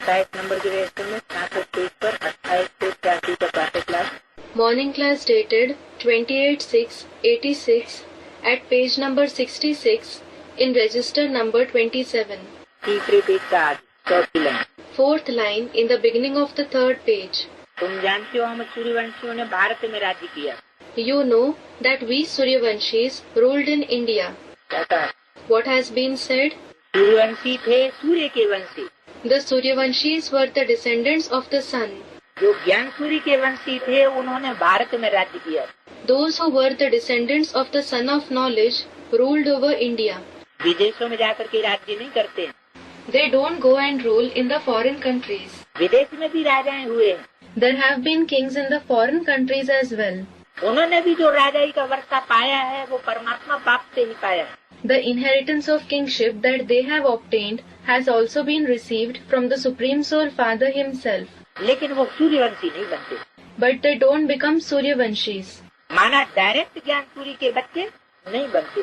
27 number के register में 66 page पर 28 से 83 तक बातें class. Morning class dated 28/6/86 at page number 66 in register number 27. तीसरे पेज का आज चौथी line. Fourth line in the beginning of the third page. तुम जानते हो हम सूर्यवंशियों ने भारत में राज्य किया। You know that we Suryavanshis ruled in India. क्या कहा? What has been said? Suryavanshi थे सूर्य के वंशी। The Suryavanshis were the descendants of the sun. जो ज्ञान सूर्य के वंशी थे उन्होंने भारत में राज्य किया। Those who were the descendants of the son of knowledge ruled over India. विदेशों में जाकर के राज्य नहीं करते। They don't go and rule in the foreign countries. विदेश में भी राजाएं हुए। There have been kings in the foreign countries as well. उन्होंने भी जो राजाई का वर्षा पाया है वो परमात्मा बाप से ही पाया है। The inheritance of kingship that they have obtained has also been received from the Supreme Soul Father himself. लेकिन वो सूर्यवंशी नहीं बनते। But they don't become Suryavanshis. माना डायरेक्ट ज्ञान सूर्य के बच्चे नहीं बनते।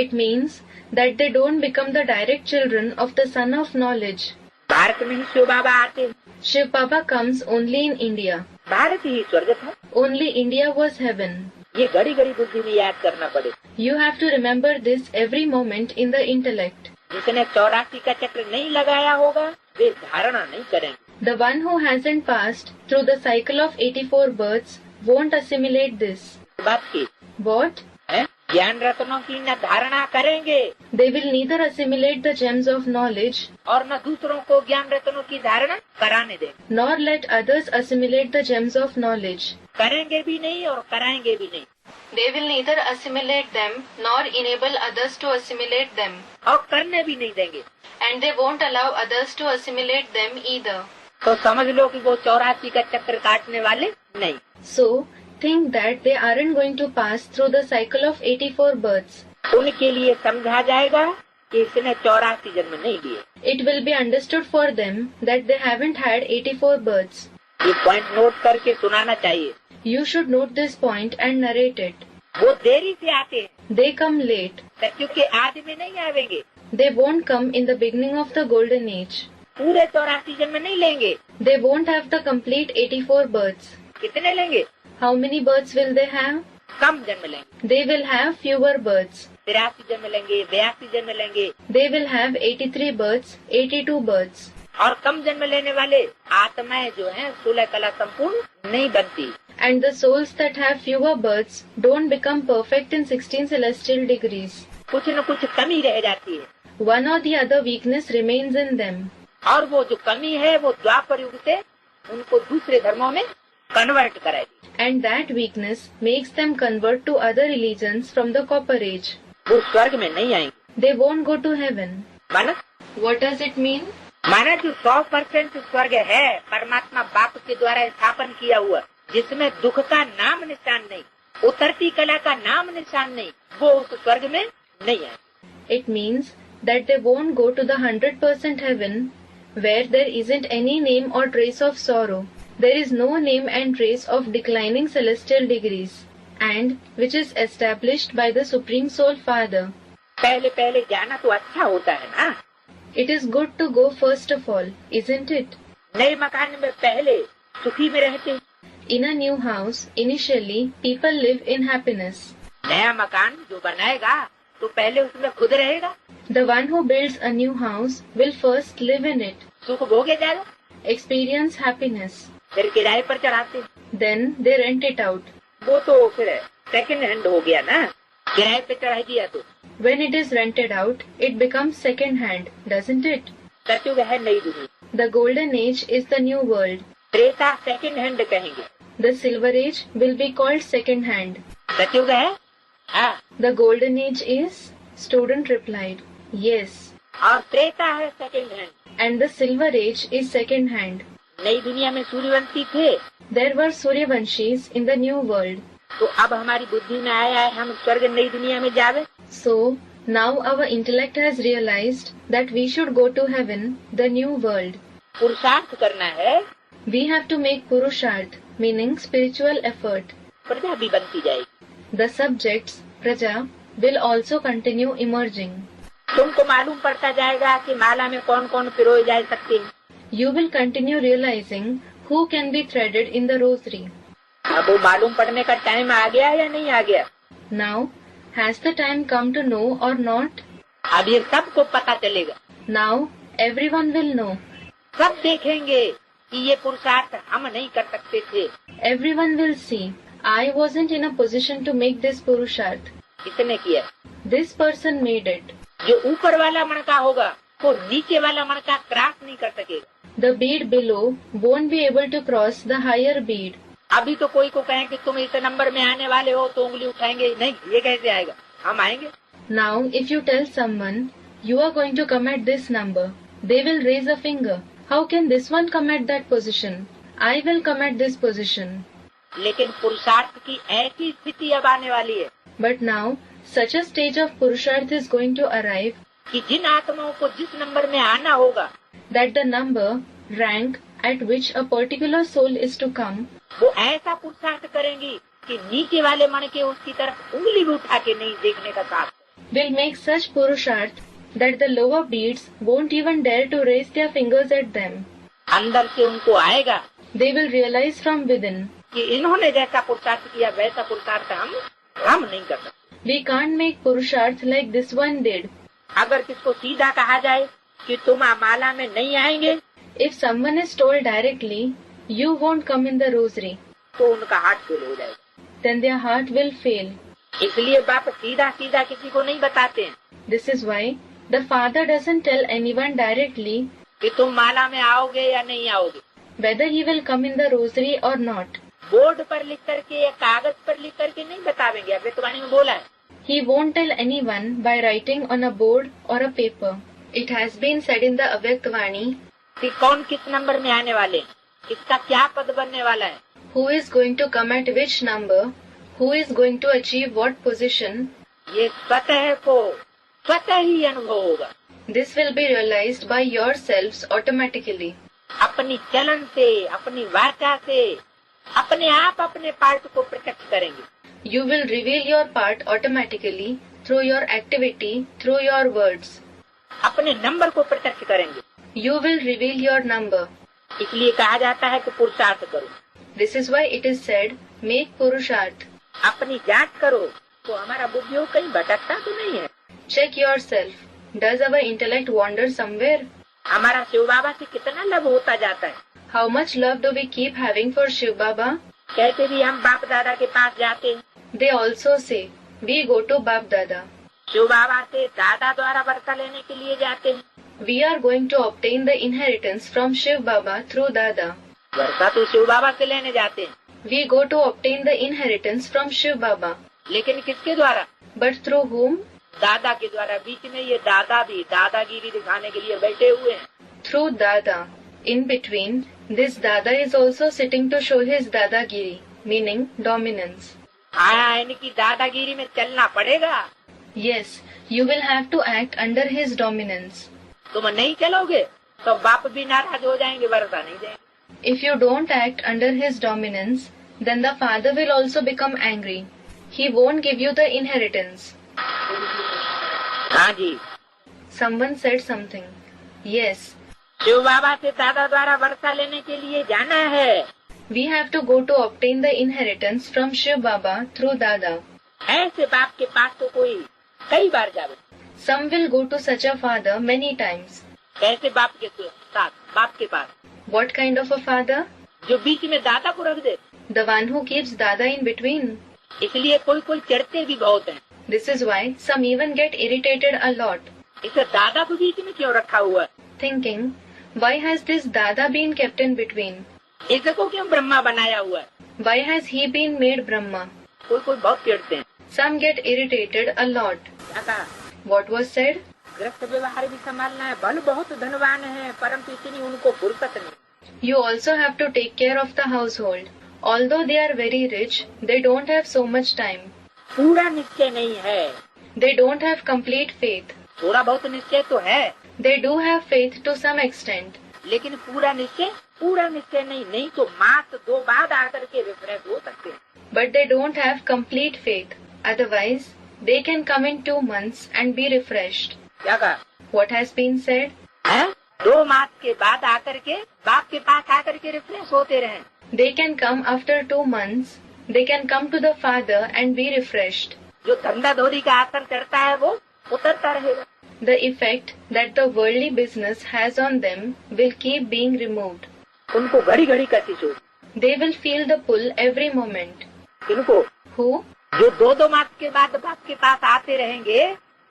It means that they don't become the direct children of the son of knowledge. Bharat में ही शिव बाबा आते हैं। Shiv Baba comes only in India. Bharat ही स्वर्ग था। Only India was heaven. ये घड़ी घड़ी बुद्धि में याद करना पड़े। You have to remember this every moment in the intellect. जिसने 84 का चक्र नहीं लगाया होगा वे धारणा नहीं करेंगे। The one who hasn't passed through the cycle of 84 births won't assimilate this. बात की What? है ज्ञान रत्नों की न धारणा करेंगे They will neither assimilate the gems of knowledge और न दूसरों को ज्ञान रत्नों की धारणा कराने देंगे। nor let others assimilate the gems of knowledge. करेंगे भी नहीं और कराएंगे भी नहीं। They will neither assimilate them nor enable others to assimilate them. और करने भी नहीं देंगे। And they won't allow others to assimilate them either. तो समझ लो कि वो 84 का चक्र काटने वाले नहीं। So, think that they aren't going to pass through the cycle of 84 births. उनके लिए समझा जाएगा कि इसने 84 जन्म नहीं लिए। It will be understood for them that they haven't had 84 births. ये पॉइंट नोट करके सुनाना चाहिए। You should note this point and narrate it. वो देरी से आते हैं। They come late. सत्युग के आदि में नहीं आवेंगे। They won't come in the beginning of the golden age. पूरे 84 जन्म नहीं लेंगे। They won't have the complete 84 births. कितने लेंगे? How many births will they have? कम जन्म लेंगे। They will have fewer births. 83 जन्म लेंगे, 82 जन्म लेंगे। They will have 83 births, 82 births. और कम जन्म लेने वाले आत्माएं जो हैं 16 कला संपूर्ण नहीं बनती। And the souls that have fewer births don't become perfect in 16 celestial degrees. कुछ न कुछ कमी रह जाती है। One or the other weakness remains in them. और वो जो कमी है वो द्वापर युग से उनको दूसरे धर्मों में कन्वर्ट कराएगी। And that weakness makes them convert to other religions from the copper age. वो स्वर्ग में नहीं आएंगे। They won't go to heaven. माना What does it mean? माना जो 100% स्वर्ग है परमात्मा बाप के द्वारा स्थापन किया हुआ, जिसमें दुख का नाम निशान नहीं, उतरती कला का नाम निशान नहीं, वो उस स्वर्ग में नहीं आए। It means that they won't go to the 100% heaven where there isn't any name or trace of sorrow. There is no name and trace of declining celestial degrees, and which is established by the Supreme Soul Father. पहले पहले जाना तो अच्छा होता है ना। It is good to go first of all, isn't it? नए मकान में पहले सुखी में रहते हैं। In a new house, initially, people live in happiness. नया मकान जो बनाएगा तो पहले उसमें खुद रहेगा। The one who builds a new house will first live in it, सुख भोगे जाएगा, experience happiness. फिर किराए पर चढ़ाते हैं। Then they rent it out. वो तो फिर सेकंड हैंड हो गया ना, किराए पे चढ़ा दिया तो। When it is rented out, it becomes second hand, doesn't it? सतयुग है नई दुनिया। The golden age is the new world. Treta second hand कहेंगे। The silver age will be called second hand. सतयुग है हाँ। The golden age is? Student replied, yes. और त्रेता है second hand. And the silver age is second hand. नई दुनिया में सूर्यवंशी थे। There were Suryavanshis in the new world. तो अब हमारी बुद्धि में आया है हम स्वर्ग नई दुनिया में जावे। So, now our intellect has realized that we should go to heaven, the new world. पुरुषार्थ करना है। We have to make Purusharth, meaning spiritual effort. प्रजा भी बनती जाएगी। The subjects, Praja, will also continue emerging. तुमको मालूम पड़ता जाएगा कि माला में कौन कौन पिरोए जा सकते हैं। You will continue realizing who can be threaded in the rosary. अब वो मालूम पड़ने का टाइम आ गया या नहीं आ गया? Now, has the time come to know or not? अब ये सबको पता चलेगा, Now, everyone will know. सब देखेंगे कि ये पुरुषार्थ हम नहीं कर सकते थे। Everyone will see. I wasn't in a position to make this Purusharth. किसने किया? This person made it. जो ऊपर वाला मणका होगा वो नीचे वाला मणका क्रॉस नहीं कर सकेगा। The bead below won't be able to cross the higher bead. अभी तो कोई को कहें कि तुम इस नंबर में आने वाले हो तो उंगली उठाएंगे नहीं, ये कैसे आएगा? हम आएंगे। Now, if you tell someone you are going to come at this number, they will raise a finger. How can this one come at that position? I will come at this position. लेकिन पुरुषार्थ की ऐसी स्थिति अब आने वाली है But now, such a stage of Purusharth is going to arrive कि जिन आत्माओं को जिस नंबर में आना होगा that the number, rank at which a particular soul is to come वो ऐसा पुरुषार्थ करेंगी कि नीचे वाले मणके उसकी तरफ उंगली भी उठा के नहीं देखने का साथ will make such Purusharth that the lower beads won't even dare to raise their fingers at them. अंदर से उनको आएगा They will realize from within, कि इन्होंने जैसा पुरुषार्थ किया वैसा पुरुषार्थ हम नहीं कर सकते। we can't make Purusharth like this one did. अगर किसको सीधा कहा जाए कि तुम माला में नहीं आएंगे If someone is told directly, you won't come in the rosary, तो उनका हाथ फेल हो जाएगा। then their heart will fail. इसलिए बाप सीधा सीधा किसी को नहीं बताते हैं This is why the father doesn't tell anyone directly कि तुम माला में आओगे या नहीं आओगे। whether he will come in the rosary or not. Board पर लिख करके या कागज पर लिख करके नहीं बतावेंगे। अभी तुम्हारी में बोला है He won't tell anyone by writing on a board or a paper. It has been said in the Avyaktvani, कि कौन किस नंबर में आने वाले हैं, किसका क्या पद बनने वाला है। who is going to come at which number, who is going to achieve what position. ये स्वतः ही अनुभव होगा। This will be realized by yourselves automatically. अपनी चलन से, अपनी वाचा से अपने आप अपने पार्ट को प्रत्यक्ष करेंगे। You will reveal your part automatically through your activity, through your words. अपने नंबर को प्रत्यक्ष करेंगे। You will reveal your number. इसलिए कहा जाता है कि पुरुषार्थ करो। This is why it is said, make Purusharth. अपनी जांच करो तो हमारा बुद्धि कहीं भटकता तो नहीं है। Check yourself. Does our intellect wander somewhere? हमारा शिव बाबा से कितना लव होता जाता है। How much love do we keep having for Shiv Baba? कहते भी हम बाप दादा के पास जाते हैं। They also say, we go to Bap Dada. Shiv बाबा से दादा द्वारा वर्षा लेने के लिए जाते हैं। We are going to obtain the inheritance from Shiv Baba through Dada. वर्षा तो शिव बाबा से लेने जाते हैं, We go to obtain the inheritance from Shiv Baba. लेकिन किसके द्वारा? But through whom? दादा के द्वारा। बीच में ये दादा भी दादागिरी दिखाने के लिए बैठे हुए हैं। Through Dada. In between, this Dada is also sitting to show his Dadagiri, meaning dominance. हाँ, इनकी दादागिरी में चलना पड़ेगा। Yes, you will have to act under his dominance. तुम नहीं चलोगे तो बाप भी नाराज हो जाएंगे, वर्षा नहीं देंगे। If you don't act under his dominance, then the father will also become angry. He won't give you the inheritance. हाँ जी, Someone said something. Yes, Shiv बाबा से दादा द्वारा वर्षा लेने के लिए जाना है। we have to go to obtain the inheritance from Shiv Baba through Dada. ऐसे बाप के पास तो कोई कई बार जावे। Some will go to such a father many times. कैसे बाप के साथ? बाप के पास What kind of a father? जो बीच में दादा को रख दे। The one who keeps Dada in between. इसलिए कोई कोई चिढ़ते भी बहुत हैं। This is why some even get irritated a lot, इसे दादा को बीच में क्यों रखा हुआ है? thinking, why has this Dada been kept in between? इसको क्यों ब्रह्मा बनाया हुआ है? Why has he been made Brahma? कोई कोई बहुत चिढ़ते हैं। Some get irritated a lot. क्या कहा? What was said? गृहस्थ व्यवहार भी संभालना है, बल बहुत धनवान है परंतु इतनी उनको फुर्सत नहीं। You also have to take care of the household. Although they are very rich, they don't have so much time. पूरा निश्चय नहीं है। They don't have complete faith. थोड़ा बहुत निश्चय तो है, They do have faith to some extent. लेकिन पूरा निश्चय नहीं तो मास 2 बाद आकर के रिफ्रेश हो सकते हैं। But they don't have complete faith. Otherwise, they can come in 2 months and be refreshed. क्या कहा? What has been said? है? 2 मास के बाद आकर के बाप के पास आकर के रिफ्रेश होते रहें। They can come after 2 months. They can come to the father and be refreshed. जो धंधा धोरी का असर चढ़ता है वो उतरता रहेगा। The effect that the worldly business has on them will keep being removed. उनको घड़ी घड़ी कशिश होगी। They will feel the pull every moment. इनको Who? जो 2 मास के बाद बाप के पास आते रहेंगे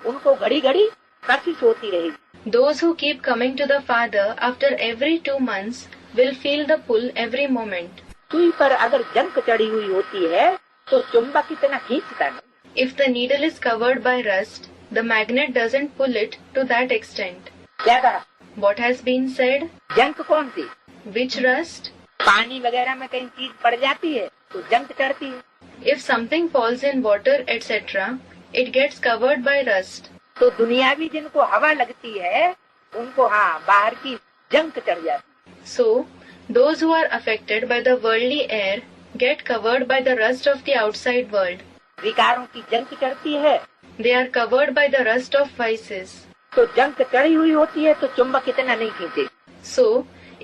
उनको घड़ी घड़ी कशिश होती रहेगी। Those who keep coming to the father after every 2 months will feel the pull every moment. सुई पर अगर जंक चढ़ी हुई होती है तो चुंबक इतना खींचता नहीं। If the needle is covered by rust, the magnet doesn't pull it to that extent. क्या कहा? What has been said? Junk कौन सी? Which rust? पानी वगैरह में कहीं चीज पड़ जाती है तो जंक चढ़ती है। If something falls in water, etc., it gets covered by rust. तो दुनियावी जिनको हवा लगती है उनको बाहर की जंक चढ़ जाती है। So, those who are affected by the worldly air get covered by the rust of the outside world. विकारों की जंक चढ़ती है। They are covered by the rust of vices. तो जंक चढ़ी हुई होती है तो चुंबक इतना नहीं खींचेगी। So,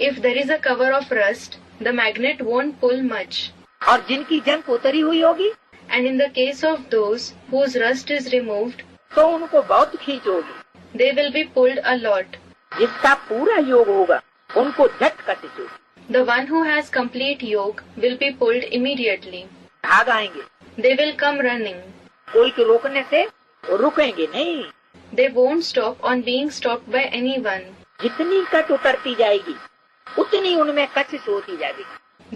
if there is a cover of rust, the magnet won't pull much. और जिनकी जंक उतरी हुई होगी And in the case of those whose rust is removed, तो उनको बहुत खींच होगी। they will be pulled a lot. जिसका पूरा योग होगा उनको झट कशिश होगी। The one who has complete yoga will be pulled immediately. भाग आएंगे। They will come running. कोई के रोकने से रुकेंगे नहीं। They won't stop on being stopped by anyone. जितनी कट उतरती जाएगी उतनी उनमें कशिश होती जाएगी।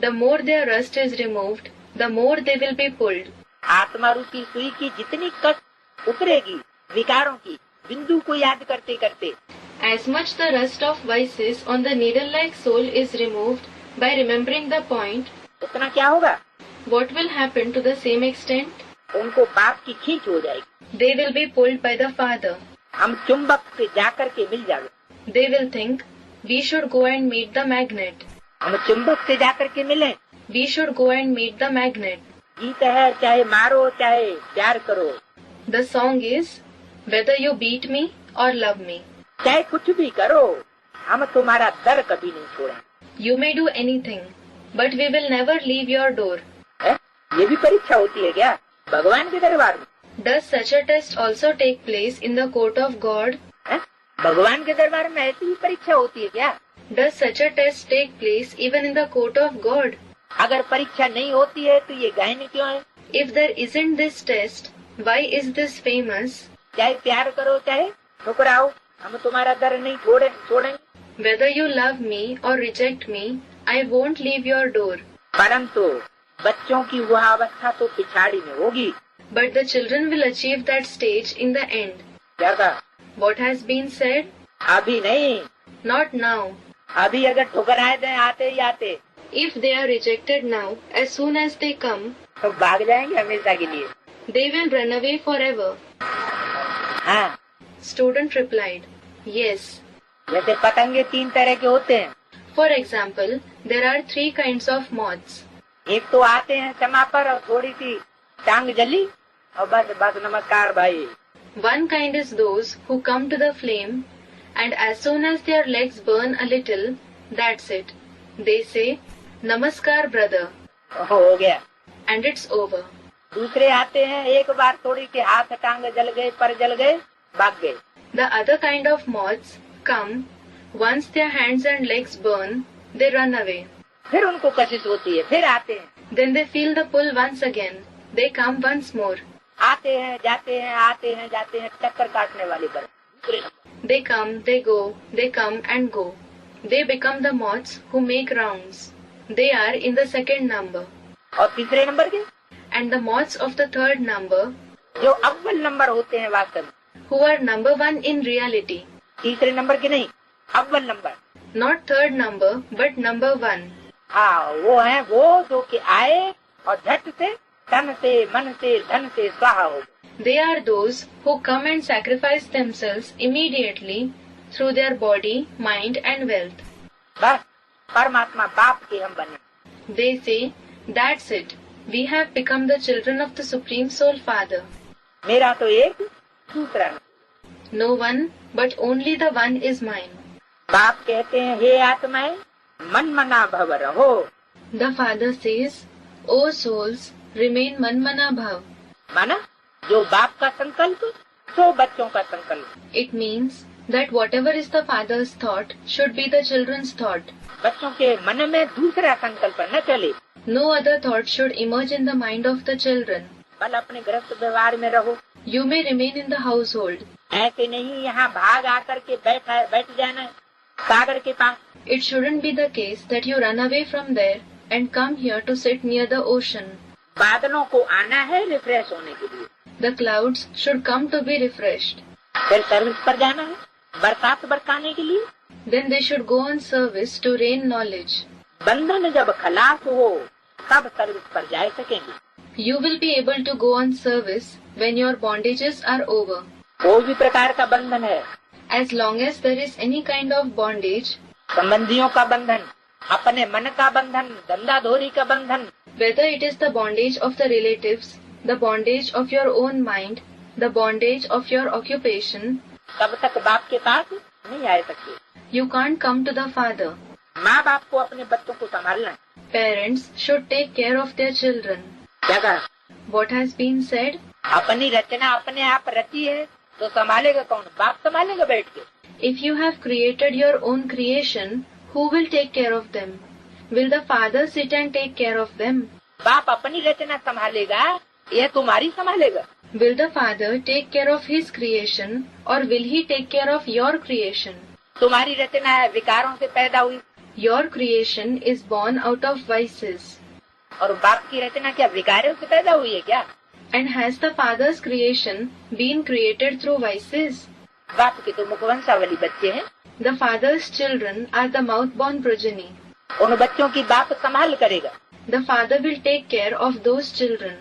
The more their rust is removed, the more they will be pulled. आत्मा रूपी सुई की जितनी कट उतरेगी विकारों की बिंदु को याद करते करते, As much the rust of vices on the needle-like soul is removed by remembering the point, उतना क्या होगा? what will happen to the same extent? उनको बाप की खींच हो जाएगी। They will be pulled by the father. हम चुंबक से जाकर के मिल जाएंगे। They will think, we should go and meet the magnet. हम चुंबक से जाकर के मिलें। We should go and meet the magnet. गीत है चाहे मारो चाहे प्यार करो, The song is, whether you beat me or love me. चाहे कुछ भी करो हम तुम्हारा दर कभी नहीं छोड़ेंगे। You may do anything, but we will never leave your door. ये भी परीक्षा होती है क्या भगवान के दरबार में? Does such a test also take place in the court of God? भगवान के दरबार में ऐसी भी परीक्षा होती है क्या? Does such a test take place even in the court of God? अगर परीक्षा नहीं होती है तो ये गायन क्यों है? If there isn't this test, why is this famous? चाहे प्यार करो चाहे ठुकराओ हम तुम्हारा दर नहीं छोड़ेंगे। Whether you love me or reject me, I won't leave your door. परंतु बच्चों की वह अवस्था तो पिछाड़ी में होगी। But the children will achieve that stage in the end. क्या कहा? What has been said? अभी नहीं। Not now. अभी अगर ठुकराए दें आते ही आते If they are rejected now, as soon as they come, तो भाग जाएंगे हमेशा के लिए। they will run away forever. हाँ, Student replied, Yes. जैसे पतंगे 3 तरह के होते हैं। For example, there are 3 kinds of moths. एक तो आते हैं क्षमा पर और थोड़ी सी टांग जली और बस बस नमस्कार भाई। One kind is those who come to the flame, and as soon as their legs burn a little, that's it. They say, Namaskar brother, हो गया। and it's over. दूसरे आते हैं एक बार थोड़ी के हाथ टांग जल गए पर जल गए भाग गए। The other kind of moths come, once their hands and legs burn, they run away. फिर उनको कशिश होती है फिर आते हैं। Then they feel the pull once again. They come once more. आते हैं जाते हैं आते हैं जाते हैं चक्कर काटने वाले पर दूसरे number. They come, they go, they come and go. They become the moths who make rounds. They are in the second number. और तीसरे नंबर के And the moths of the third number, जो अव्वल नंबर होते हैं वास्तव में, who are number 1 in reality. तीसरे नंबर के नहीं अव्वल number. Not third number, but number 1. हाँ वो है वो जो कि आए और झट से तन से मन से धन से स्वाहा हो। They are those who come and sacrifice themselves immediately through their body, mind and wealth. बस परमात्मा बाप के हम बने। They say, that's it. We have become the children of the Supreme Soul Father. मेरा तो एक दूसरा नहीं। No one, but only the one is mine. बाप कहते हैं हे आत्माएं मन मना भव रहो। The father says, O souls, remain manmana bhav. माना जो बाप का संकल्प सो बच्चों का संकल्प। It means that whatever is the father's thought should be the children's thought. बच्चों के मन में दूसरा संकल्प न चले। No other thought should emerge in the mind of the children. बल अपने गृहस्थ व्यवहार में रहो। You may remain in the household. ऐसे नहीं यहाँ भाग आकर के बैठ जाना है सागर के पास। It shouldn't be the case that you run away from there and come here to sit near the ocean. बादलों को आना है रिफ्रेश होने के लिए। The clouds should come to be refreshed. फिर सर्विस पर जाना है बरसात बरसाने के लिए। Then they should go on service to rain knowledge. बंधन जब खलास हो तब सर्विस पर जा सकेंगे। You will be able to go on service when your bondages are over. कोई भी प्रकार का बंधन है, As long as there is any kind of bondage, संबंधियों का बंधन, अपने मन का बंधन, धंधाधोरी का बंधन, whether it is the bondage of the relatives, the bondage of your own mind, the bondage of your occupation, तब तक बाप के पास नहीं आ सकते। you can't come to the Father. माँ बाप को अपने बच्चों को संभालना है। Parents should take care of their children. क्या कहा? What has been said? अपनी रचना अपने आप रची है तो संभालेगा कौन? बाप संभालेगा बैठ के। If you have created your own creation, who will take care of them? Will the Father sit and take care of them? बाप अपनी रचना संभालेगा या तुम्हारी संभालेगा? Will the Father take care of his creation or will he take care of your creation? तुम्हारी रचना है विकारों से पैदा हुई Your creation is born out of vices. और बाप की रचना क्या विकारों से पैदा हुई है क्या? And has the Father's creation been created through vices? बाप के तो मुखवंशावली बच्चे हैं। The Father's children are the mouth-born progeny. उन बच्चों की बाप संभाल करेगा। The Father will take care of those children.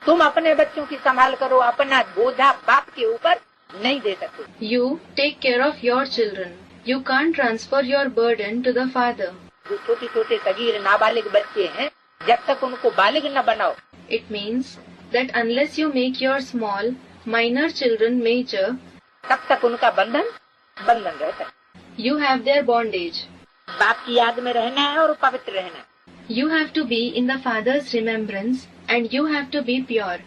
तुम अपने बच्चों की संभाल करो, अपना बोझा बाप के ऊपर नहीं दे सकते। You take care of your children. You can't transfer your burden to the Father. जो छोटे छोटे सगीर नाबालिग बच्चे हैं, जब तक उनको बालिग न बनाओ, It means that unless you make your small, minor children major, तब तक उनका बंधन रहता है। you have their bondage. बाप की याद में रहना है और पवित्र रहना है। You have to be in the Father's remembrance and you have to be pure.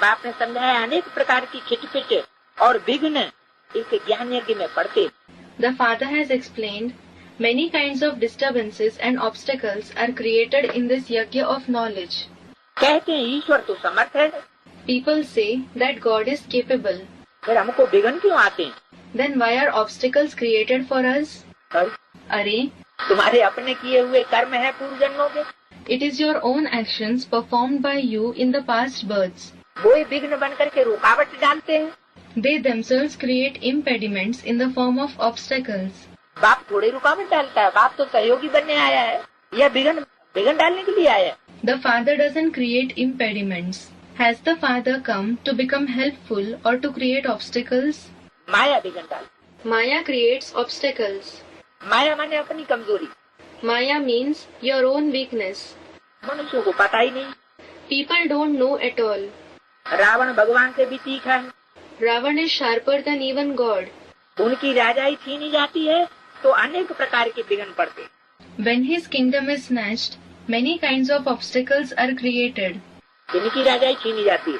बाप ने समझाया अनेक प्रकार की खिटपिट और विघ्न इस ज्ञान यज्ञ में पड़ते। The Father has explained many kinds of disturbances and obstacles are created in this yajna of knowledge. कहते हैं ईश्वर तो समर्थ है, People say that God is capable. फिर हमको विघ्न क्यों आते हैं? Then why are obstacles created for us? अरे, Arey, तुम्हारे अपने किए हुए कर्म है पूर्व जन्मों के, it is your own actions performed by you in the past births. वो ही विघ्न बन करके रुकावट डालते हैं। They themselves create impediments in the form of obstacles. बाप थोड़ी रुकावट डालता है, बाप तो सहयोगी बनने आया है, यह विघ्न डालने के लिए आया है। The Father doesn't create impediments. Has the Father come to become helpful or to create obstacles? माया विघ्न डाल, Maya creates obstacles. माया माने अपनी कमजोरी। Maya means your own weakness. मनुष्यों को पता ही नहीं। People don't know at all. Ravan भगवान से भी तीखा है, Ravan is sharper than even God. उनकी राजाई छीनी जाती है तो अनेक प्रकार के विघ्न पड़ते। When his kingdom is snatched, many kinds of obstacles are created. इनकी राजाई छीनी जाती है।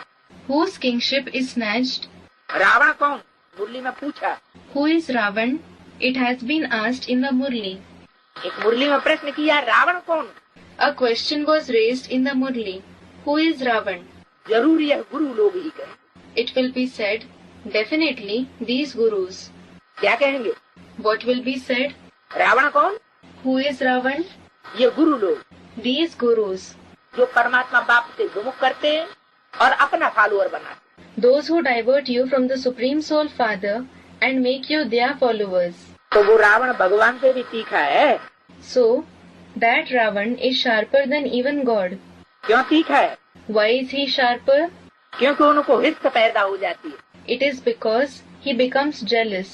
Whose kingship is snatched? Ravan कौन? मुरली में पूछा। Who is Ravan? It has been asked in the Murli. एक मुरली में प्रश्न किया, रावण कौन? A question was raised in the Murli. Who is Ravan? जरूर यह गुरु लोग ही कहें। It will be said, definitely these gurus. क्या कहेंगे? What will be said? Ravan कौन? Who is Ravan? ये गुरु लोग These gurus. जो परमात्मा बाप से विमुख करते हैं और अपना फॉलोअर बनाते हैं। Those who divert you from the Supreme Soul Father and make you their followers. तो वो रावण भगवान से भी तीखा है। So, that Ravan is sharper than even God. क्यों तीखा है? Why is he sharper? क्योंकि उनको हिस्सा पैदा हो जाती है। It is because he becomes jealous.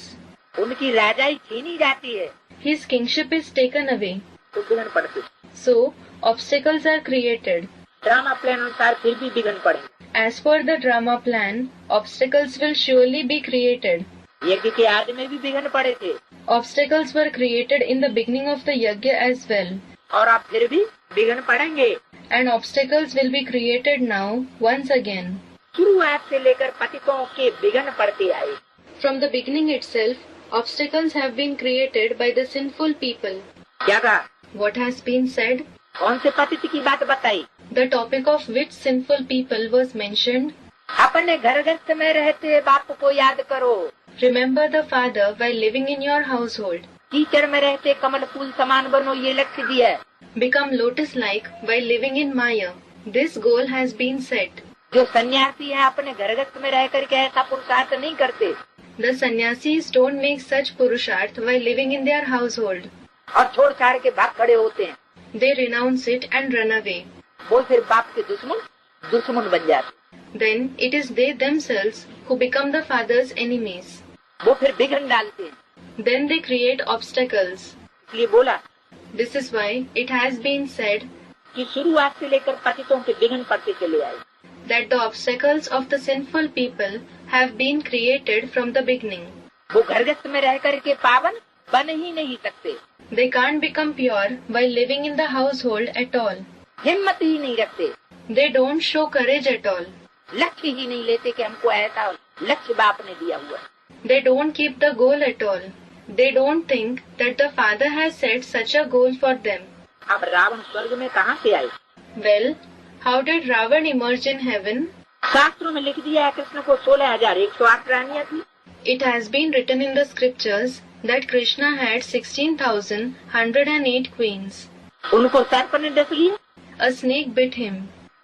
उनकी राजाई छीनी जाती है His kingship is taken away. तो विघ्न पड़ते। So, obstacles are created. Drama plan अनुसार फिर भी विघ्न पड़े। As per the drama plan, obstacles will surely be created. यज्ञ के आदि में भी विघ्न पड़े थे। Obstacles were created in the beginning of the yajna as well. और अब फिर भी विघ्न पड़ेंगे। And obstacles will be created now once again. शुरुआत से लेकर पतितों के विघ्न पड़ते आए। From the beginning itself, obstacles have been created by the sinful people. क्या कहा? What has been said? कौन से पतित की बात बताई? The topic of which sinful people was mentioned? अपने घर गृहस्थ में रहते बाप को याद करो। Remember the father while living in your household. कीचड़ में रहते कमल फूल समान बनो, ये लक्ष्य दिया है। Become lotus-like while living in Maya. This goal has been set. जो सन्यासी है अपने घर गृहस्थ में रह करके ऐसा पुरुषार्थ नहीं करते। The sannyasis don't make such purusharth while living in their household. और छोड़ छाड़ के भाग खड़े होते हैं। They renounce it and run away. वो फिर बाप के दुश्मन बन जाते। Then it is they themselves who become the father's enemies. वो फिर विघ्न डालते हैं। Then they create obstacles. इसलिए बोला This is why it has been said कि शुरुआत से लेकर पतितों के विघ्न पड़ते चले आए। that the obstacles of the sinful people have been created from the beginning. वो घर गृहस्थ में रह करके पावन बन ही नहीं सकते। They can't become pure while living in the household at all. हिम्मत ही नहीं रखते। They don't show courage at all. लक्ष्य ही नहीं लेते कि हमको ऐसा लक्ष्य बाप ने दिया हुआ। They don't keep the goal at all. They don't think that the father has set such a goal for them. अब रावण स्वर्ग में कहाँ से आए? Well, how did Ravan emerge in heaven? शास्त्रों में लिख दिया है कृष्ण को 16,108 रानियां थी। It has been written in the scriptures that Krishna had 16,108 queens. उनको सर्प ने डस लिया। A snake bit him.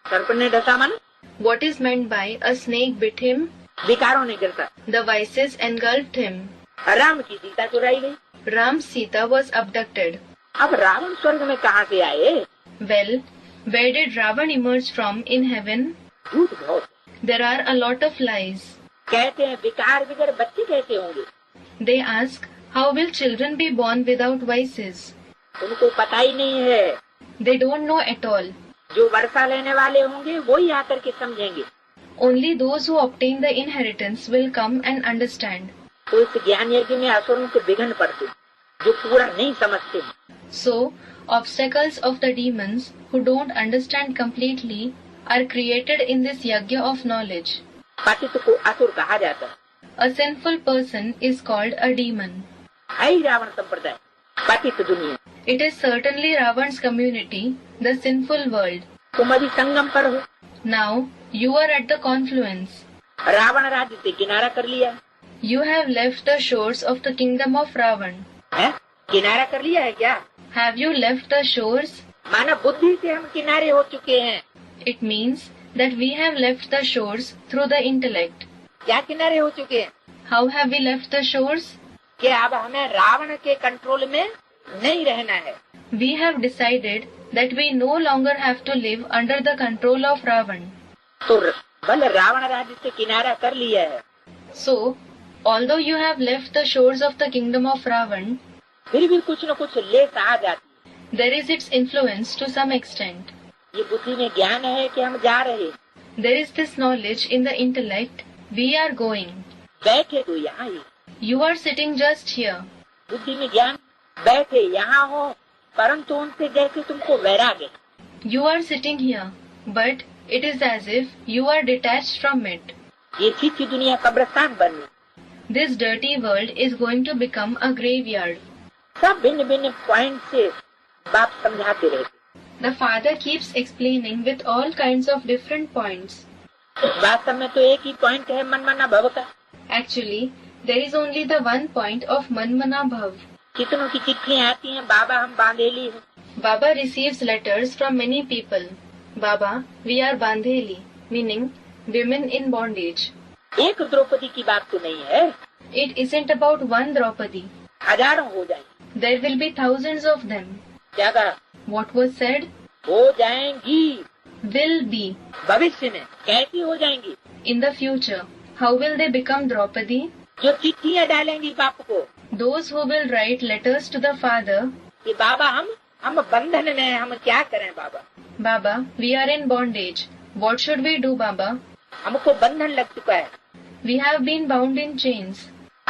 सर्प ने डसा माने What is meant by a snake bit him? विकारों ने गिरता। The vices engulfed him. Ram की सीता चुराई गई। Ram's Sita was abducted. अब रावण स्वर्ग में कहाँ से आए? Well, where did Ravan emerge from in heaven? झूठ बहुत। There are a lot of lies. कहते हैं विकार बिगर बच्चे कैसे होंगे? They ask, how will children be born without vices? उनको पता ही नहीं है। They don't know at all. जो वर्षा लेने वाले होंगे वो ही आकर के समझेंगे। Only those who obtain the inheritance will come and understand. तो इस ज्ञान यज्ञ में असुरों के विघ्न पड़ते जो पूरा नहीं समझते। So, obstacles of the demons who don't understand completely are created in this yajna of knowledge. पतित को असुर कहा जाता है। A sinful person is called a demon. है ही रावण संप्रदाय पतित दुनिया। It is certainly Ravan's community, the sinful world. तुम अभी संगम पर हो। Now, you are at the confluence. Ravan राज्य से किनारा कर लिया You have left the shores of the kingdom of Ravan. है? किनारा कर लिया है क्या? Have you left the shores? मानव बुद्धि से हम किनारे हो चुके हैं। It means that we have left the shores through the intellect. क्या किनारे हो चुके हैं? How have we left the shores? कि अब हमें रावण के कंट्रोल में नहीं रहना है। We have decided that we no longer have to live under the control of Ravan. तो बल रावण राज्य से किनारा कर लिया है। So, although you have left the shores of the kingdom of Ravan, फिर भी कुछ न कुछ लेस आ जाती। there is its influence to some extent. ये बुद्धि में ज्ञान है कि हम जा रहे। There is this knowledge in the intellect, we are going. बैठे तो यहाँ ही। You are sitting just here. बुद्धि में ज्ञान बैठे यहाँ हो, परंतु उनसे जैसे तुमको वैराग्य। You are sitting here, but it is as if you are detached from it. ये छीछी दुनिया कब्रिस्तान बननी। This dirty world is going to become a graveyard. सब भिन्न भिन्न पॉइंट से बाप समझाते रहते। The father keeps explaining with all kinds of different points. वास्तव में तो एक ही पॉइंट है मनमना भव का। Actually, there is only the one point of Manmana Bhav. कितनों की चिट्ठियाँ आती हैं, बाबा हम बांधेली हैं। Baba receives letters from many people. Baba, we are Bandheli, meaning women in bondage. एक द्रौपदी की बात तो नहीं है। It isn't about one Draupadi. हजारों हो जाएंगे। There will be thousands of them. क्या कहा? What was said? हो जाएंगी। Will be. भविष्य में कैसी हो जाएंगी? In the future. How will they become Draupadi? जो चिट्ठियाँ डालेंगी बाप को। Those who will write letters to the father. कि बाबा हम बंधन में हैं, हम क्या करें बाबा? Baba, we are in bondage. What should we do, Baba? हमको बंधन लग चुका है। We have been bound in chains.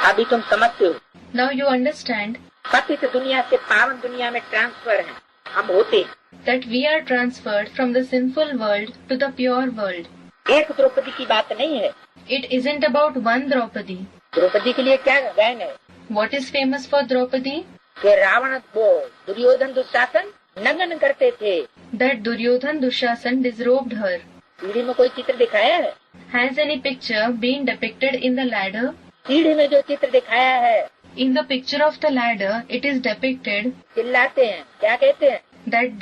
अभी तुम समझते हो। Now you understand पतित दुनिया से पावन दुनिया में ट्रांसफर है, हम होते हैं। that we are transferred from the sinful world to the pure world. एक द्रौपदी की बात नहीं है। It isn't about one Draupadi. Draupadi के लिए क्या गायन है? What is famous for Draupadi? कि रावण वो दुर्योधन दुशासन नंगन करते थे। That Duryodhan Dushasan disrobed her. सीढ़ी में कोई चित्र दिखाया है? Has any picture been depicted in the ladder? सीढ़ी में जो चित्र दिखाया है, In the picture of the ladder, it is depicted चिल्लाते हैं, क्या कहते हैं? that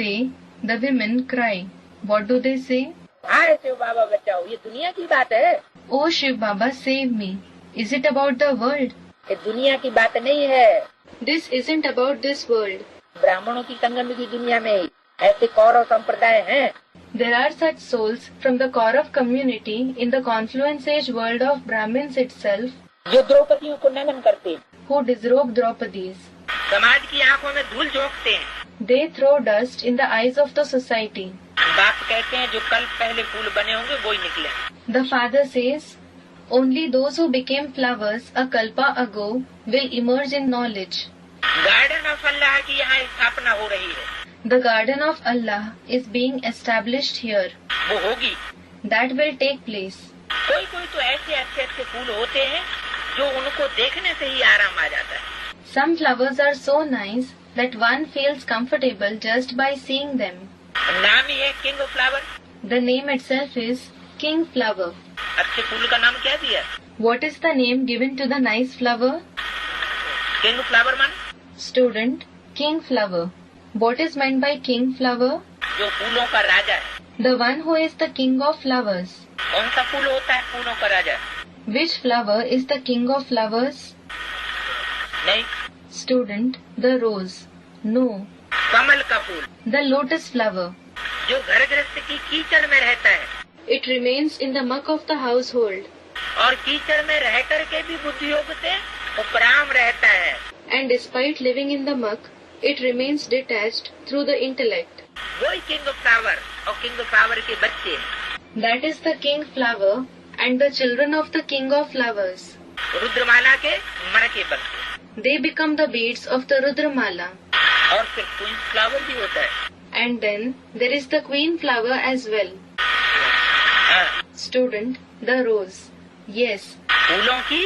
the women cry. What do they say? हाय शिव बाबा बचाओ, ये दुनिया की बात है, Oh Shiv Baba, save me. Is it about the world? ये दुनिया की बात नहीं है। This isn't about this world. ब्राह्मणों की संगम की दुनिया में ऐसे कौरव संप्रदाय हैं। There are such souls from the Kaurav community in the confluence age world of Brahmins itself जो द्रौपदियों को नमन करते हैं, who disrobe Draupadis. समाज की आंखों में धूल झोंकते हैं। They throw dust in the eyes of the society. बाप कहते हैं जो कल पहले फूल बने होंगे वो ही निकले। The father says, only those who became flowers a kalpa ago will emerge in knowledge. Garden of Allah की यहाँ स्थापना हो रही है, The garden of Allah is being established here. वो होगी। That will take place. कोई कोई तो ऐसे अच्छे अच्छे फूल होते हैं जो उनको देखने से ही आराम आ जाता है। Some flowers are so nice that one feels comfortable just by seeing them. नाम ही है king flower. The name itself is King Flower. अच्छे फूल का नाम क्या दिया? What is the name given to the nice flower? King flower मान Student, King Flower. What is meant by King Flower? जो फूलों का राजा है। The one who is the king of flowers. कौन सा फूल होता है फूलों का राजा? Which flower is the king of flowers? नहीं। Student, the rose. No. कमल का फूल। The lotus flower. जो घर गृहस्थ की कीचड़ में रहता है It remains in the muck of the household. और कीचड़ में रह करके भी बुद्धि योग से उपराम रहता है। And despite living in the muck, it remains detached through the intellect. वही किंग फ्लावर और किंग फ्लावर के बच्चे That is the king flower and the children of the king of flowers. रुद्रमाला के मर के बनते। They become the beads of the Rudramala. और फिर क्वीन फ्लावर भी होता है। And then there is the queen flower as well. हाँ, Student, the rose. Yes, फूलों की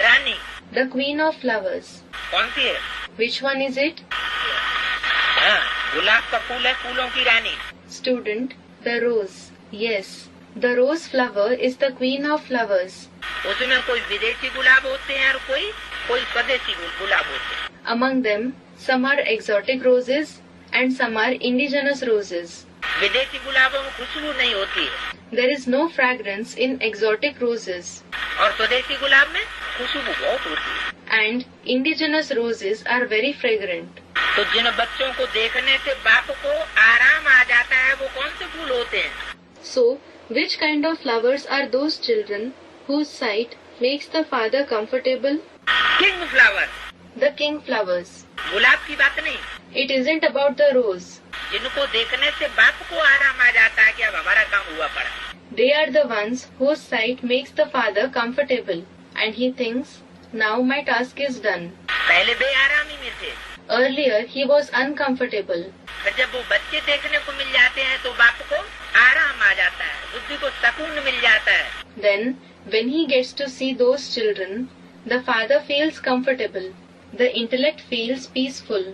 रानी the queen of flowers. कौन सी है? Which one is it? हाँ, गुलाब का फूल है फूलों की रानी। Student, the rose. Yes, the rose flower is the queen of flowers. उसमें कोई विदेशी गुलाब होते हैं और कोई स्वदेशी गुलाब होते हैं। Among them, some are exotic roses and some are indigenous roses. विदेशी गुलाबों में खुशबू नहीं होती है There is no fragrance in exotic roses, और स्वदेशी गुलाब में खुशबू बहुत होती है। and indigenous roses are very fragrant. तो जिन बच्चों को देखने से बाप को आराम आ जाता है वो कौन से फूल होते हैं? So, which kind of flowers are those children whose sight makes the father comfortable? King flower. The king flowers. गुलाब की बात नहीं, It isn't about the rose. जिनको देखने से बाप को आराम आ जाता है कि अब हमारा काम हुआ पड़ा। They are the ones whose sight makes the father comfortable, and he thinks, now my task is done. पहले बेआरामी में थे, Earlier, he was uncomfortable. फिर जब वो बच्चे देखने को मिल जाते हैं तो बाप को आराम आ जाता है, बुद्धि को सुकून मिल जाता है। Then, when he gets to see those children, the father feels comfortable. The intellect feels peaceful.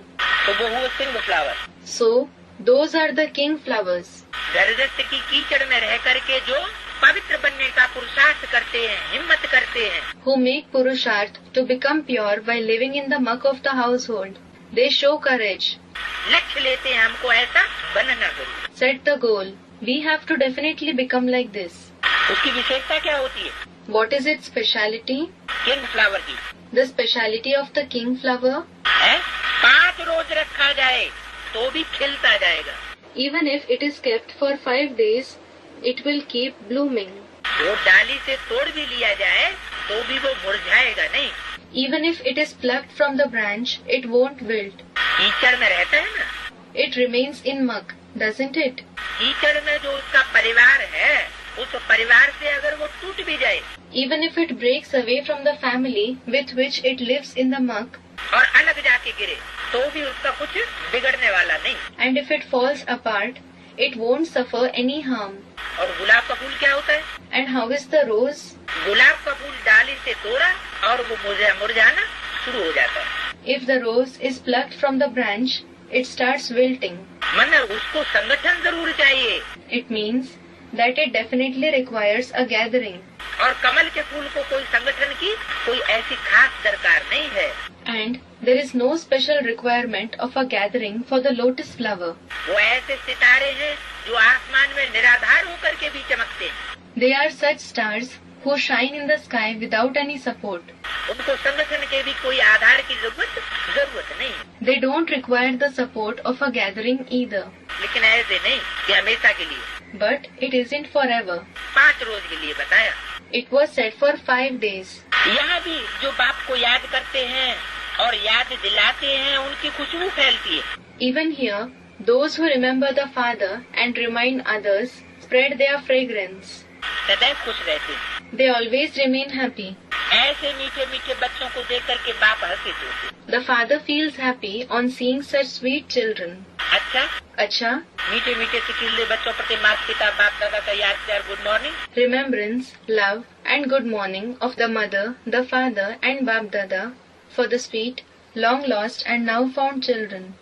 तो वो हुए king flower. So, those are the king flowers. गर्दस्त की कीचड़ में रह करके जो पवित्र बनने का पुरुषार्थ करते हैं, हिम्मत करते हैं, Who make Purusharth to become pure while living in the muck of the household. They show courage. लक्ष्य लेते हैं हमको ऐसा बनना जरूर। Set the goal. We have to definitely become like this. उसकी विशेषता क्या होती है? What is its speciality? King flower की The speciality of the king flower? है 5 रोज रखा जाए तो भी खिलता जाएगा। Even if it is kept for 5 days, it will keep blooming. जो डाली से तोड़ भी लिया जाए तो भी वो मुरझाएगा नहीं। Even if it is plucked from the branch, it won't wilt. कीचड़ में रहता है ना, It remains in muck, doesn't it? कीचड़ में जो उसका परिवार है उस परिवार से अगर वो टूट भी जाए Even if it breaks away from the family with which it lives in the muck, और अलग जाके गिरे तो भी उसका कुछ बिगड़ने वाला नहीं। And if it falls apart, it won't suffer any harm. और गुलाब का फूल क्या होता है? And how is the rose? गुलाब का फूल डाली से तोड़ा और वो मुरझाना शुरू हो जाता है। If the rose is plucked from the branch, it starts wilting. मतलब उसको संगठन जरूर चाहिए। It means that it definitely requires a gathering. और कमल के फूल को कोई संगठन की कोई ऐसी खास दरकार नहीं है। And there is no special requirement of a gathering for the lotus flower. वो ऐसे सितारे हैं जो आसमान में निराधार होकर के भी चमकते हैं। They are such stars who shine in the sky without any support. उनको संगठन के भी कोई आधार की जरूरत नहीं। They don't require the support of a gathering either. लेकिन ऐसे नहीं कि हमेशा के लिए। But it isn't forever. 5 रोज के लिए बताया। It was said for 5 days. यहाँ भी जो बाप को याद करते हैं और याद दिलाते हैं उनकी खुशबू फैलती है। Even here, those who remember the Father and remind others spread their fragrance. सदैव खुश रहते हैं। They always remain happy. ऐसे मीठे मीठे बच्चों को देख करके बाप हंसित होते। The father feels happy on seeing such sweet children. अच्छा? मीठे मीठे सिकीले बच्चों प्रति माता पिता बाप दादा का याद प्यार good morning. Remembrance, love and good morning of the mother, the father and Bap Dada for the sweet, long lost and now found children.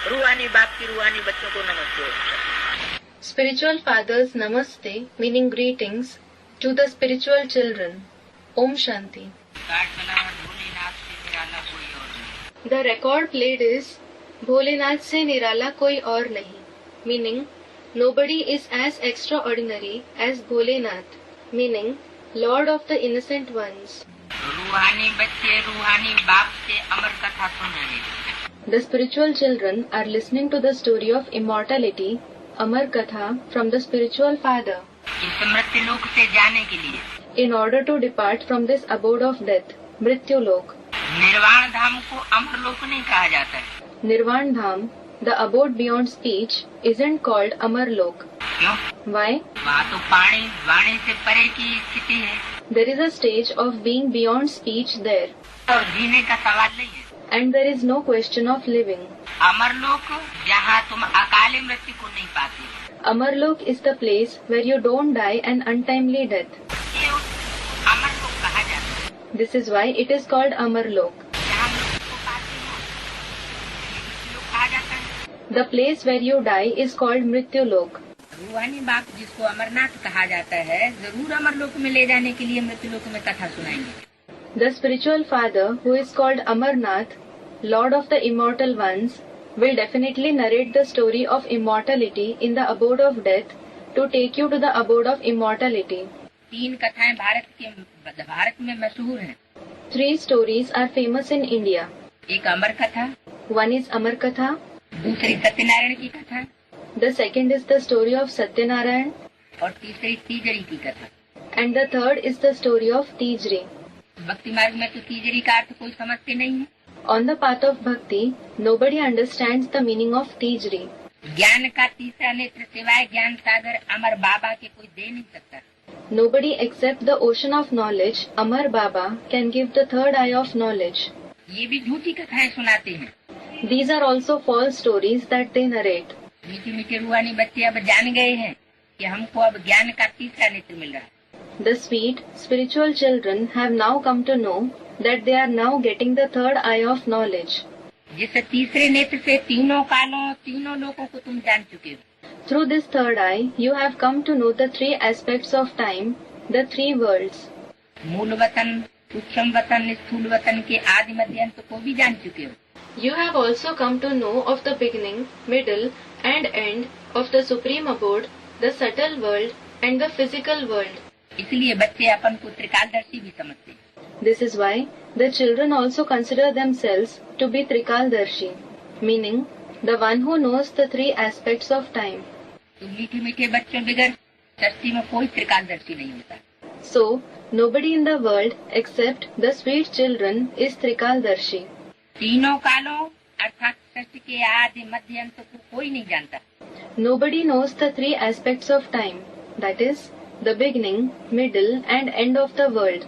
रूहानी बाप की रूहानी बच्चों को नमस्ते। Spiritual fathers namaste, meaning greetings to the spiritual children. Om Shanti. The record played is Bholenath se nirala koi aur nahi, meaning nobody is as extraordinary as Bholenath, meaning Lord of the innocent ones. रूहानी बच्चे रूहानी बाप से अमर कथा सुन रहे हैं। The spiritual children are listening to the story of immortality, Amar Katha, from the spiritual father. इस मृत्यु लोक से जाने के लिए In order to depart from this abode of death, Mrityu Lok. निर्वाण धाम को अमर लोक नहीं कहा जाता है। Nirvan Dham, the abode beyond speech, isn't called Amar Lok. क्यों? Why? वहाँ तो वाणी से परे की स्थिति है। There is a stage of being beyond speech there, और जीने का सवाल नहीं है। and there is no question of living. अमर लोक जहाँ तुम अकाले मृत्यु को नहीं पाते। Amar Lok is the place where you don't die an untimely death. ये अमर लोक कहा जाता है। This is why it is called Amar Lok. जहाँ मृत्यु को पाते हो मृत्यु लोक कहा जाता है। The place where you die is called Mrityu Lok. रूहानी बाप जिसको अमरनाथ कहा जाता है जरूर अमर लोक में ले जाने के लिए मृत्यु लोक में कथा सुनाएंगे। The spiritual father, who is called Amarnath, Lord of the immortal ones, will definitely narrate the story of immortality in the abode of death to take you to the abode of immortality. 3 कथाएं भारत में मशहूर हैं। 3 stories are famous in India. एक अमर कथा, One is Amar Katha, दूसरी सत्यनारायण की कथा the second is the story of Satyanarayan, और तीसरी तीजड़ी की कथा। and the third is the story of Tijri. भक्ति मार्ग में तो तीजड़ी का अर्थ कोई समझते नहीं है। On the path of bhakti, nobody understands the meaning of Tijri. ज्ञान का तीसरा नेत्र सिवाय ज्ञान सागर अमर बाबा के कोई दे नहीं सकता। Nobody except the ocean of knowledge, Amar Baba, can give the third eye of knowledge. ये भी झूठी कथाएं सुनाते हैं। These are also false stories that they narrate. मीठे मीठे रूहानी बच्चे अब जान गए हैं कि हमको अब ज्ञान का तीसरा नेत्र मिल रहा है। The sweet, spiritual children have now come to know that they are now getting the third eye of knowledge. जिस तीसरे नेत्र से तीनों कालों तीनों लोगों को तुम जान चुके हो। Through this third eye, you have come to know the 3 aspects of time, the 3 worlds. मूल वतन, सूक्ष्म वतन, स्थूल वतन के आदि मध्य अंत को भी जान चुके हो। You have also come to know of the beginning, middle and end of the supreme abode, the subtle world and the physical world. इसलिए बच्चे अपन को त्रिकालदर्शी भी समझते हैं। This is why the children also consider themselves to be Trikaldarshi, meaning the one who knows the 3 aspects of time. तो मीठे मीठे बच्चों बगैर सृष्टि में कोई त्रिकालदर्शी नहीं होता। So, nobody in the world except the sweet children is Trikaldarshi. तीनों कालों अर्थात सृष्टि के आदि मध्य अंत को कोई नहीं जानता। Nobody knows the 3 aspects of time, that is, the beginning, middle and end of the world.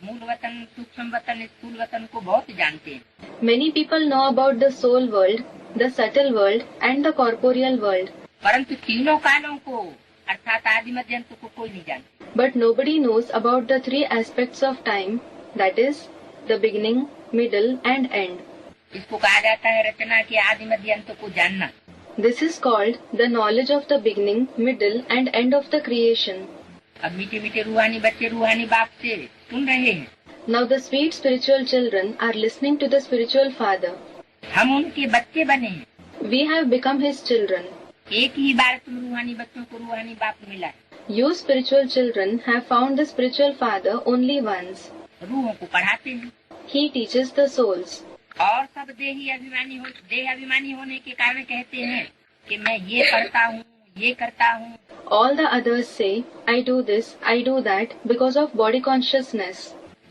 मूल वतन, सूक्ष्म वतन, स्थूल वतन को बहुत जानते हैं। Many people know about the soul world, the subtle world and the corporeal world. परंतु तीनों कालों को अर्थात आदि मध्य अंत को कोई नहीं जानता। But nobody knows about the three aspects of time, that is, the beginning, middle and end. इसको कहा जाता है रचना के आदि मध्य अंत को जानना। This is called the knowledge of the beginning, middle and end of the creation. अब मीठे मीठे रूहानी बच्चे रूहानी बाप से सुन रहे हैं। Now the sweet spiritual children are listening to the spiritual father. हम उनके बच्चे बने हैं। We have become his children. एक ही बार तुम रूहानी बच्चों को रूहानी बाप मिला है। You spiritual children have found the spiritual father only once. रूहों को पढ़ाते हैं He teaches the souls. और सब देह अभिमानी होने के कारण कहते हैं कि मैं ये करता हूँ, ये करता हूँ। All the others say, I do this, I do that because of body consciousness.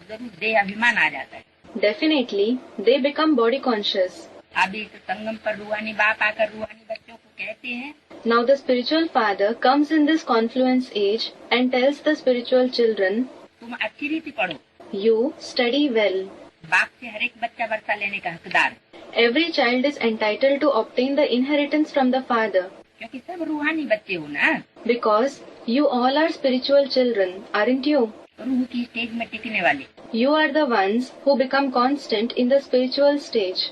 जरूर देह अभिमान आ जाता है। Definitely, they become body conscious. अब इस संगम पर रूहानी बाप आकर रूहानी बच्चों को कहते हैं, Now the spiritual father comes in this confluence age and tells the spiritual children, तुम अच्छी रीति पढ़ो। you study well. बाप से हर एक बच्चा वर्षा लेने का हकदार है। Every child is entitled to obtain the inheritance from the father. क्योंकि सब रूहानी बच्चे हो ना। Because you all are spiritual children, aren't you? रूह की स्टेज में टिकने वाले। You are the ones who become constant in the spiritual stage.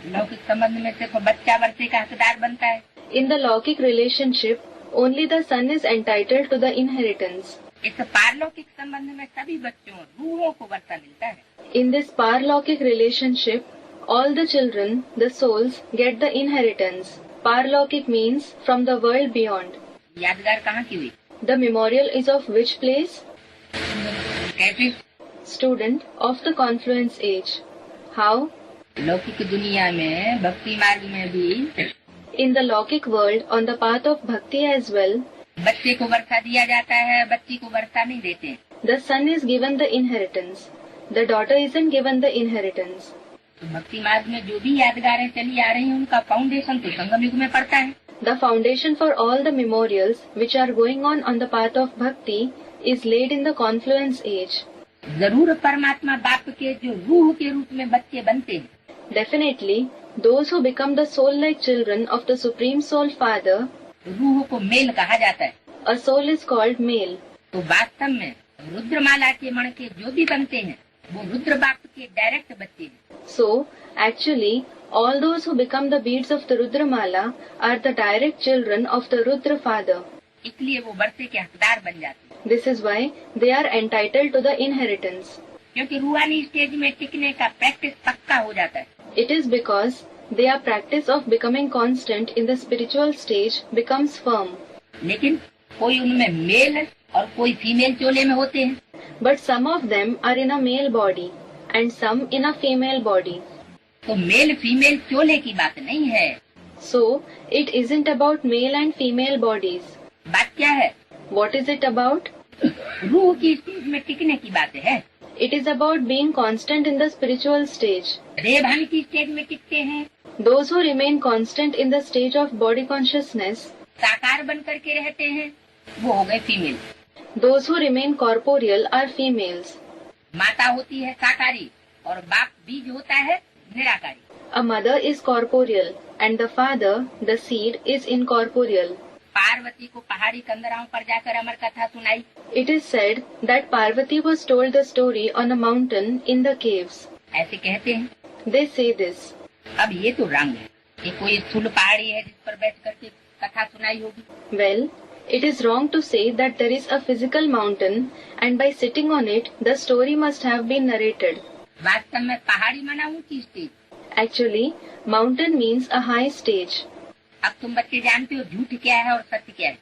लौकिक संबंध में सिर्फ बच्चा वर्षे का हकदार बनता है। In the Laukic relationship, only the son is entitled to the inheritance. इस पारलौकिक संबंध में सभी बच्चों रूहों को वर्षा मिलता है। In this Parlaukic relationship, all the children, the souls, get the inheritance. Parlaukic means from the world beyond. यादगार कहाँ की हुई? The memorial is of which place? कैसे? Student of the confluence age. How? लौकिक दुनिया में भक्ति मार्ग में भी In the Laukic world, on the path of bhakti as well, बच्चे को वर्षा दिया जाता है, बच्ची को वर्षा नहीं देते। the son is given the inheritance. The daughter isn't given the inheritance. तो भक्ति मार्ग में जो भी यादगारें चली आ रही हैं, उनका फाउंडेशन तो संगम युग में पड़ता है। The foundation for all the memorials which are going on the path of bhakti is laid in the confluence age. जरूर परमात्मा बाप के जो रूह के रूप में बच्चे बनते हैं, Definitely, those who become the soul-like children of the Supreme Soul Father, रूह को मेल कहा जाता है। a soul is called male. तो वास्तव में रुद्रमाला के मण के जो भी बनते हैं, वो रुद्र बाप के डायरेक्ट बच्चे हैं। So, actually, all those who become the beads of the Rudramala are the direct children of the Rudra Father. इसलिए वो वर्षे के हकदार बन जाते हैं। This is why they are entitled to the inheritance. क्योंकि रूहानी स्टेज में टिकने का प्रैक्टिस पक्का हो जाता है। It is because their practice of becoming constant in the spiritual stage becomes firm. लेकिन कोई उनमें मेल और कोई फीमेल चोले में होते हैं। But some of them are in a male body and some in a female body. तो male female चोले की बात नहीं है। So, it isn't about male and female bodies. बात क्या है? What is it about? रूह की स्टेज में टिकने की बात है। It is about being constant in the spiritual stage. देहभान की स्टेज में टिकते हैं, Those who remain constant in the stage of body consciousness, साकार बन करके रहते हैं, वो हो गए female. those who remain corporeal are females. माता होती है साकारी और बाप बीज होता है निराकारी। A mother is corporeal and the father, the seed, is incorporeal. Parvati को पहाड़ी कंदराओं पर जाकर अमर कथा सुनाई। It is said that Parvati was told the story on a mountain in the caves. ऐसे कहते हैं। They say this. अब ये तो रंग है कि कोई स्थूल पहाड़ी है जिस पर बैठ करके कथा सुनाई होगी। Well, it is wrong to say that there is a physical mountain and by sitting on it, the story must have been narrated. वास्तव में पहाड़ी माना ऊंची stage. Actually, mountain means a high stage. अब तुम बच्चे जानते हो झूठ क्या है और सत्य क्या है।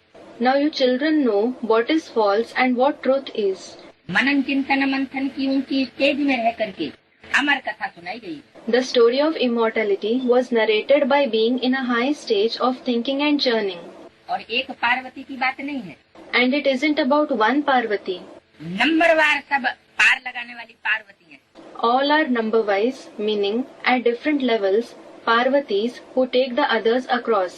Now you children know what is false and what truth is. मनन चिंतन मंथन की ऊंची स्टेज में रह करके अमर कथा सुनाई गई। The story of immortality was narrated by being in a high stage of thinking and churning. और एक पार्वती की बात नहीं है। And it isn't about one Parvati. नंबरवार सब पार लगाने वाली पार्वती है। All are number-wise, meaning at different levels, Parvatis who take the others across.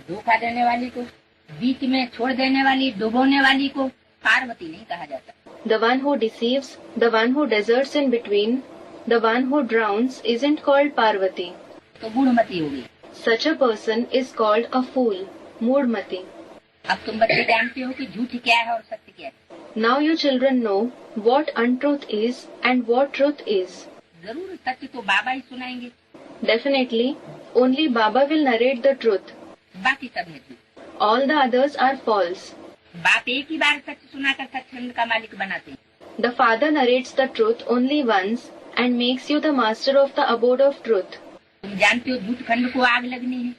धोखा देने वाली को, बीच में छोड़ देने वाली, डुबोने वाली को पार्वती नहीं कहा जाता। The one who deceives, the one who deserts in between, the one who drowns isn't called Parvati. तो मूढ़मती होगी। Such a person is called a fool, Moodmati. अब तुम बच्चे जानते हो कि झूठ क्या है और सत्य क्या है। Now you children know what untruth is and what truth is. जरूर सत्य तो बाबा ही सुनाएंगे, Definitely, only Baba will narrate the truth. बाकी सब है झूठ। All the others are false. बाप एक ही बार सच सुनाकर सचखंड का मालिक बनाते हैं। The Father narrates the truth only once and makes you the master of the abode of truth. तुम जानते हो झूठ खंड को आग लगनी है।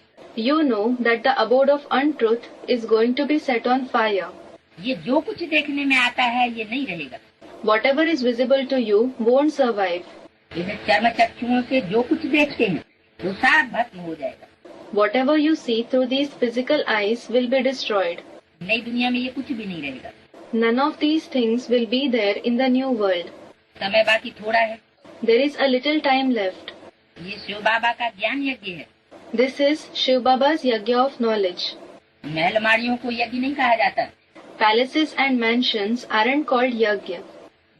You know that the abode of untruth is going to be set on fire. ये जो कुछ देखने में आता है ये नहीं रहेगा। Whatever is visible to you won't survive. इसे चर्म चक्षुओं से जो कुछ देखते हैं वो सब भस्म हो जाएगा। Whatever you see through these physical eyes will be destroyed. नई दुनिया में ये कुछ भी नहीं रहेगा। None of these things will be there in the new world. समय बाकी थोड़ा है। There is a little time left. ये शिव बाबा का ज्ञान यज्ञ है। This is Shiv Baba's Yagya of knowledge. महल माड़ियों को यज्ञ नहीं कहा जाता। Palaces and mansions aren't called yagya.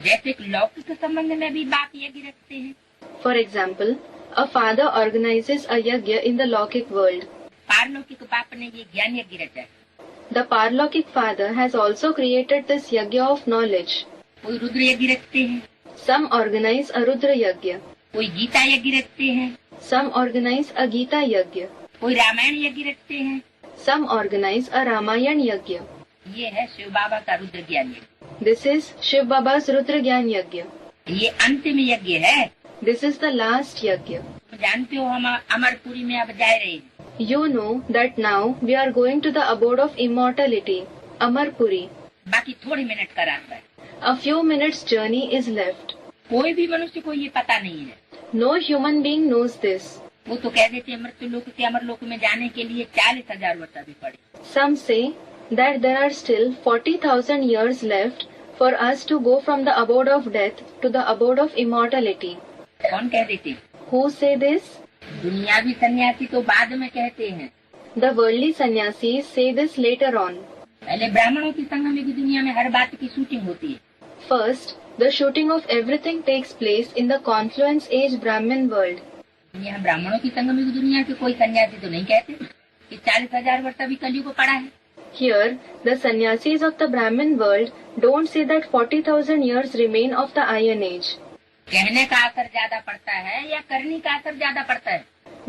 जैसे कि लौकिक संबंध में भी बाप यज्ञ रखते हैं। For example, a father organizes a yagya in the Lokik world. पारलौकिक बाप ने ये ज्ञान यज्ञ रचा है। The Parlokik father has also created this yagya of knowledge. कोई रुद्र यज्ञ रखते हैं, Some organize a Rudra yagya. कोई गीता यज्ञ रखते हैं, Some organize a Gita yagya. कोई रामायण यज्ञ रखते हैं। Some organize a Ramayan yagya. ये है शिव बाबा का रुद्र ज्ञान यज्ञ। This is Shiv Baba's Rudra Gyan yagya. ये अंतिम यज्ञ है। This is the last yagya. तुम जानते हो हम अमरपुरी में अब जा रहे हैं। You know that now we are going to the abode of immortality, Amarpuri. बाकी थोड़े मिनट का रास्ता है। A few minutes journey is left. कोई भी मनुष्य को ये पता नहीं है। No human being knows this. वो तो कह देते हैं मृत्यु लोक से अमर लोक में जाने के लिए 40,000 वर्ष अभी पड़े। Some say that there are still 40,000 years left for us to go from the abode of death to the abode of immortality. कौन कह देते हैं? Who say this? दुनियावी सन्यासी तो बाद में कहते हैं। The worldly sannyasis say this later on. पहले ब्राह्मणों की संगम की दुनिया में हर बात की शूटिंग होती है। First, the shooting of everything takes place in the Confluence Age Brahmin world. यहाँ ब्राह्मणों की संगम की दुनिया के कोई सन्यासी तो नहीं कहते कि 40,000 वर्ष अभी कलयुग को पड़ा है। Here, the sannyasis of the Brahmin world don't say that 40,000 years remain of the Iron Age. कहने का असर ज्यादा पड़ता है या करने का असर ज्यादा पड़ता है?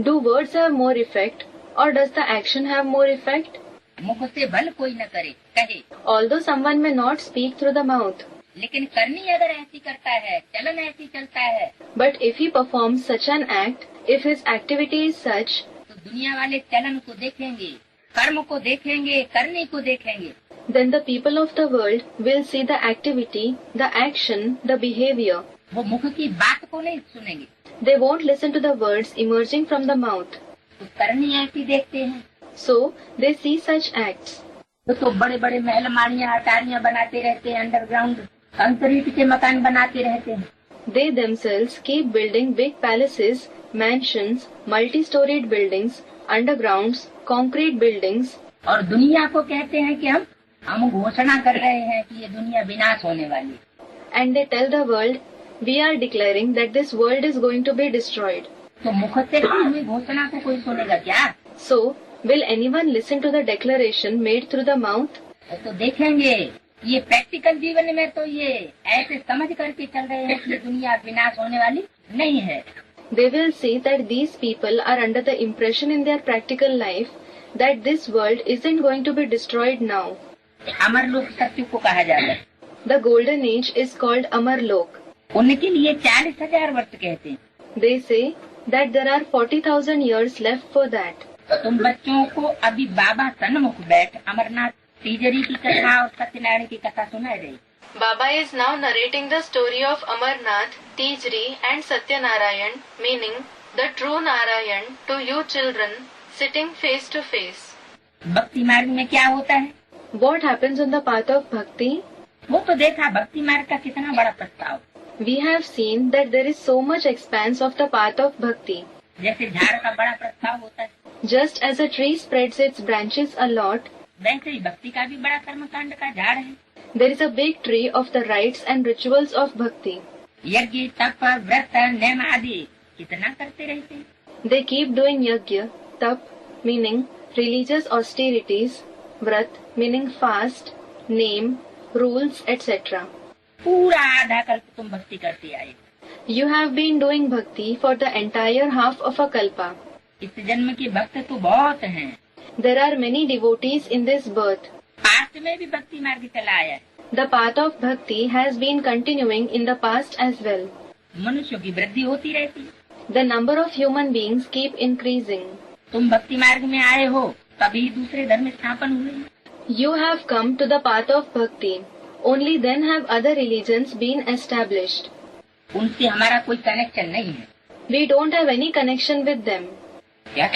Do words have more effect or does the action have more effect? मुख से भल कोई न करे कहे, Although someone may not speak through the mouth, लेकिन करनी अगर ऐसी करता है, चलन ऐसी चलता है, but if he performs such an act, if his activity is such, तो दुनिया वाले चलन को देखेंगे, कर्म को देखेंगे, करने को देखेंगे। then the people of the world will see the activity, the action, the behavior. वो मुख की बात को नहीं सुनेंगे, They won't listen to the words emerging from the mouth. तो करनी ऐसी देखते हैं। So, they see such acts. तो बड़े बड़े महल माड़ियाँ अटारियाँ बनाते रहते हैं, अंडरग्राउंड कंक्रीट के मकान बनाते रहते हैं। They themselves keep building big palaces, mansions, multi-storied buildings, undergrounds, concrete buildings, और दुनिया को कहते हैं कि हम घोषणा कर रहे हैं कि ये दुनिया विनाश होने वाली है। and they tell the world, we are declaring that this world is going to be destroyed. तो मुख से की हुई घोषणा को कोई सुनेगा क्या? So, will anyone listen to the declaration made through the mouth? तो देखेंगे ये प्रैक्टिकल जीवन में तो ये ऐसे समझ करके चल रहे हैं कि दुनिया विनाश होने वाली नहीं है। They will see that these people are under the impression in their practical life that this world isn't going to be destroyed now. अमर लोक सत्य को कहा जाता है। The golden age is called Amar Lok. उनके लिए 40,000 वर्ष कहते हैं। They say that there are 40,000 years left for that. तुम बच्चों को अभी बाबा सन्मुख बैठ अमरनाथ तीजरी की कथा और सत्यनारायण की कथा सुनाई रही। Baba is now narrating the story of Amarnath, Tijri and Satyanarayan, meaning the true Narayan, to you children sitting face to face. भक्ति मार्ग में क्या होता है? What happens on the path of bhakti? वो तो देखा भक्ति मार्ग का कितना बड़ा प्रस्ताव। We have seen that there is so much expanse of the path of bhakti. जैसे झाड़ का बड़ा प्रस्ताव होता है, Just as a tree spreads its branches a lot, वैसे ही भक्ति का भी बड़ा कर्मकांड का झाड़ है। There is a big tree of the rites and rituals of bhakti. यज्ञ तप व्रत नियम आदि कितना करते रहते हैं। They keep doing yajna, tap meaning religious austerities, vrat meaning fast, name, rules, etc. पूरा आधा कल्प तुम भक्ति करते आए। You have been doing bhakti for the entire half of a kalpa. इस जन्म के भक्त तो बहुत हैं। There are many devotees in this birth. Past में भी भक्ति मार्ग चला आया है। The path of bhakti has been continuing in the past as well. मनुष्यों की वृद्धि होती रहती है। The number of human beings keep increasing. तुम भक्ति मार्ग में आए हो तभी दूसरे धर्म स्थापन हुए। You have come to the path of bhakti. Only then have other religions been established. उनसे हमारा कोई कनेक्शन नहीं है। We don't have any connection with them. क्या?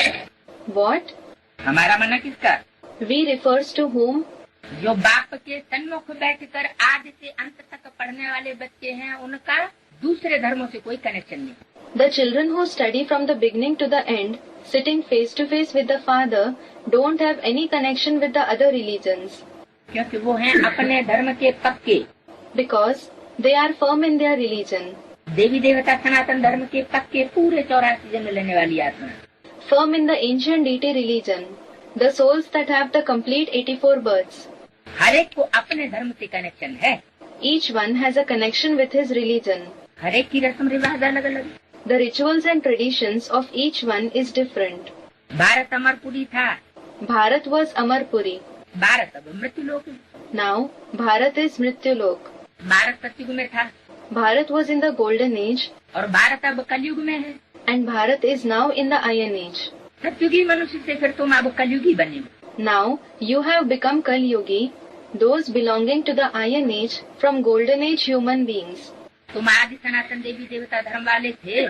What? हमारा मना किसका? We refers to whom? जो बाप के सन्मुख बैठकर आदि से अंत तक पढ़ने वाले बच्चे हैं, उनका दूसरे धर्मों से कोई कनेक्शन नहीं। The children who study from the beginning to the end, sitting face to face with the father, don't have any connection with the other religions. क्योंकि वो हैं अपने धर्म के पक्के। Because they are firm in their religion. देवी देवता सनातन धर्म के पक्के पूरे 84 जन्म लेने वाली आत्मा। Firm in the ancient deity religion. The souls that have the complete 84 births. हर एक को अपने धर्म से कनेक्शन है। Each one has a connection with his religion. हर एक की रस्म रिवाज अलग अलग। The rituals and traditions of each one is different. Bharat Amarpuri था। Bharat was Amarpuri. भारत अब मृत्युलोक है। Now Bharat is Mrityulok. Bharat सतयुग में था Bharat was in the golden age और भारत अब कलयुग में है। and Bharat is now in the iron age. सतयुगी मनुष्य से फिर तुम अब कलयुगी बने हो। Now you have become Kal Yugi, those belonging to the iron age from golden age human beings. तुम आदि सनातन देवी देवता धर्म वाले थे।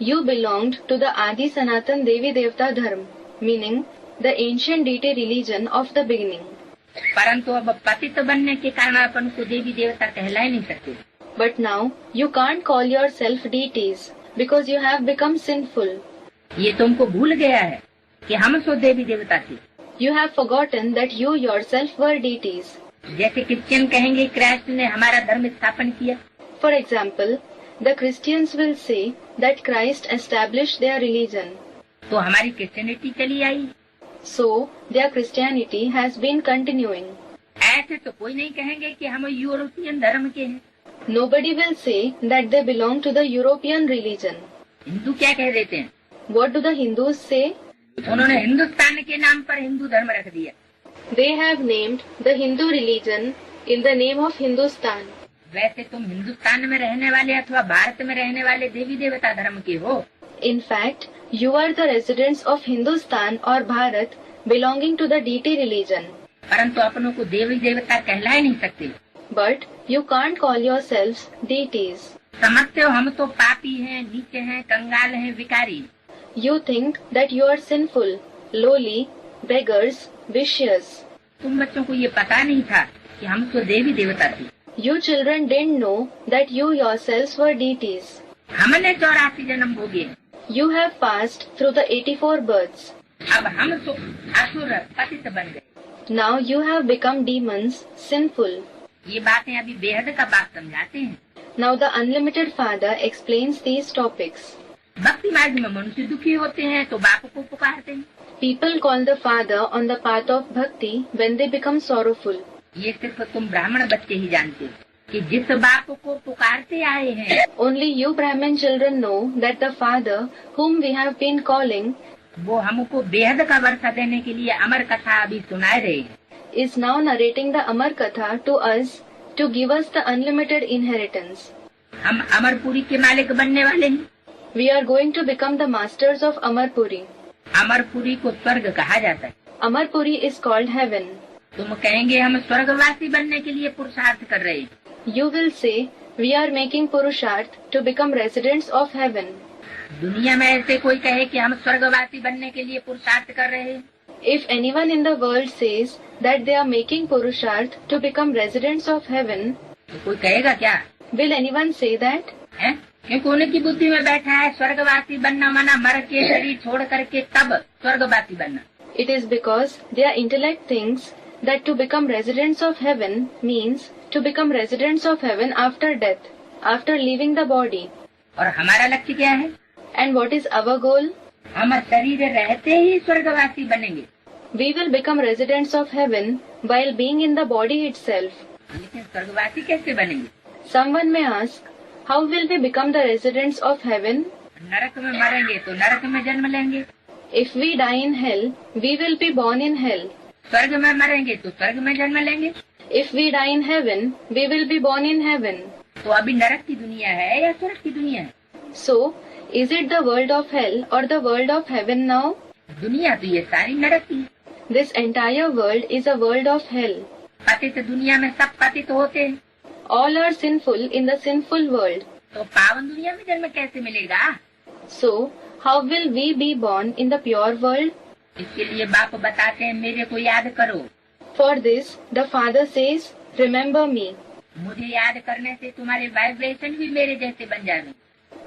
You belonged to the Adi Sanatan Devi Devta Dharma, meaning the ancient deity religion of the beginning. परंतु अब पतित बनने के कारण अपन को देवी देवता कहला ही नहीं सकते। But now you can't call yourself deities because you have become sinful. ये तुमको भूल गया है कि हम सो देवी देवता थे। You have forgotten that you yourself were deities. जैसे क्रिश्चियन कहेंगे क्राइस्ट ने हमारा धर्म स्थापन किया। For example, the Christians will say that Christ established their religion. तो हमारी क्रिश्चियनिटी चली आई। So their Christianity has been continuing. ऐसे तो कोई नहीं कहेंगे कि हम यूरोपियन धर्म के हैं। Nobody will say that they belong to the European religion. Hindu क्या कह देते हैं? What do the Hindus say? उन्होंने हिंदुस्तान के नाम पर हिंदू धर्म रख दिया। They have named the Hindu religion in the name of Hindustan. वैसे तुम हिंदुस्तान में रहने वाले अथवा भारत में रहने वाले देवी देवता धर्म के हो। In fact, you are the residents of Hindustan or Bharat belonging to the deity religion. परंतु अपनों को देवी देवता कहला ही नहीं सकते। But you can't call yourselves deities. समझते हो हम तो पापी हैं, नीचे हैं, कंगाल हैं, विकारी। You think that you are sinful, lowly, beggars, vicious. तुम बच्चों को ये पता नहीं था कि हम तो देवी देवता थे। You children didn't know that you yourselves were deities. हमने 84 जन्म भोगे। You have passed through the 84 births. अब हम तो असुर पतित बन गए। Now you have become demons, sinful. ये बातें अभी बेहद का बात समझाते हैं। Now the Unlimited Father explains these topics. भक्ति मार्ग में मनुष्य दुखी होते हैं तो बाप को पुकारते हैं। People call the Father on the path of bhakti when they become sorrowful. ये सिर्फ तुम ब्राह्मण बच्चे ही जानते हो कि जिस बाप को पुकारते आए हैं, Only you Brahmin children know that the Father whom we have been calling वो हमको बेहद का वर्षा देने के लिए अमर कथा अभी सुनाए रहे हैं। is now narrating the Amar Katha to us to give us the unlimited inheritance. हम अमरपुरी के मालिक बनने वाले हैं। We are going to become the masters of Amarpuri. Amarpuri को स्वर्ग कहा जाता है। Amarpuri is called heaven. तुम कहेंगे हम स्वर्गवासी बनने के लिए पुरुषार्थ कर रहे हैं। You will say we are making purusharth to become residents of heaven. दुनिया में ऐसे कोई कहे कि हम स्वर्गवासी बनने के लिए पुरुषार्थ कर रहे हैं? If anyone in the world says that they are making purusharth to become residents of heaven, तो कोई कहेगा क्या? will anyone say that? है? क्योंकि उनकी बुद्धि में बैठा है स्वर्गवासी बनना माना मर के शरीर छोड़ करके तब स्वर्गवासी बनना। It is because their intellect thinks that to become residents of heaven means to become residents of heaven after death, after leaving the body. और हमारा लक्ष्य क्या है? And what is our goal? हम शरीर रहते ही स्वर्गवासी बनेंगे। We will become residents of heaven while being in the body itself. लेकिन स्वर्गवासी कैसे बनेंगे? Someone may ask, how will we become the residents of heaven? नरक में मरेंगे तो नरक में जन्म लेंगे। If we die in hell, we will be born in hell. स्वर्ग में मरेंगे तो स्वर्ग में जन्म लेंगे। If we die in heaven, we will be born in heaven. तो अभी नरक की दुनिया है या स्वर्ग की दुनिया है? So, is it the world of hell or the world of heaven now? दुनिया तो ये सारी नरक की है। This entire world is a world of hell. पतित दुनिया में सब पतित होते हैं। All are sinful in the sinful world. तो पावन दुनिया में जन्म कैसे मिलेगा? So, how will we be born in the pure world? इसके लिए बाप बताते हैं मेरे को याद करो। For this, the Father says, remember me. मुझे याद करने से तुम्हारे वाइब्रेशन भी मेरे जैसे बन जाएंगे।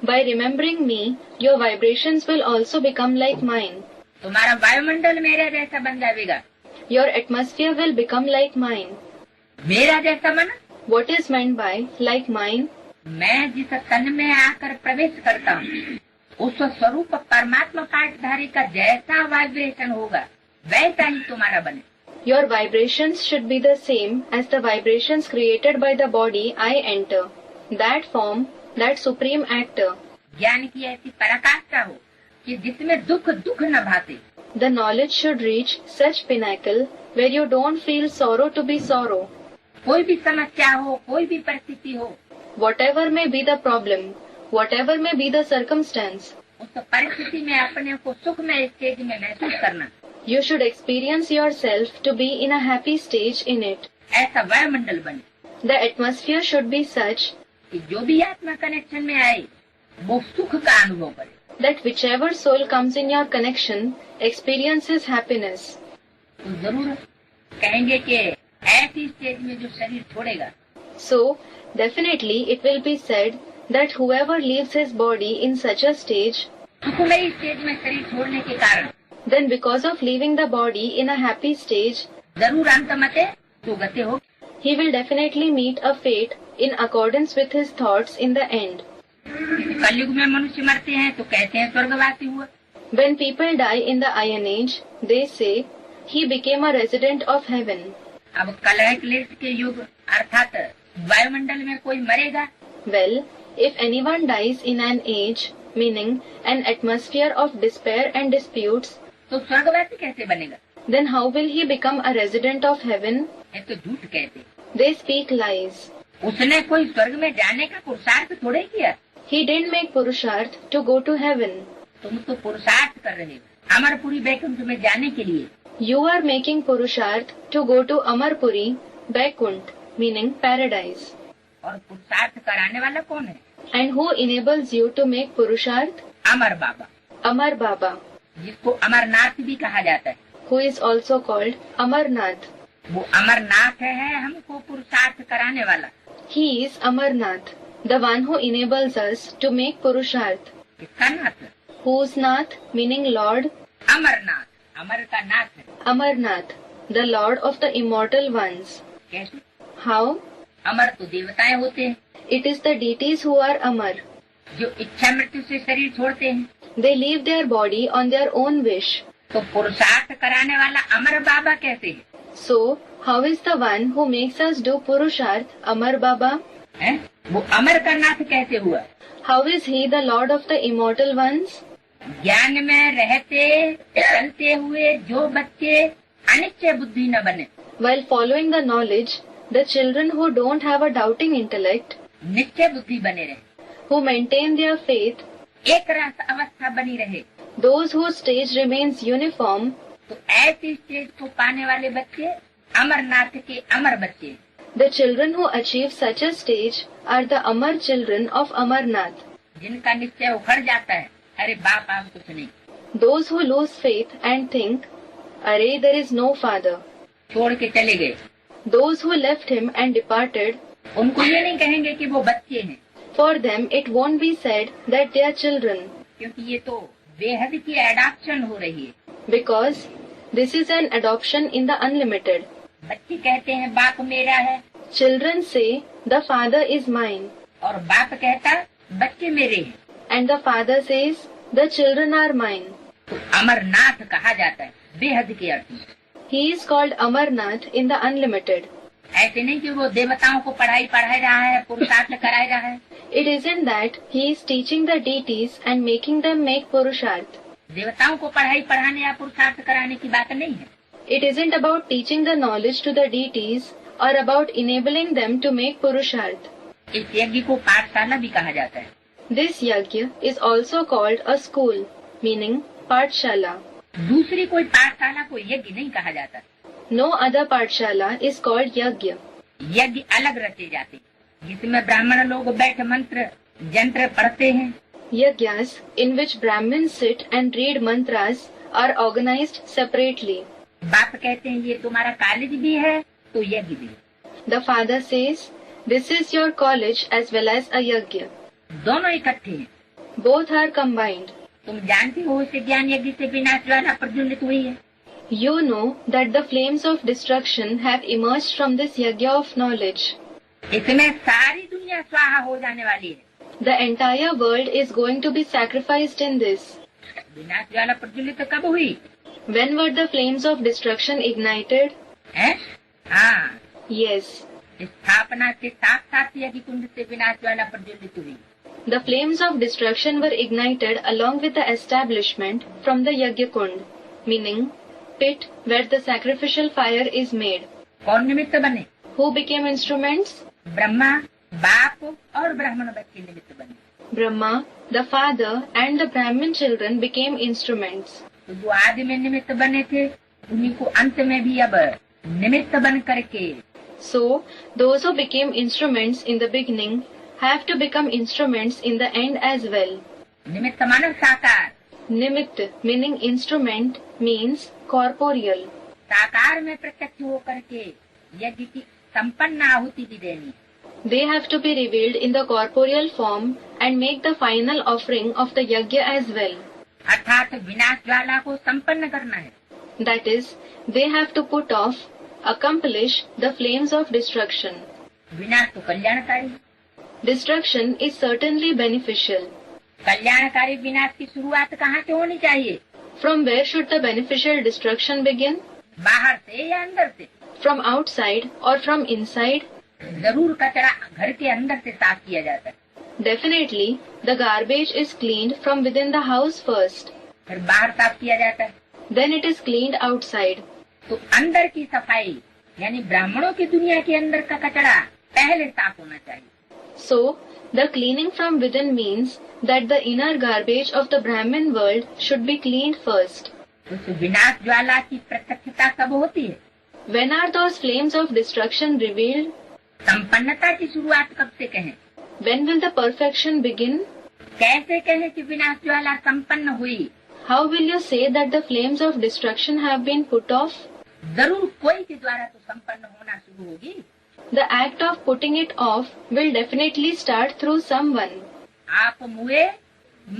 By remembering me, your vibrations will also become like mine. तुम्हारा वायुमंडल मेरे जैसा बन जाएगा। Your atmosphere will become like mine. मेरा जैसा मना? What is meant by like mine? मैं जिस तन में आकर प्रवेश करता हूँ, उस स्वरूप परमात्मा पाठधारी का जैसा वाइब्रेशन होगा, वैसा ही तुम्हारा बने। Your vibrations should be the same as the vibrations created by the body I enter. That form, that supreme actor. ज्ञान की ऐसी पराकाष्ठा हो कि जिसमें दुख दुख न भाते। The knowledge should reach such pinnacle where you don't feel sorrow to be sorrow. कोई भी समस्या हो, कोई भी परिस्थिति हो, Whatever may be the problem, whatever may be the circumstance, उस परिस्थिति में अपने को सुख में स्टेज में महसूस करना। you should experience yourself to be in a happy stage in it. ऐसा वायुमंडल बने The atmosphere should be such कि जो भी आत्मा कनेक्शन में आए, वो सुख का अनुभव करे। that whichever soul comes in your connection experiences happiness. तो जरूर कहेंगे कि ऐसी स्टेज में जो शरीर छोड़ेगा, So, definitely it will be said that whoever leaves his body in such a stage, सुखमयी स्टेज में शरीर छोड़ने के कारण then because of leaving the body in a happy stage, जरूर अंतमते सुगति हो। he will definitely meet a fate in accordance with his thoughts in the end. कलयुग में मनुष्य मरते हैं तो कहते हैं स्वर्गवासी हुआ। When people die in the Iron Age, they say, he became a resident of heaven. अब कलह क्लेश के युग अर्थात वायुमंडल में कोई मरेगा Well, if anyone dies in an age, meaning an atmosphere of despair and disputes, तो स्वर्गवासी कैसे बनेगा? then how will he become a resident of heaven? ये तो झूठ कहते। They speak lies. उसने कोई स्वर्ग में जाने का पुरुषार्थ थोड़े किया। He didn't make Purusharth to go to heaven. तुम तो पुरुषार्थ कर रहे हो अमरपुरी वैकुंठ में जाने के लिए। You are making Purusharth to go to Amarpuri, Vaikunt, meaning paradise. और पुरुषार्थ कराने वाला कौन है? And who enables you to make Purusharth? Amar Baba, Amar Baba, जिसको अमरनाथ भी कहा जाता है। who is also called Amarnath. वो अमरनाथ है हमको पुरुषार्थ कराने वाला। He is Amarnath, the one who enables us to make Purusharth. किसका नाथ? Whose Nath, meaning Lord? Amarnath, अमर का नाथ है। Amarnath, the Lord of the immortal ones. कैसे? How? अमर तो देवताएं होते हैं It is the deities who are Amar. जो इच्छा मृत्यु से शरीर छोड़ते हैं। They leave their body on their own wish. तो पुरुषार्थ कराने वाला अमर बाबा कैसे है? So, how is the one who makes us do Purusharth Amar Baba? हैं? वो अमर का नाथ कैसे हुआ? How is he the Lord of the immortal ones? ज्ञान में रहते चलते हुए जो बच्चे अनिश्चय बुद्धि न बने, While following the knowledge, the children who don't have a doubting intellect, निश्चय बुद्धि बने रहे, who maintain their faith, एक रस अवस्था बनी रहे, those whose stage remains uniform, तो ऐसी स्टेज को पाने वाले बच्चे अमरनाथ के अमर बच्चे। the children who achieve such a stage are the Amar children of Amarnath. जिनका निश्चय उखड़ जाता है, अरे बाप आप कुछ नहीं, Those who lose faith and think, Arey, there is no father. छोड़ के चले गए, Those who left him and departed, उनको ये नहीं कहेंगे कि वो बच्चे हैं, for them it won't be said that they are children, क्योंकि ये तो बेहद की एडॉप्शन हो रही है। because this is an adoption in the unlimited. बच्चे कहते हैं बाप मेरा है, Children say, the father is mine. और बाप कहता बच्चे मेरे हैं। And the father says, the children are mine. तो अमरनाथ कहा जाता है बेहद के अर्थ में। He is called Amarnath in the unlimited. ऐसे नहीं कि वो देवताओं को पढ़ाई पढ़ा रहा है, पुरुषार्थ कराया रहा है। It isn't that he is teaching the deities and making them make Purusharth. देवताओं को पढ़ाई पढ़ाने या पुरुषार्थ कराने की बात नहीं है। It isn't about teaching the knowledge to the deities or about enabling them to make Purusharth. इस यज्ञ को पाठशाला भी कहा जाता है। This yajna is also called a school, meaning Pathshala. दूसरी कोई पाठशाला को यज्ञ नहीं कहा जाता। No other Pathshala is called yajna. यज्ञ अलग रचे जाते, जिसमें ब्राह्मण लोग बैठ मंत्र यंत्र पढ़ते हैं। Yajnas in which Brahmins sit and read mantras are organized separately. बाप कहते हैं ये तुम्हारा कॉलेज भी है तो यज्ञ भी। The father says, this is your college as well as a yajna. दोनों इकट्ठे हैं। Both are combined. तुम जानते हो इस ज्ञान यज्ञ से विनाश ज्वाला प्रज्वलित हुई है। You know that the flames of destruction have emerged from this yajna of knowledge. इसमें सारी दुनिया स्वाहा हो जाने वाली है। The entire world is going to be sacrificed in this. विनाश ज्वाला प्रज्वलित कब हुई When were the flames of destruction ignited? है? हाँ, Yes. स्थापना के साथ साथ यज्ञ कुंड से विनाश ज्वाला प्रज्वलित हुई। The flames of destruction were ignited along with the establishment from the Yajna Kund, meaning pit where the sacrificial fire is made. कौन निमित्त बने? Who became instruments? ब्रह्मा, बाप और ब्राह्मण बच्चे निमित्त बने। Brahma, the father and the Brahmin children became instruments. तो जो आदि में निमित्त बने थे उन्हीं को अंत में भी अब निमित्त बन करके So, those who became instruments in the beginning have to become instruments in the end as well. निमित्त मानव साकार, Nimitt, meaning instrument, means corporeal. साकार में प्रत्यक्ष होकर के यज्ञ की संपन्न आहुति भी देनी। They have to be revealed in the corporeal form and make the final offering of the yajna as well. अर्थात विनाश ज्वाला को संपन्न करना है। That is, they have to put off, accomplish the flames of destruction. विनाश तो कल्याणकारी, Destruction is certainly beneficial. कल्याणकारी विनाश की शुरुआत कहाँ से होनी चाहिए? From where should the beneficial destruction begin? बाहर से या अंदर से? From outside or from inside? जरूर कचरा घर के अंदर से साफ किया जाता है, Definitely, the garbage is cleaned from within the house first. फिर बाहर साफ किया जाता है। Then it is cleaned outside. तो अंदर की सफाई यानी ब्राह्मणों की दुनिया के अंदर का कचरा पहले साफ होना चाहिए। So, the cleaning from within means that the inner garbage of the Brahmin world should be cleaned first. उस विनाश ज्वाला की प्रत्यक्षता कब होती है? When are those flames of destruction revealed? संपन्नता की शुरुआत कब से कहें? When will the perfection begin? कैसे कहें कि विनाश ज्वाला संपन्न हुई? How will you say that the flames of destruction have been put off? जरूर कोई के द्वारा तो संपन्न होना शुरू होगी। The act of putting it off will definitely start through someone. आप मुए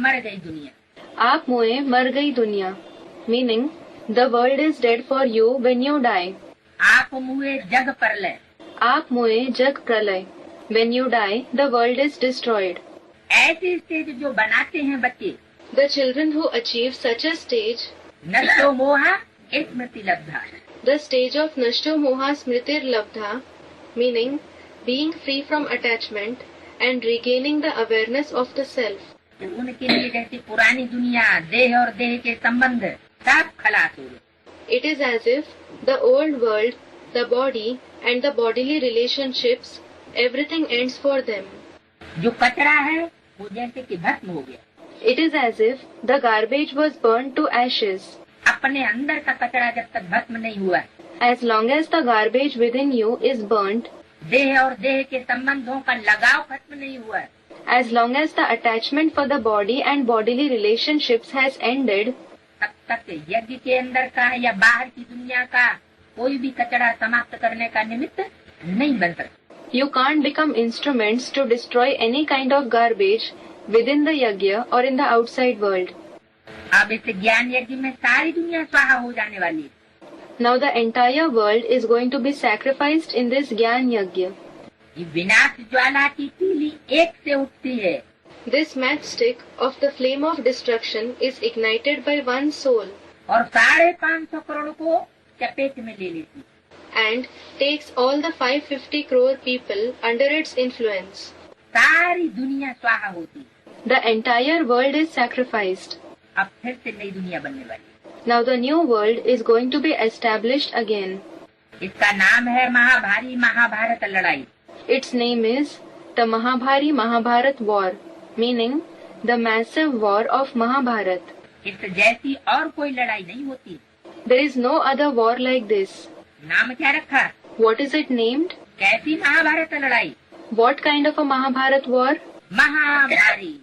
मर गई दुनिया। आप मोए मर गई दुनिया. Meaning, the world is dead for you when you die. आप मुए जग प्रलय। आप मोए जग प्रलय. When you die, the world is destroyed. ऐसी स्टेज जो बनाते हैं बच्चे, The children who achieve such a stage, नष्टो मोहा स्मृति लब्धा, the stage of Nashto Moha Smritir Labdha, meaning being free from attachment and regaining the awareness of the self. तो उनके लिए जैसे पुरानी दुनिया देह और देह के संबंध सब खलास हो गए। It is as if the old world, the body and the bodily relationships, everything ends for them. जो कचरा है वो जैसे कि भस्म हो गया। It is as if the garbage was burned to ashes. अपने अंदर का कचरा जब तक भस्म नहीं हुआ, As long as the garbage within you is burnt, देह और देह के संबंधों का लगाव खत्म नहीं हुआ, as long as the attachment for the body and bodily relationships has ended, तब तक यज्ञ के अंदर का या बाहर की दुनिया का कोई भी कचरा समाप्त करने का निमित्त नहीं बन सकता। you can't become instruments to destroy any kind of garbage within the yajna or in the outside world. अब इस ज्ञान यज्ञ में सारी दुनिया स्वाहा हो जाने वाली है। Now the entire world is going to be sacrificed in this Gyan Yajna. ये विनाश ज्वाला की तीली एक से उठती है। This matchstick of the flame of destruction is ignited by one soul और 550 करोड़ को चपेट में ले लेती and takes all the 550 crore people under its influence. सारी दुनिया स्वाहा होती। The entire world is sacrificed. अब फिर से नई दुनिया बनने वाली। Now the new world is going to be established again. इसका नाम है महाभारी महाभारत लड़ाई। Its name is the Mahabhari Mahabharat War, meaning the massive war of Mahabharat. इस जैसी और कोई लड़ाई नहीं होती। There is no other war like this. नाम क्या रखा? What is it named? कैसी महाभारत लड़ाई? What kind of a Mahabharat war? महाभारी।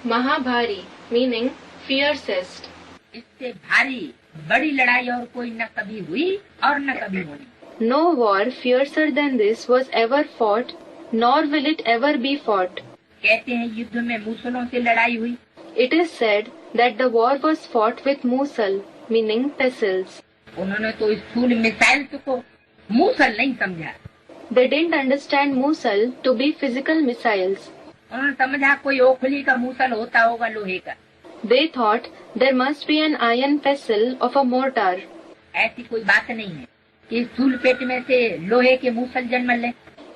Mahabhari, meaning fiercest. इससे भारी बड़ी लड़ाई और कोई न कभी हुई और न कभी होनी। No war fiercer than this was ever fought, nor will it ever be fought. कहते हैं युद्ध में मूसलों से लड़ाई हुई। It is said that the war was fought with musal, meaning pestles. उन्होंने तो स्थूल मिसाइल को मूसल नहीं समझा। They didn't understand musal to be physical missiles. उन्होंने समझा कोई ओखली का मूसल होता होगा लोहे का। They thought there must be an iron pestle of a mortar. ऐसी कोई बात नहीं है कि स्थूल पेट में से लोहे के मूसल जन्म ले।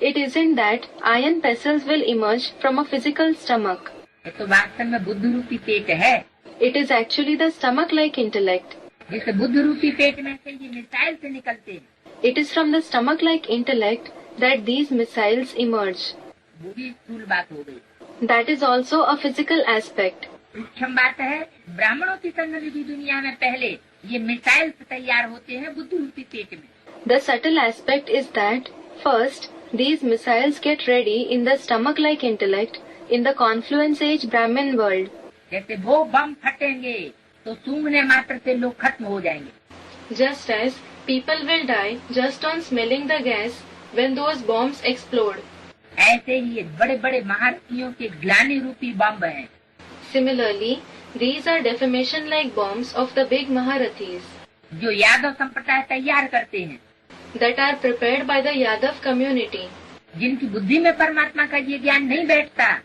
It isn't that iron pestles will emerge from a physical stomach. ये तो वास्तव में बुद्ध रूपी पेट है। It is actually the stomach-like intellect. जिस बुद्ध रूपी पेट में से ये मिसाइल से निकलते हैं। It is from the stomach-like intellect that these missiles emerge. वो भी स्थूल बात हो गई। That is also a physical aspect. सूक्ष्म बात है ब्राह्मणों की संगठित दुनिया में पहले ये मिसाइल तैयार होते हैं बुद्ध रूपी पेट में। The subtle aspect is that first these missiles get ready in the stomach-like intellect in the confluence age Brahmin world. जैसे वो बम फटेंगे तो सूंघने मात्र से लोग खत्म हो जाएंगे। Just as people will die just on smelling the gas when those bombs explode. ऐसे ही ये बड़े बड़े महारथियों के ग्लानि रूपी बम हैं। Similarly, these are defamation-like bombs of the big Maharathis जो यादव संप्रदाय तैयार करते हैं। that are prepared by the Yadav community, जिनकी बुद्धि में परमात्मा का ये ज्ञान नहीं बैठता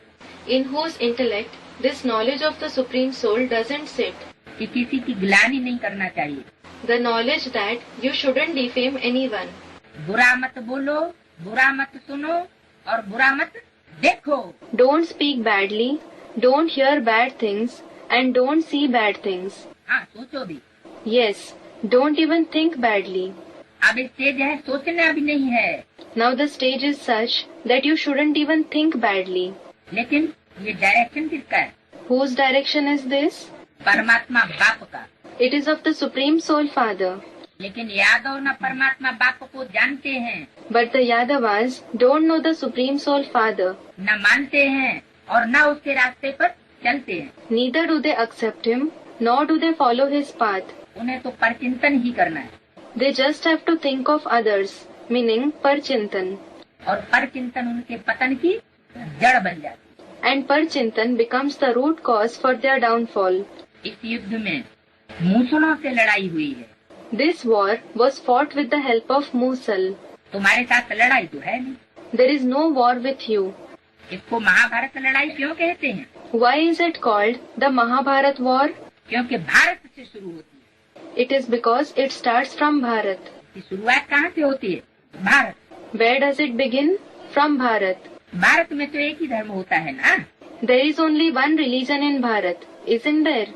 in whose intellect this knowledge of the Supreme Soul doesn't sit. कि किसी की ग्लानि नहीं करना चाहिए। The knowledge that you shouldn't defame anyone. बुरा मत बोलो, बुरा मत सुनो और बुरा मत देखो। Don't speak badly, don't hear bad things, and don't see bad things. हाँ, सोचो भी। Yes, don't even think badly. अब स्टेज है सोचना भी नहीं है। Now the stage is such that you shouldn't even think badly. लेकिन ये डायरेक्शन किसका है? Whose direction is this? परमात्मा बाप का। It is of the Supreme Soul Father. लेकिन यादव न परमात्मा बाप को जानते हैं, But the Yadavas don't know the Supreme Soul Father. न मानते हैं और न उसके रास्ते पर चलते हैं। Neither do they accept him, nor do they follow his path. उन्हें तो परचिंतन ही करना है They just have to think of others, meaning Parchintan. और परचिंतन उनके पतन की जड़ बन जाती And Parchintan becomes the root cause for their downfall. है। इस युद्ध में मूसलों से लड़ाई हुई है। This war was fought with the help of Musal. तुम्हारे साथ लड़ाई तो है नहीं। There is no war with you. इसको महाभारत लड़ाई क्यों कहते हैं? Why is it called the Mahabharat war? क्योंकि भारत से शुरू होती है। It is because it starts from Bharat. इसकी शुरुआत कहाँ से होती है? Bharat. Where does it begin? From Bharat. Bharat में तो एक ही धर्म होता है ना। There is only one religion in Bharat, isn't there?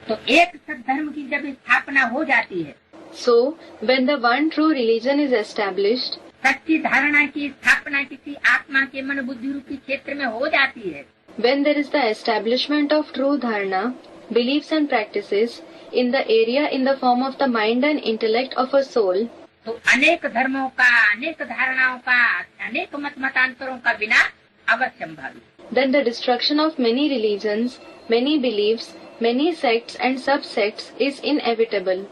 तो एक सद्धर्म की जब स्थापना हो जाती है, So, when the one true religion is established, सच्ची धारणा की स्थापना किसी आत्मा के मन बुद्धि रूपी क्षेत्र में हो जाती है, when there is the establishment of true dharana, beliefs and practices in the area in the form of the mind and intellect of a soul, तो अनेक धर्मों का, अनेक धारणाओं का, अनेक मत मतांतरों का विनाश अवश्य संभव। then the destruction of many religions, many beliefs, many sects and subsects is inevitable.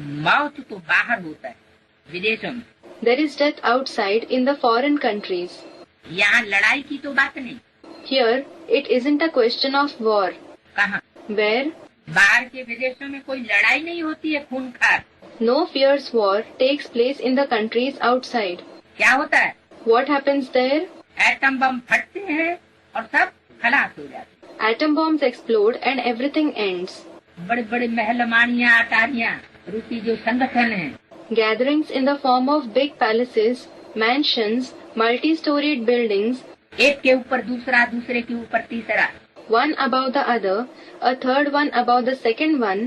मौत तो बाहर होता है विदेशों में, There is death outside in the foreign countries. यहाँ लड़ाई की तो बात नहीं। Here, it isn't a question of war. कहाँ? Where? बाहर के विदेशों में कोई लड़ाई नहीं होती है खूनखार। No fierce war takes place in the countries outside. क्या होता है? What happens there? Atom bomb फटते हैं और सब खलास हो जाते हैं। Atom bombs explode and everything ends. बड़े बड़े महलमानियाँ, अटारियाँ, रूपी जो संगठन है, Gatherings in the form of big palaces, mansions, multi-storied buildings, एक के ऊपर दूसरा, दूसरे के ऊपर तीसरा, one above the other, a third one above the second one,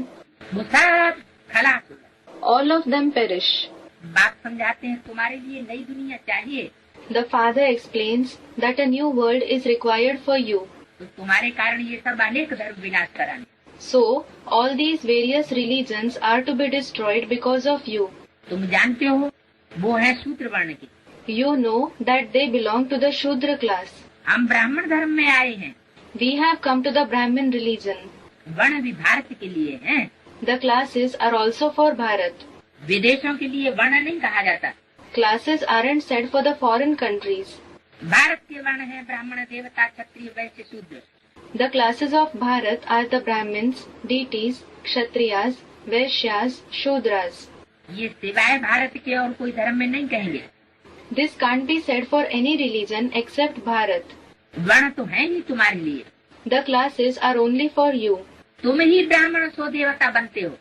वो सब खलास हो जाते all of them perish. हैं। बाप समझाते हैं तुम्हारे लिए नई दुनिया चाहिए, The father explains that a new world is required for you. तो तुम्हारे कारण ये सब अनेक धर्म विनाश कराने। So, all these various religions are to be destroyed because of you. तुम जानते हो वो है शूद्र वर्ण की, You know that they belong to the Shudra class. हम ब्राह्मण धर्म में आए हैं। We have come to the Brahmin religion. वर्ण भी भारत के लिए हैं, The classes are also for Bharat. विदेशों के लिए वर्ण नहीं कहा जाता। Classes aren't said for the foreign countries. Bharat के वर्ण है ब्राह्मण, देवता, क्षत्रिय, वैश्य, शूद्र। The classes of Bharat are the Brahmins, deities, Kshatriyas, Vaishyas, Shudras. ये सिवाय भारत के और कोई धर्म में नहीं कहेंगे। This can't be said for any religion except Bharat. वर्ण तो है ही तुम्हारे लिए, The classes are only for you. तुम ही ब्राह्मण सो देवता बनते हो।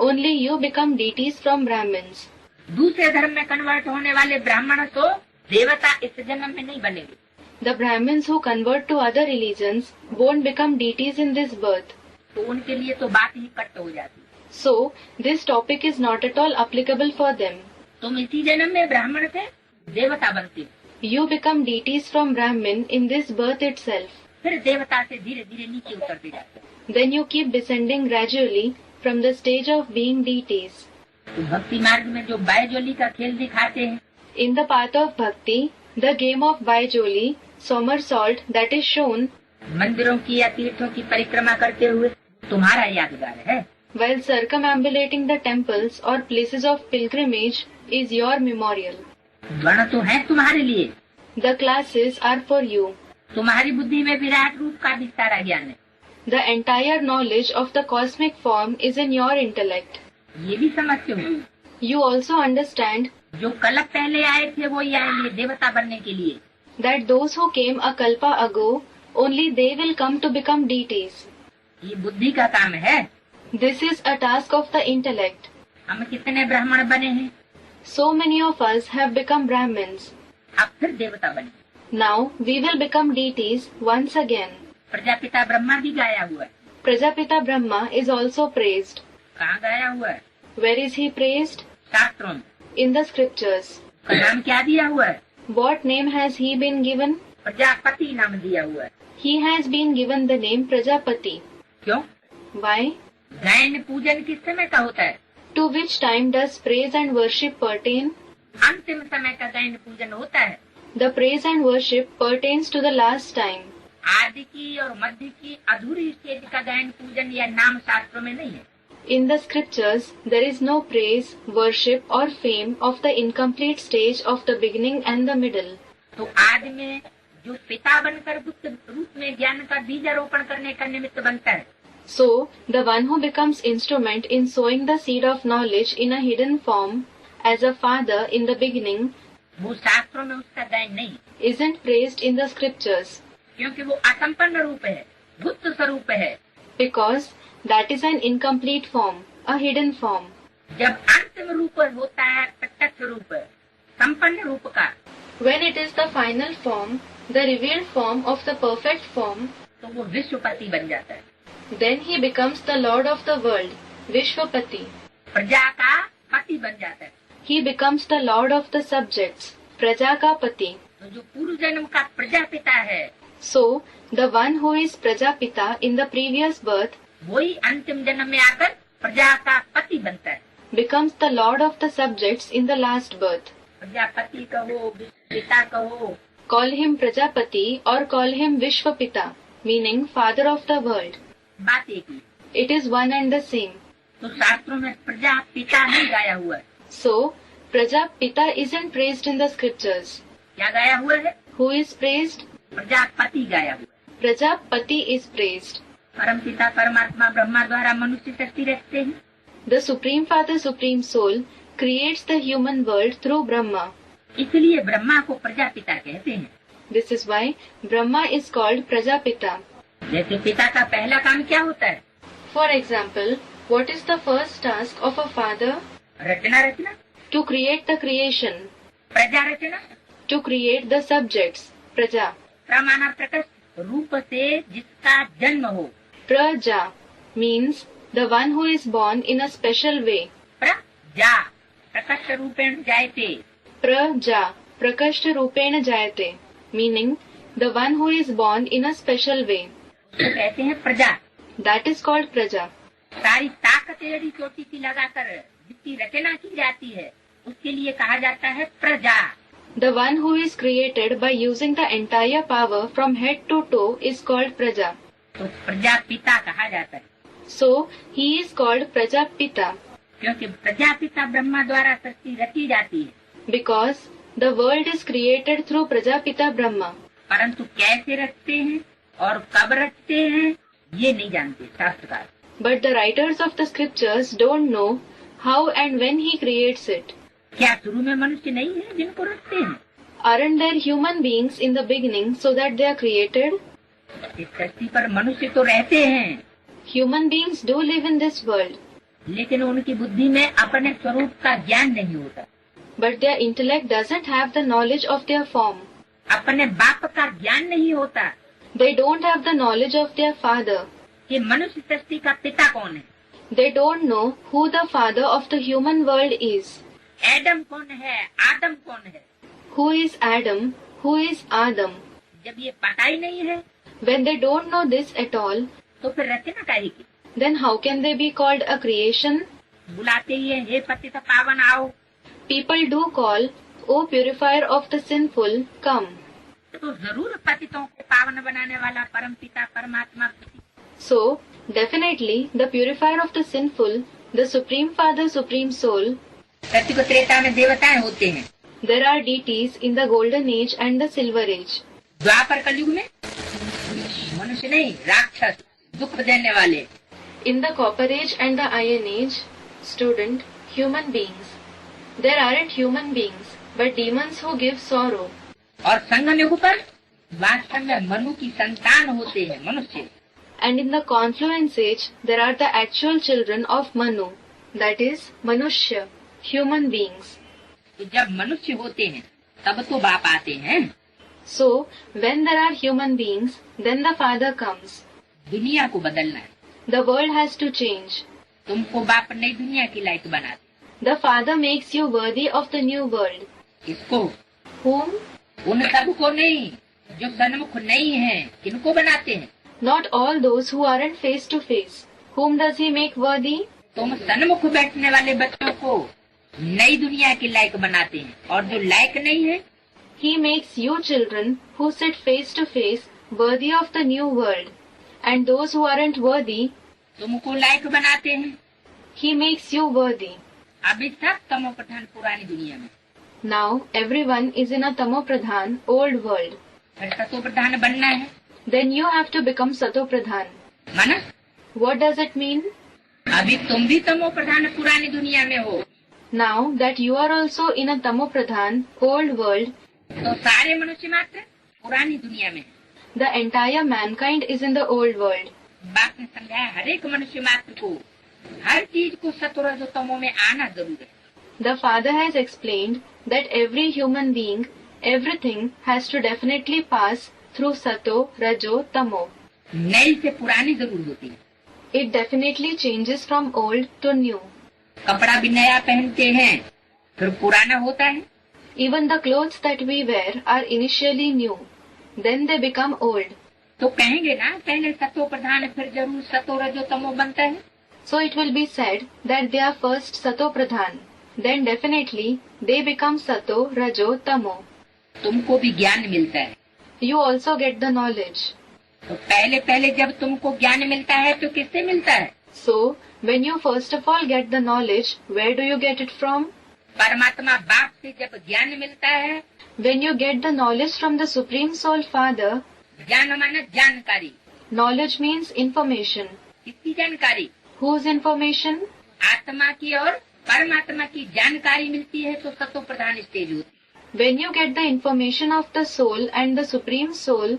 Only you become deities from Brahmins. दूसरे धर्म में कन्वर्ट होने वाले ब्राह्मण सो देवता इस जन्म में नहीं बनेंगे। The Brahmins who convert to other religions won't become deities in this birth. तो उनके लिए तो बात ही कट हो जाती। So, this topic is not at all applicable for them. तुम इसी जन्म में ब्राह्मण थे, देवता बनते हो, You become deities from Brahmin in this birth itself. फिर देवता से धीरे धीरे नीचे उतरते जाते हो। Then you keep descending gradually from the stage of being deities. तो भक्ति मार्ग में जो बायजोली का खेल दिखाते हैं, In the path of bhakti, the game of Baijoli, somersault that is shown मंदिरों की या तीर्थों की परिक्रमा करते हुए तुम्हारा यादगार है। while circumambulating the temples or places of pilgrimage is your memorial. वर्ण तो है तुम्हारे लिए, The classes are for you. तुम्हारी बुद्धि में विराट रूप का भी सारा ज्ञान है। The entire knowledge of the cosmic form is in your intellect. ये भी समझते हो You also understand जो कलप पहले आए थे वो ही आएंगे देवता बनने के लिए। that those who came a kalpa ago, only they will come to become deities. ये बुद्धि का काम है। This is a task of the intellect. हम कितने ब्राह्मण बने हैं, So many of us have become Brahmins. अब फिर देवता बने। Now we will become deities once again. Prajapita Brahma भी गाया हुआ है। Prajapita Brahma is also praised. कहाँ गाया हुआ है? Where is he praised? शास्त्रों में। In the scriptures. उसका नाम क्या दिया हुआ है? What name has he been given? Prajapati नाम दिया हुआ है। He has been given the name Prajapati. क्यों? Why? गायन पूजन किस समय का होता है? To which time does praise and worship pertain? अंतिम समय का गायन पूजन होता है। The praise and worship pertains to the last time. आदि की और मध्य की अधूरी स्टेज का गायन पूजन या नाम शास्त्रों में नहीं है। In the scriptures, there is no praise, worship or fame of the incomplete stage of the beginning and the middle. तो आदि में जो पिता बनकर गुप्त रूप में ज्ञान का बीजारोपण करने का निमित्त बनता है, So, the one who becomes instrument in sowing the seed of knowledge in a hidden form, as a father in the beginning, वो शास्त्रों में उसका गायन नहीं, isn't praised in the scriptures, क्योंकि वो असंपन्न रूप है, गुप्त स्वरूप है। because that is an incomplete form, a hidden form. जब अंतिम रूप होता है प्रत्यक्ष रूप, संपन्न रूप का, When it is the final form, the revealed form of the perfect form, तो वो विश्वपति बन जाता है। then he becomes the Lord of the world, Vishwapati. प्रजा का पति बन जाता है। He becomes the Lord of the subjects, Praja ka Pati. तो जो पूर्व जन्म का प्रजापिता है, So, the one who is Prajapita in the previous birth वही अंतिम जन्म में आकर प्रजा का पति बनता है। becomes the Lord of the subjects in the last birth. Prajapati कहो, पिता कहो, Call him Prajapati or call him Vishwapita, meaning Father of the world. बात एक ही। It is one and the same. तो शास्त्रों में प्रजापिता नहीं गाया हुआ है। So, Prajapita isn't praised in the scriptures. क्या गाया हुआ है? Who is praised? प्रजापति गाया हुआ है। Prajapati is praised. परमपिता परमात्मा ब्रह्मा द्वारा मनुष्य सृष्टि रचते हैं। The Supreme Father, Supreme Soul, creates the human world through Brahma. इसलिए ब्रह्मा को प्रजापिता कहते हैं। This is why Brahma is called Prajapita. जैसे पिता का पहला काम क्या होता है? For example, what is the first task of a father? Rachna. To create the creation. प्रजा रचना। To create the subjects. Praja. प्रमाना प्रकट रूप से जिसका जन्म हो। Praja means the one who is born in a special way. प्रजा प्रकट रूपेण जायते। Praja prakashta rupena jayate, meaning the one who is born in a special way. तो कहते हैं प्रजा। That is called Praja. सारी ताकत एड़ी चोटी की लगाकर जिसकी रचना की जाती है उसके लिए कहा जाता है प्रजा। The one who is created by using the entire power from head to toe is called Praja. तो प्रजापिता कहा जाता है। So he is called Prajapita क्योंकि प्रजापिता ब्रह्मा द्वारा सृष्टि रची जाती है। because the world is created through Prajapita Brahma. परंतु कैसे रचते हैं और कब रचते हैं ये नहीं जानते शास्त्रकार। But the writers of the scriptures don't know how and when he creates it. क्या शुरू में मनुष्य नहीं है जिनको रचते हैं? Aren't there human beings in the beginning so that they are created? इस धरती पर मनुष्य तो रहते हैं, Human beings do live in this world, लेकिन उनकी बुद्धि में अपने स्वरूप का ज्ञान नहीं होता। but their intellect doesn't have the knowledge of their form. अपने बाप का ज्ञान नहीं होता They don't have the knowledge of their father. कि मनुष्य सृष्टि का पिता कौन है। They don't know who the father of the human world is. Adam कौन है, आदम कौन है। Who is Adam? Who is Adam? जब ये पता ही नहीं है When they don't know this at all, तो फिर रचना काहे की? then how can they be called a creation? बुलाते ही है, हे पतित पावन आओ। People do call, O purifier of the sinful, come. तो जरूर पतितों को पावन बनाने वाला परम पिता परमात्मा। So, definitely, the purifier of the sinful, the Supreme Father, Supreme Soul, सत्युग त्रेता में देवताएं होते हैं। there are deities in the Golden Age and the Silver Age. द्वापर कलयुग में मनुष्य नहीं, राक्षस, दुख देने वाले। In the Copper Age and the Iron Age, student, human beings. There aren't human beings, but demons who give sorrow. और संगम युग पर वास्तव में मनु की संतान होते हैं मनुष्य। And in the Confluence Age, there are the actual children of Manu, that is, Manushya, human beings. तो जब मनुष्य होते हैं तब तो बाप आते हैं। So, when there are human beings, then the Father comes. दुनिया को बदलना है। The world has to change. तुमको बाप नई दुनिया की लायक बनाते। The Father makes you worthy of the new world. किसको? Whom? उन सबको नहीं जो सन्मुख नहीं है। किनको बनाते हैं? Not all those who aren't face to face. Whom does he make worthy? तुम सन्मुख बैठने वाले बच्चों को नई दुनिया की लायक बनाते हैं, और जो लायक नहीं है He makes you children who sit face to face worthy of the new world. And those who aren't worthy, तुमको लायक बनाते हैं। he makes you worthy. अभी सब तमो प्रधान पुरानी दुनिया में। Now everyone is in a Tamopradhan, old world. फिर सतो प्रधान बनना है। Then you have to become Satopradhan. माना What does it mean? अभी तुम भी तमो प्रधान पुरानी दुनिया में हो, Now that you are also in a Tamopradhan, old world, तो सारे मनुष्य मात्र पुरानी दुनिया में। the entire mankind is in the old world. बाप ने समझाया हर एक मनुष्य मात्र को हर चीज को सतोरजोतमो में आना जरूर है। The Father has explained that every human being, everything has to definitely pass through Sato, Rajo, Tamo. नई से पुरानी जरूर होती है। It definitely changes from old to new. कपड़ा भी नया पहनते हैं फिर पुराना होता है। Even the clothes that we wear are initially new. Then they become old. तो कहेंगे ना पहले सतो प्रधान फिर जरूर सतो रजो तमो बनता है। So it will be said that they are first Sato Pradhan. Then definitely they become Sato, Rajo, Tamo. तुमको भी ज्ञान मिलता है। You also get the knowledge. तो पहले पहले जब तुमको ज्ञान मिलता है तो किससे मिलता है? So, when you first of all get the knowledge, where do you get it from? परमात्मा बाप से जब ज्ञान मिलता है, When you get the knowledge from the Supreme Soul Father, ज्ञान माना जानकारी, Knowledge means information. किसकी जानकारी? Whose information? आत्मा की और परमात्मा की जानकारी मिलती है तो सतो प्रधान स्टेज होती है। When you get the information of the soul and the supreme soul,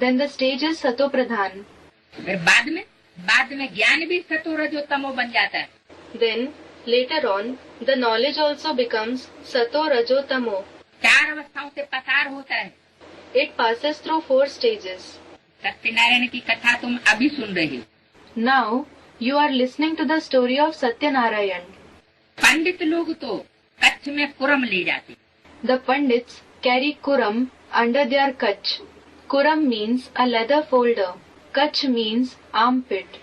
then the stage is Sato Pradhan. फिर बाद में ज्ञान भी सतो रजो तमो बन जाता है। Then, later on, the knowledge also becomes Sato Rajo Tamo. 4 अवस्थाओं से पसार होता है। It passes through 4 stages. Satyanarayan की कथा तुम अभी सुन रहे हो। Now, you are listening to the story of Satyanarayan. पंडित लोग तो कच्छ में कुरम ले जाते। The Pandits carry Kuram under their Kach. Kuram means a leather folder. Kach means armpit.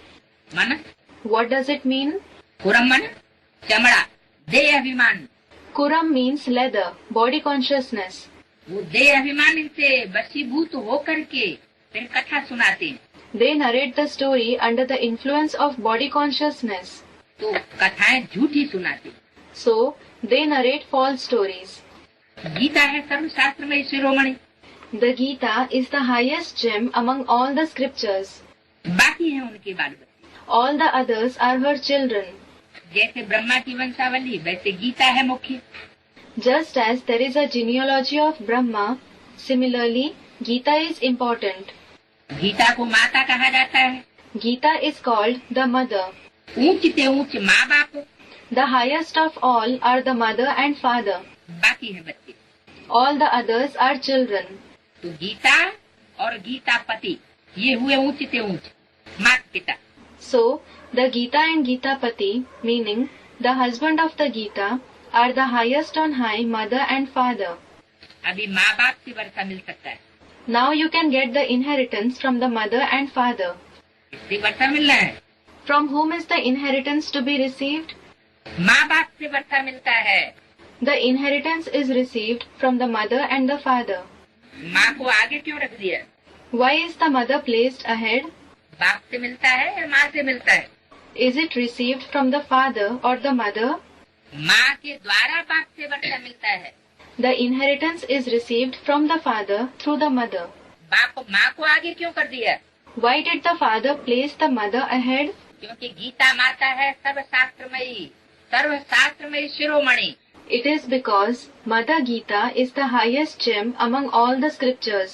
मन What does it mean? Kurram मन चमड़ा, देह अभिमान। Kuram means leather, body consciousness. वो देह अभिमान से वशीभूत होकर के फिर कथा सुनाते हैं। They narrate the story under the influence of body consciousness. तो कथाएं झूठी सुनाते। So, they narrate false stories. Gita है सर्वशास्त्र में शिरोमणि। The Gita is the highest gem among all the scriptures. बाकी है उनके बाल बच्चे। All the others are her children. जैसे ब्रह्मा की वंशावली वैसे गीता है मुख्य। Just as there is a genealogy of Brahma, similarly, Gita is important. Gita को माता कहा जाता है। Gita is called the mother. ऊंच से ऊंच माँ बाप, The highest of all are the mother and father. बाकी है बच्चे। All the others are children. तो गीता और गीता पति ये हुए ऊंच से ऊंच माता पिता। So, the Gita and Gita Pati, meaning the husband of the Gita, are the highest on high mother and father. अभी माँ बाप से वर्षा मिल सकता है। Now you can get the inheritance from the mother and father. इससे वर्षा मिलना है। From whom is the inheritance to be received? माँ बाप से वर्षा मिलता है। The inheritance is received from the mother and the father. माँ को आगे क्यों रख दिया? Why is the mother placed ahead? बाप से मिलता है या माँ से मिलता है? Is it received from the father or the mother? माँ के द्वारा बाप से वर्षा मिलता है। The inheritance is received from the father through the mother. बाप माँ को आगे क्यों कर दिया? Why did the father place the mother ahead? क्योंकि गीता माता है सर्वशास्त्रमयी शिरोमणि। It is because Mother Gita is the highest gem among all the scriptures.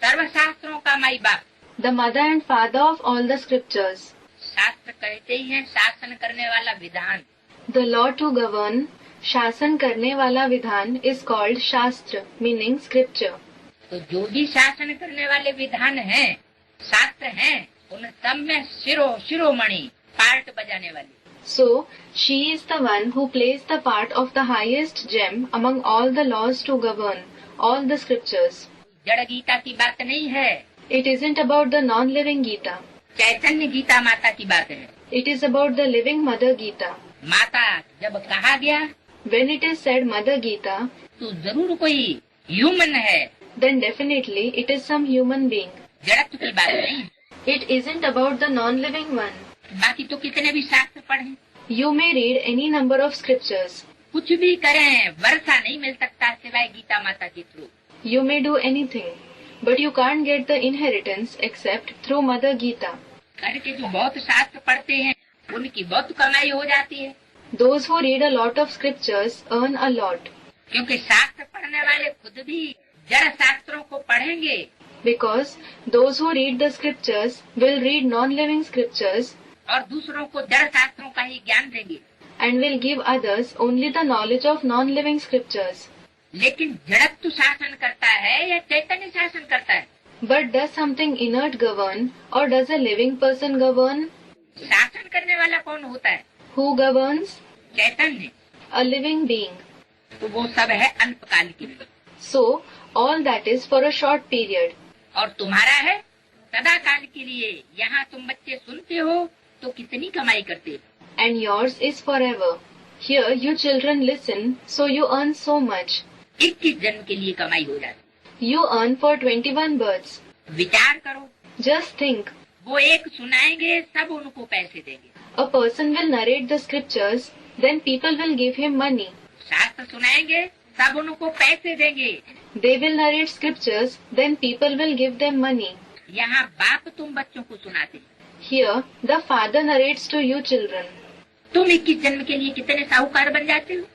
सर्वशास्त्रों का माई बाप। The mother and father of all the scriptures. शास्त्र कहते ही है शासन करने वाला विधान। The law to govern, शासन करने वाला विधान is called शास्त्र, meaning scripture. तो जो भी शासन करने वाले विधान हैं, शास्त्र हैं, उन सब में शिरोमणि पार्ट बजाने वाली। So, she is the one who plays the part of the highest gem among all the laws to govern, all the scriptures. जड़ गीता की बात नहीं है। It isn't about the non-living Gita. चैतन्य गीता माता की बात है। It is about the living Mother Gita. माता जब कहा गया When it is said Mother Gita, तो जरूर कोई ह्यूमन है। then definitely it is some human being. जड़त्व की बात नहीं। It isn't about the non-living one. बाकी तो कितने भी शास्त्र पढ़ें, You may read any number of scriptures. कुछ भी करें, वर्षा नहीं मिल सकता सिवाय गीता माता के through. You may do anything, but you can't get the inheritance except through Mother Gita. करके जो बहुत शास्त्र पढ़ते हैं उनकी बहुत कमाई हो जाती है। Those who read a lot of scriptures earn a lot. क्योंकि शास्त्र पढ़ने वाले खुद भी जड़ शास्त्रों को पढ़ेंगे। Because those who read the scriptures will read non-living scriptures और दूसरों को जड़ शास्त्रों का ही ज्ञान देंगे। and will give others only the knowledge of non-living scriptures. लेकिन जड़त्व शासन करता है या चैतन्य शासन करता है? But does something inert govern or does a living person govern? शासन करने वाला कौन होता है? Who governs? Chaitanya. A living being. तो वो सब है अल्पकाल के लिए। So, all that is for a short period. और तुम्हारा है सदा काल के लिए। यहाँ तुम बच्चे सुनते हो तो कितनी कमाई करते हो? And yours is forever. Here you children listen, so you earn so much. 21 जन्म के लिए कमाई हो जाती। You earn for 21 births. विचार करो, Just think. वो एक सुनाएंगे, सब उनको पैसे देंगे। A person will narrate the scriptures, then people will give him money. शास्त्र सुनाएंगे, सब उनको पैसे देंगे। They will narrate scriptures, then people will give them money. यहाँ बाप तुम बच्चों को सुनाते। Here, the father narrates to you children. तुम 21 जन्म के लिए कितने साहूकार बन जाते हो?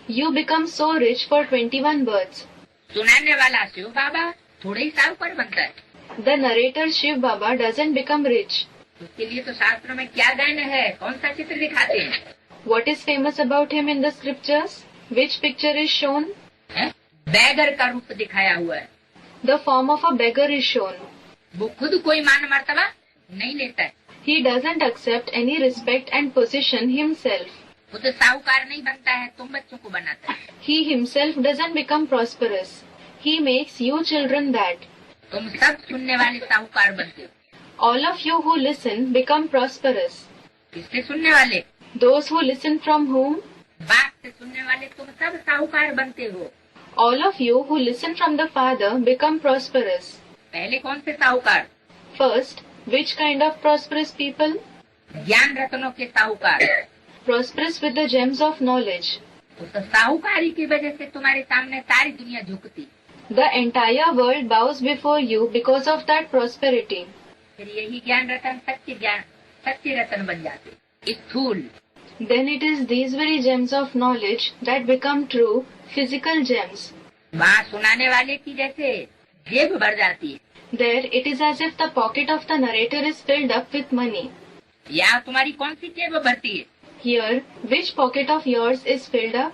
You become so rich for 21 births. सुनाने वाला शिव बाबा थोड़े ही साहूकार बनता है। The narrator Shiv Baba doesn't become rich. उसके लिए तो शास्त्रों में क्या गायन है, कौन सा चित्र दिखाते हैं? What is famous about him in the scriptures? Which picture is shown? Beggar का रूप दिखाया हुआ है। The form of a beggar is shown. वो खुद कोई मान मर्तबा नहीं लेता है। He doesn't accept any respect and position himself. वो तो साहूकार नहीं बनता है, तुम बच्चों को बनाता है। He himself doesn't become prosperous. He makes you children that. तुम सब सुनने वाले साहूकार बनते हो। All of you who listen become prosperous. किससे सुनने वाले? Those who listen from whom? बाप से सुनने वाले तुम सब साहूकार बनते हो। All of you who listen from the Father become prosperous. पहले कौन से साहूकार? First, which kind of prosperous people? ज्ञान रत्नों के साहूकार। Prosperous with the gems of knowledge. उस साहूकारी की वजह से तुम्हारे सामने सारी दुनिया झुकती। The entire world bows before you because of that prosperity. फिर यही ज्ञान रत्न सच्चे रत्न बन जाते। स्थूल। Then it is these very gems of knowledge that become true physical gems. वहाँ सुनाने वाले की जैसे जेब भर जाती है। There it is as if the pocket of the narrator is filled up with money. यहाँ तुम्हारी कौन सी जेब भरती है? Here, which pocket of yours is filled up?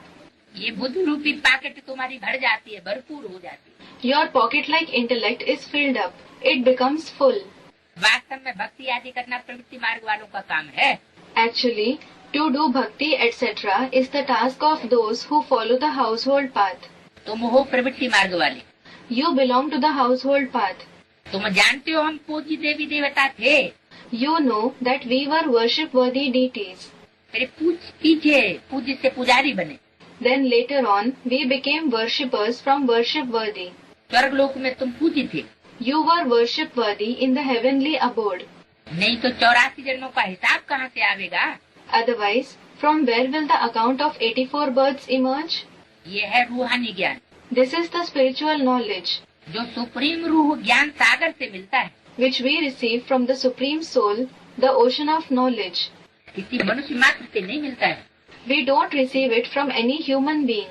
ये बुद्ध रूपी पैकेट तुम्हारी भर जाती है, भरपूर हो जाती है। Your pocket-like intellect is filled up. It becomes full. वास्तव में भक्ति आदि करना प्रवृत्ति मार्ग वालों का काम है। Actually, to do bhakti etc. is the task of those who follow the household path. तुम हो प्रवृत्ति मार्ग वाले। You belong to the household path. तुम जानते हो हम पूज्य देवी देवता थे। You know that we were worship-worthy deities. फिर पीछे पूज्य से पुजारी बने। Then later on, we became worshippers from worship-worthy. स्वर्ग लोक में तुम पूज्य थे। You were worship-worthy in the heavenly abode. नहीं तो 84 जन्मों का हिसाब कहाँ से आवेगा? Otherwise, from where will the account of 84 births emerge? ये है रूहानी ज्ञान। This is the spiritual knowledge जो सुप्रीम रूह ज्ञान सागर से मिलता है, which we receive from the Supreme Soul, the ocean of knowledge. किसी मनुष्य मात्र से नहीं मिलता है। We don't receive it from any human being.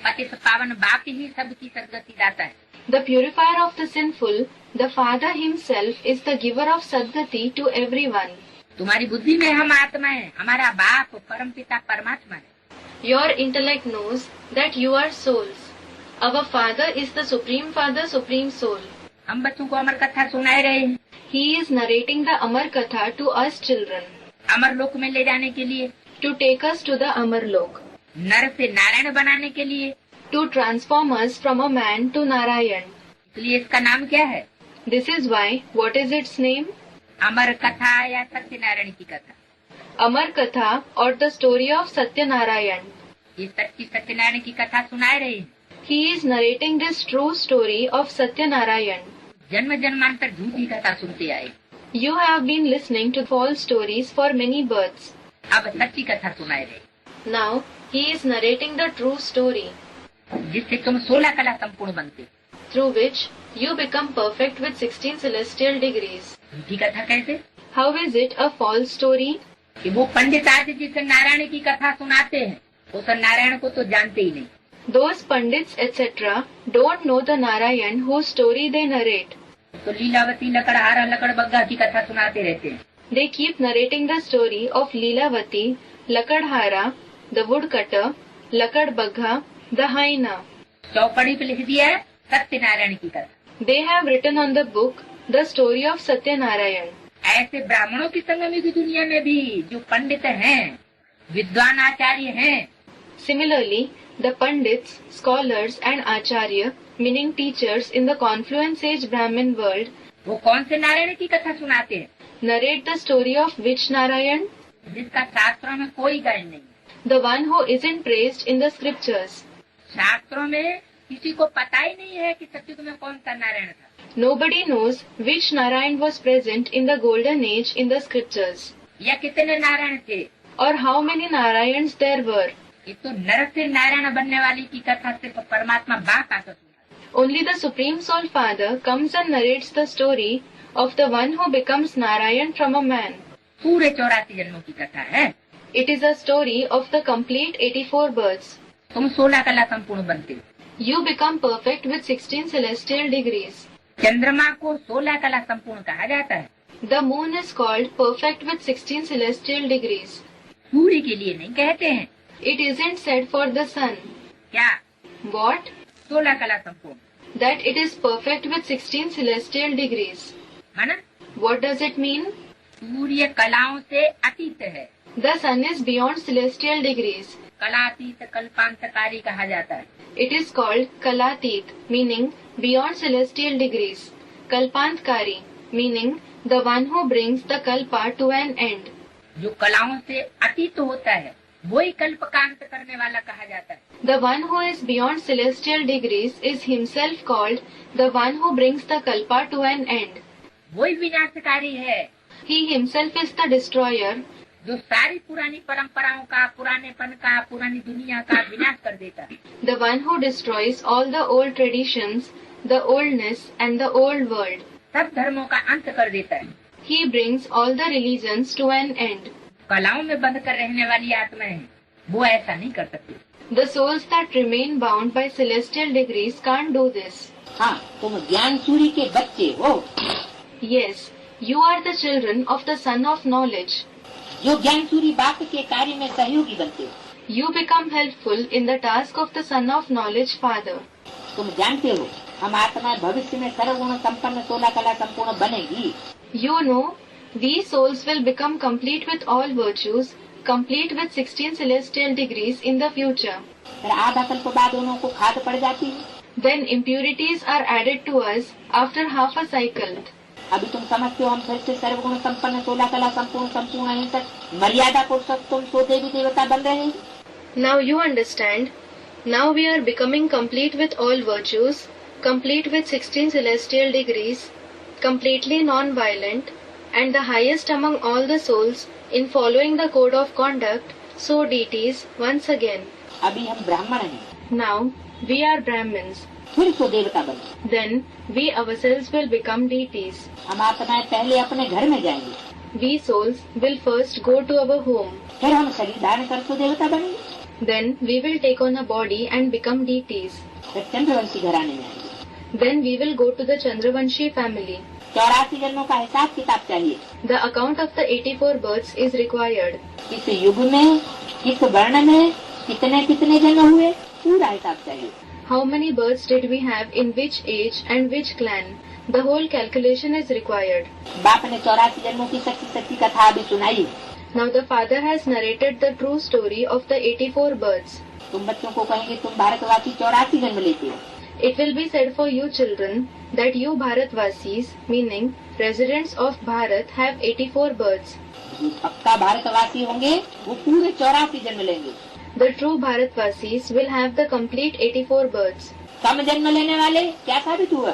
पतित पावन बाप ही सबकी सदगति दाता है। The purifier of the sinful, the Father himself is the giver of Sadgati to everyone. तुम्हारी बुद्धि में हम आत्मा है, हमारा बाप परम पिता परमात्मा है। Your intellect knows that you are souls. Our Father is the Supreme Father, Supreme Soul. हम बच्चों को अमर कथा सुनाए रहे हैं। He is narrating the Amar Katha to us children. अमर लोक में ले जाने के लिए, to take us to the Amar Lok. नर से नारायण बनाने के लिए, to transform us from a man to Narayan. इसलिए इसका नाम क्या है? This is why, what is its name? अमर कथा या सत्यनारायण की कथा। Amar Katha or the story of Satyanarayan. ये सच्ची सत्यनारायण की कथा सुनाए रहे हैं। He is narrating this true story of Satyanarayan. जन्म जन्मांतर झूठी कथा सुनते आए। You have been listening to false stories for many births. अब सच्ची कथा सुनाए रहे। Now he is narrating the true story, जिससे तुम 16 कला संपूर्ण बनते, through which you become perfect with 16 celestial degrees. झूठी कथा कैसे? How is it a false story? कि वो पंडित आज जिसे नारायण की कथा सुनाते हैं, वो तो नारायण को तो जानते ही नहीं। Those pandits etc. don't know the Narayan whose story they narrate. तो लीलावती लकड़हारा लकड़बग्गा की कथा सुनाते रहते हैं। They keep narrating the story of Leelavati, Lakadhara, the woodcutter, Lakadbagha, the hyena. चौपड़ी पे लिख दिया है सत्यनारायण की कथा। They have written on the book the story of Satyanarayan. ऐसे ब्राह्मणों की संगमी की दुनिया में भी जो पंडित हैं, विद्वान आचार्य हैं, Similarly, the pandits, scholars and acharya, meaning teachers in the confluence age Brahmin world, वो कौन से नारायण की कथा सुनाते हैं? narrate the story of which Narayan? जिसका शास्त्रों में कोई गायन नहीं। The one who isn't praised in the scriptures. शास्त्रों में किसी को पता ही नहीं है कि सतयुग में कौन सा नारायण था। Nobody knows which Narayan was present in the golden age in the scriptures, या कितने नारायण थे, or how many Narayans there were. ये तो नर से नारायण बनने वाली की कथा सिर्फ परमात्मा बाप आकर सुना। Only the Supreme Soul Father comes and narrates the story of the one who becomes Narayan from a man. पूरे 84 जन्मों की कथा है। It is a story of the complete 84 births. तुम 16 कला संपूर्ण बनते हो। You become perfect with 16 celestial degrees. चंद्रमा को 16 कला संपूर्ण कहा जाता है। The moon is called perfect with 16 celestial degrees. सूर्य के लिए नहीं कहते हैं। It isn't said for the sun. क्या? What? 16 कला संपूर्ण। That it is perfect with 16 celestial degrees. है ना? What does it mean? सूर्य कलाओं से अतीत है। The sun is beyond celestial degrees. कलातीत कल्पांतकारी कहा जाता है। It is called Kalatit, meaning beyond celestial degrees. Kalpantkari, meaning the one who brings the kalpa to an end. जो कलाओं से अतीत होता है वही कल्पकांत करने वाला कहा जाता है। The one who is beyond celestial degrees is himself called the one who brings the kalpa to an end. वही विनाशकारी है He himself is the destroyer, जो सारी पुरानी परंपराओं का, पुरानेपन का, पुरानी दुनिया का विनाश कर देता है। the one who destroys all the old traditions, the oldness and the old world. सब धर्मों का अंत कर देता है। He brings all the religions to an end. कलाओं में बंद कर रहने वाली आत्माएं हैं, वो ऐसा नहीं कर सकती। The souls that remain bound by celestial degrees can't do this. हाँ, तुम ज्ञान सूर्य के बच्चे हो। Yes, you are the children of the Son of Knowledge. जो ज्ञान सूर्य बाप के कार्य में सहयोगी बनते हो। You become helpful in the task of the Son of Knowledge Father. तुम जानते हो हम आत्माएं भविष्य में सर्वगुण संपन्न 16 कला संपूर्ण बनेगी। You know, these souls will become complete with all virtues, complete with 16 celestial degrees in the future. फिर आधा कल्प बाद उन्हों को खाद पड़ जाती है। Then impurities are added to us after half a cycle. अभी तुम समझते हो हम फिर से सर्वगुण संपन्न 16 कला संपूर्ण अहिंसक मर्यादा पुरुषोत्तम सो देवी देवता बन रहे हैं। Now you understand. Now we are becoming complete with all virtues, complete with 16 celestial degrees, completely non-violent, and the highest among all the souls in following the code of conduct, so deities once again. अभी हम ब्राह्मण हैं, Now we are Brahmins. फिर सो देवता बने। Then we ourselves will become deities. हम आत्माएं पहले अपने घर में जाएंगे, We souls will first go to our home. फिर हम शरीर धारण कर सो देवता बनेंगे, Then we will take on a body and become deities. फिर चंद्रवंशी घराने में आएंगे। Then we will go to the Chandravanshi family. 84 जन्मों का हिसाब किताब चाहिए। The account of the 84 births is required. किस युग में, किस वर्ण में, कितने कितने जन्म हुए, पूरा हिसाब चाहिए। How many births did we have in which age and which clan? The whole calculation is required. बाप ने 84 जन्मों की सच्ची कथा अभी सुनाई। Now the father has narrated the true story of the 84 births. तुम बच्चों को कहेंगे तुम भारतवासी 84 जन्म लेते हो। It will be said for you children that you Bharatvasis, meaning residents of Bharat, have 84 births. जो पक्का भारतवासी होंगे वो पूरे 84 जन्म लेंगे। The true Bharatvasis will have the complete 84 births. कम जन्म लेने वाले क्या साबित हुआ?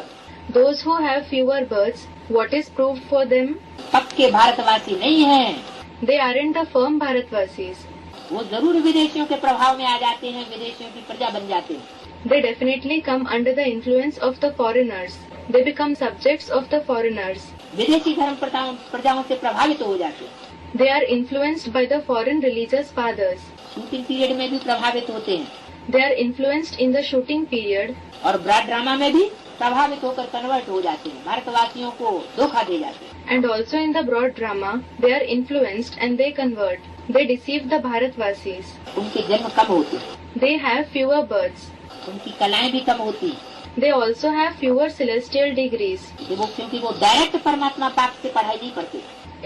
Those who have fewer births, what is proved for them? पक्के भारतवासी नहीं हैं। They aren't the firm Bharatvasis. वो जरूर विदेशियों के प्रभाव में आ जाते हैं, विदेशियों की प्रजा बन जाते हैं। They definitely come under the influence of the foreigners. They become subjects of the foreigners. विदेशी धर्म प्रजाओं से प्रभावित हो जाते हैं। They are influenced by the foreign religious fathers. Shooting period में भी प्रभावित होते हैं They are influenced in the shooting period, और ब्रॉड ड्रामा में भी प्रभावित होकर कन्वर्ट हो जाते हैं, भारतवासियों को धोखा दे जाते हैं। and also in the broad drama, they are influenced and they convert. They deceive the Bharatvasis. उनके जन्म कम होते हैं, They have fewer births. उनकी कलाएं भी कम होती हैं। They also have fewer celestial degrees. क्योंकि वो डायरेक्ट परमात्मा पाप से पढ़ाई नहीं करते।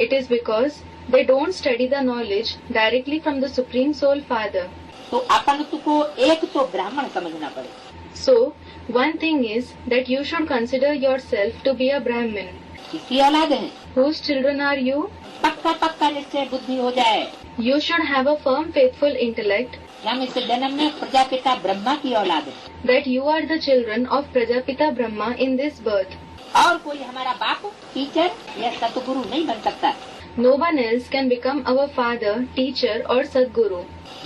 It is because they don't study the knowledge directly from the Supreme Soul Father. तो अपन को एक तो ब्राह्मण समझना पड़े। So, one thing is that you should consider yourself to be a Brahmin. किसकी औलाद है? Whose children are you? पक्का निश्चय बुद्धि हो जाए। You should have a firm, faithful intellect हम इस जन्म में प्रजापिता ब्रह्मा की औलाद है, that you are the children of Prajapita Brahma in this birth. और कोई हमारा बाप, टीचर या सतगुरु नहीं बन सकता। No one else can become our father, teacher or Sadguru.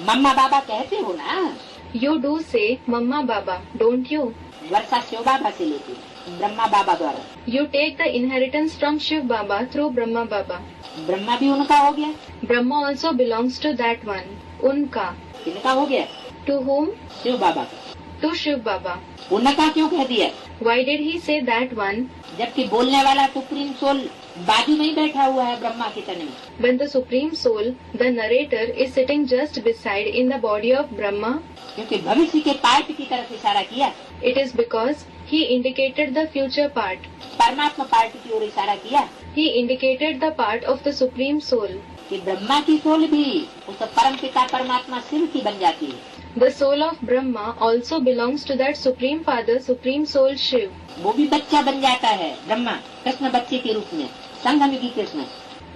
मम्मा बाबा कहते हो ना? You do say Mamma Baba, don't you? वर्षा शिव बाबा से लेती है, ब्रह्मा बाबा द्वारा। You take the inheritance from Shiv Baba through Brahma Baba. Brahma भी उनका हो गया, Brahma also belongs to that one. उनका. किनका हो गया? To whom? शिव बाबा का। To Shiv Baba. उनका क्यों कह दिया? Why did he say that one? जबकि बोलने वाला सुप्रीम सोल बाजू में ही बैठा हुआ है ब्रह्मा के तन में। When the Supreme Soul, the narrator, is sitting just beside in the body of Brahma, क्योंकि भविष्य के पार्ट की तरफ इशारा किया, it is because he indicated the future part. परमात्मा पार्ट की ओर इशारा किया He indicated the part of the Supreme Soul. कि ब्रह्मा की सोल भी उस परम पिता परमात्मा शिव की बन जाती है। The soul of Brahma also belongs to that Supreme Father, Supreme Soul Shiv. वो भी बच्चा बन जाता है ब्रह्मा, कृष्ण बच्चे के रूप में, संगम की Krishna.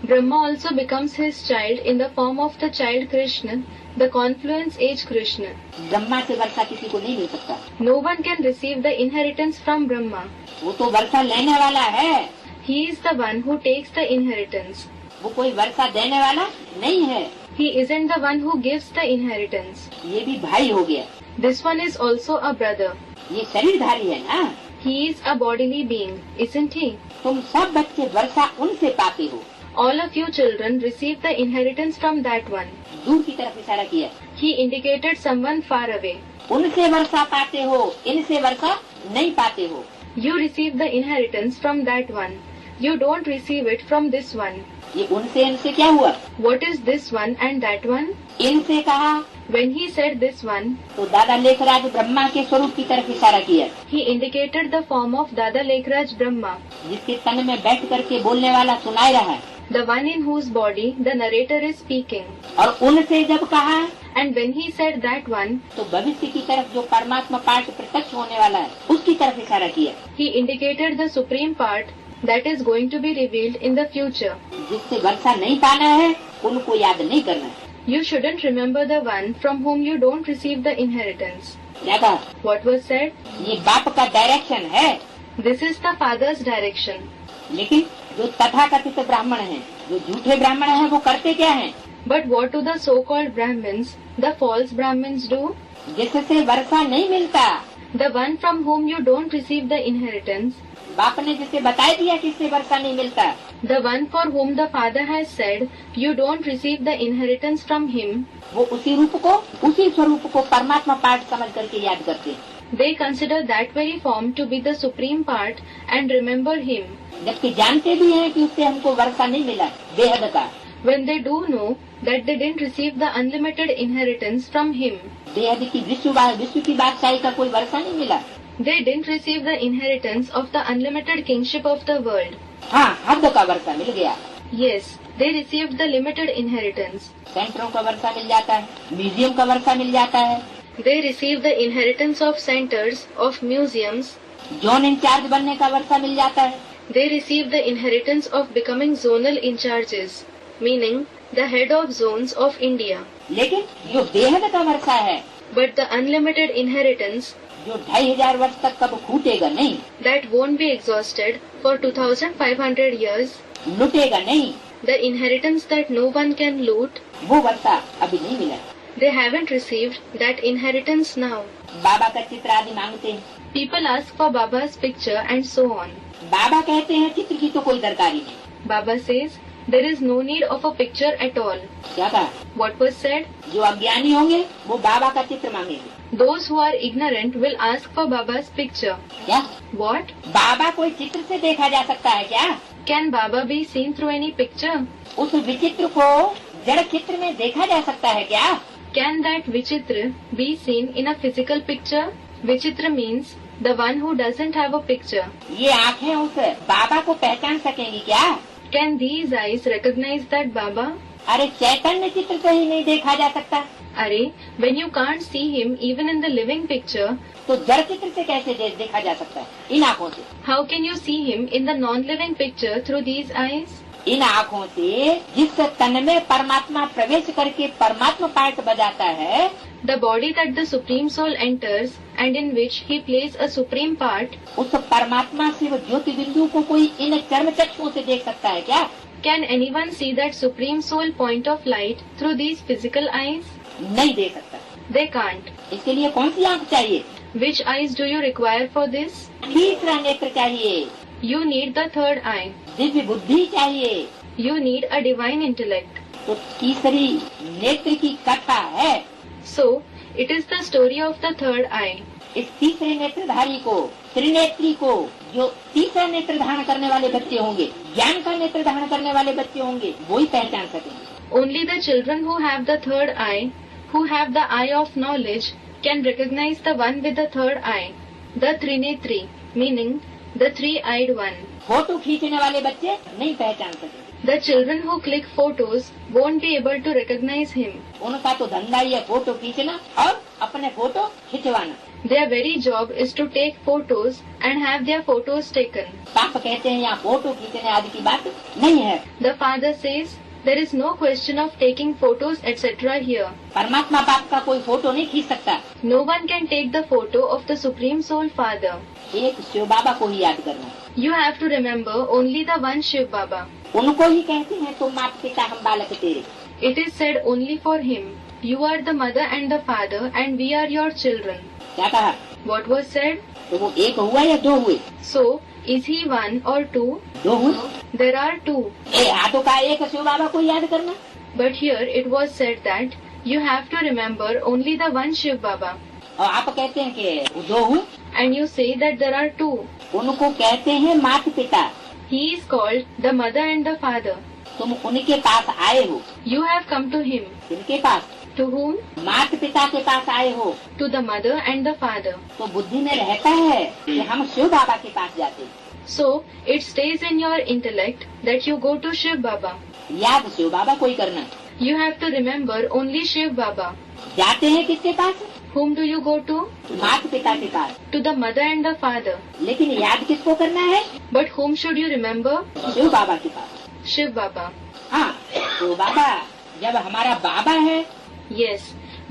Brahma also becomes his child in the form of the child Krishna, the confluence age Krishna. Brahma से वर्षा किसी को नहीं मिल सकता। No one can receive the inheritance from Brahma. वो तो वर्षा लेने वाला है, He is the one who takes the inheritance. वो कोई वर्षा देने वाला नहीं है। He isn't the one who gives the inheritance. ये भी भाई हो गया, This one is also a brother. ये शरीरधारी है ना। He is a bodily being, isn't he? तुम सब बच्चे वर्षा उनसे पाते हो। All of you children receive the inheritance from that one. दूर की तरफ इशारा किया, He indicated someone far away. उनसे वर्षा पाते हो, इनसे वर्षा नहीं पाते हो। You receive the inheritance from that one. You don't receive it from this one. ये उनसे इनसे क्या हुआ? What is this one and that one? इनसे कहा When he said this one, तो दादा लेखराज ब्रह्मा के स्वरूप की तरफ इशारा किया, he indicated the form of Dada Lekraj Brahma, जिसके तन में बैठ करके बोलने वाला सुनाई रहा है। the one in whose body the narrator is speaking. और उनसे जब कहा And when he said that one, तो भविष्य की तरफ जो परमात्मा पाठ प्रत्यक्ष होने वाला है उसकी तरफ इशारा किया, he indicated the supreme part that is going to be revealed in the future. जिससे वर्षा नहीं पाना है उनको याद नहीं करना है। You shouldn't remember the one from whom you don't receive the inheritance. क्या कहा? What was said? ये बाप का डायरेक्शन है, This is the father's direction. लेकिन जो तथाकथित ब्राह्मण हैं, जो झूठे ब्राह्मण हैं, वो करते क्या हैं? But what do the so-called Brahmins, the false Brahmins do? जिससे वर्षा नहीं मिलता, The one from whom you don't receive the inheritance, बाप ने जिसे बता दिया कि इससे वर्षा नहीं मिलता, the one for whom the father has said you don't receive the inheritance from him, वो उसी रूप को, उसी स्वरूप को परमात्मा पाठ समझ करके याद करते हैं, they consider that very form to be the supreme part and remember him, जबकि जानते भी हैं कि उससे हमको वर्षा नहीं मिला बेहद का। when they do know that they didn't receive the unlimited inheritance from him. बेहद की विश्व की बादशाही का कोई वर्षा नहीं मिला। They didn't receive the inheritance of the unlimited kingship of the world. हाँ, हद का वर्षा मिल गया, Yes, they received the limited inheritance. सेंटरों का वर्षा मिल जाता है, म्यूजियम का वर्षा मिल जाता है, They received the inheritance of centers, of museums. Zone in charge बनने का वर्षा मिल जाता है, They received the inheritance of becoming zonal in charges, meaning the head of zones of India. लेकिन जो बेहद का वर्षा है, But the unlimited inheritance जो 2500 वर्ष तक कब खूटेगा नहीं, that won't be exhausted for 2500 years, लुटेगा नहीं, the inheritance that no one can loot, वो वर्षा अभी नहीं मिला। they haven't received that inheritance now. बाबा का चित्र आदि मांगते हैं, People ask for Baba's picture and so on. बाबा कहते हैं चित्र की तो कोई दरकारी नहीं। Baba says there is no need of a picture at all. क्या कहा? What was said? जो अज्ञानी होंगे वो बाबा का चित्र मांगेंगे। Those who are ignorant will ask for Baba's picture. क्या What? बाबा कोई चित्र से देखा जा सकता है क्या? Can Baba be seen through any picture? उस विचित्र को जड़ चित्र में देखा जा सकता है क्या? Can that Vichitra be seen in a physical picture? Vichitra means the one who doesn't have a picture. ये आँखें उस बाबा को पहचान सकेंगी क्या? Can these eyes recognize that Baba? अरे चैतन्य चित्र से ही नहीं देखा जा सकता, Are, when you can't see him even in the living picture, तो जड़ चित्र से कैसे देखा जा सकता है? इन आँखों से। how can you see him in the non-living picture through these eyes? इन आँखों से जिस तन में परमात्मा प्रवेश करके परमात्मा पाठ बजाता है, The body that the Supreme Soul enters and in which he plays a supreme part, उस परमात्मा शिव ज्योति बिंदु को कोई इन चर्म चक्षुओं से देख सकता है क्या? can anyone see that Supreme Soul point of light through these physical eyes? नहीं देख सकता। They can't. इसके लिए कौन सी आँख चाहिए? Which eyes do you require for this? तीसरा नेत्र चाहिए, You need the third eye. Divya बुद्धि चाहिए। You need a divine intellect. तो तीसरी नेत्र की कथा है। So, it is the story of the third eye. इस तीसरे नेत्रधारी को, त्रिनेत्री को, जो तीसरा नेत्र धारण करने वाले बच्चे होंगे, ज्ञान का नेत्र धारण करने वाले बच्चे होंगे, वो ही पहचान सकेंगे। Only the children who have the third eye, who have the eye of knowledge, can recognize the one with the third eye, the Trinetri, meaning the three-eyed one. Photo खींचने वाले बच्चे नहीं पहचान सकेंगे। The children who click photos won't be able to recognize him. उनका तो धंधा ही है फोटो खींचना और अपने photo खिंचवाना। Their very job is to take photos and have their photos taken. पाप कहते हैं यहाँ फोटो खींचने आदि की बात नहीं है। The father says there is no question of taking photos etc. here. परमात्मा बाप का कोई फोटो नहीं खींच सकता। No one can take the photo of the Supreme Soul Father. एक शिव बाबा को ही याद करना। You have to remember only the one Shiv Baba. उनको ही कहते हैं तुम माता पिता हम बालक तेरे। It is said only for him. You are the mother and the father and we are your children. क्या कहा? What was said? तो वो एक हुआ या दो हुए? So, is he one or two? दो हुए। There are two. हाथों का एक शिव बाबा को याद करना। But here it was said that you have to remember only the one Shiv Baba. और आप कहते हैं कि वो दो हुए। And you say that there are two. उनको कहते हैं माता पिता। He is called the mother and the father. तुम उनके पास आए हो। You have come to him. किनके पास? To whom? माता पिता के पास आए हो। To the mother and the father. तो बुद्धि में रहता है कि हम शिव बाबा के पास जाते हैं। So, it stays in your intellect that you go to Shiv Baba. याद शिव बाबा को ही करना। You have to remember only Shiv Baba. जाते हैं किसके पास? Whom do you go to? माता पिता के पास। To the mother and the father. लेकिन याद किसको करना है? But whom should you remember? Shiv बाबा के पास। Shiv Baba. हाँ, तो बाबा जब हमारा बाबा है, Yes,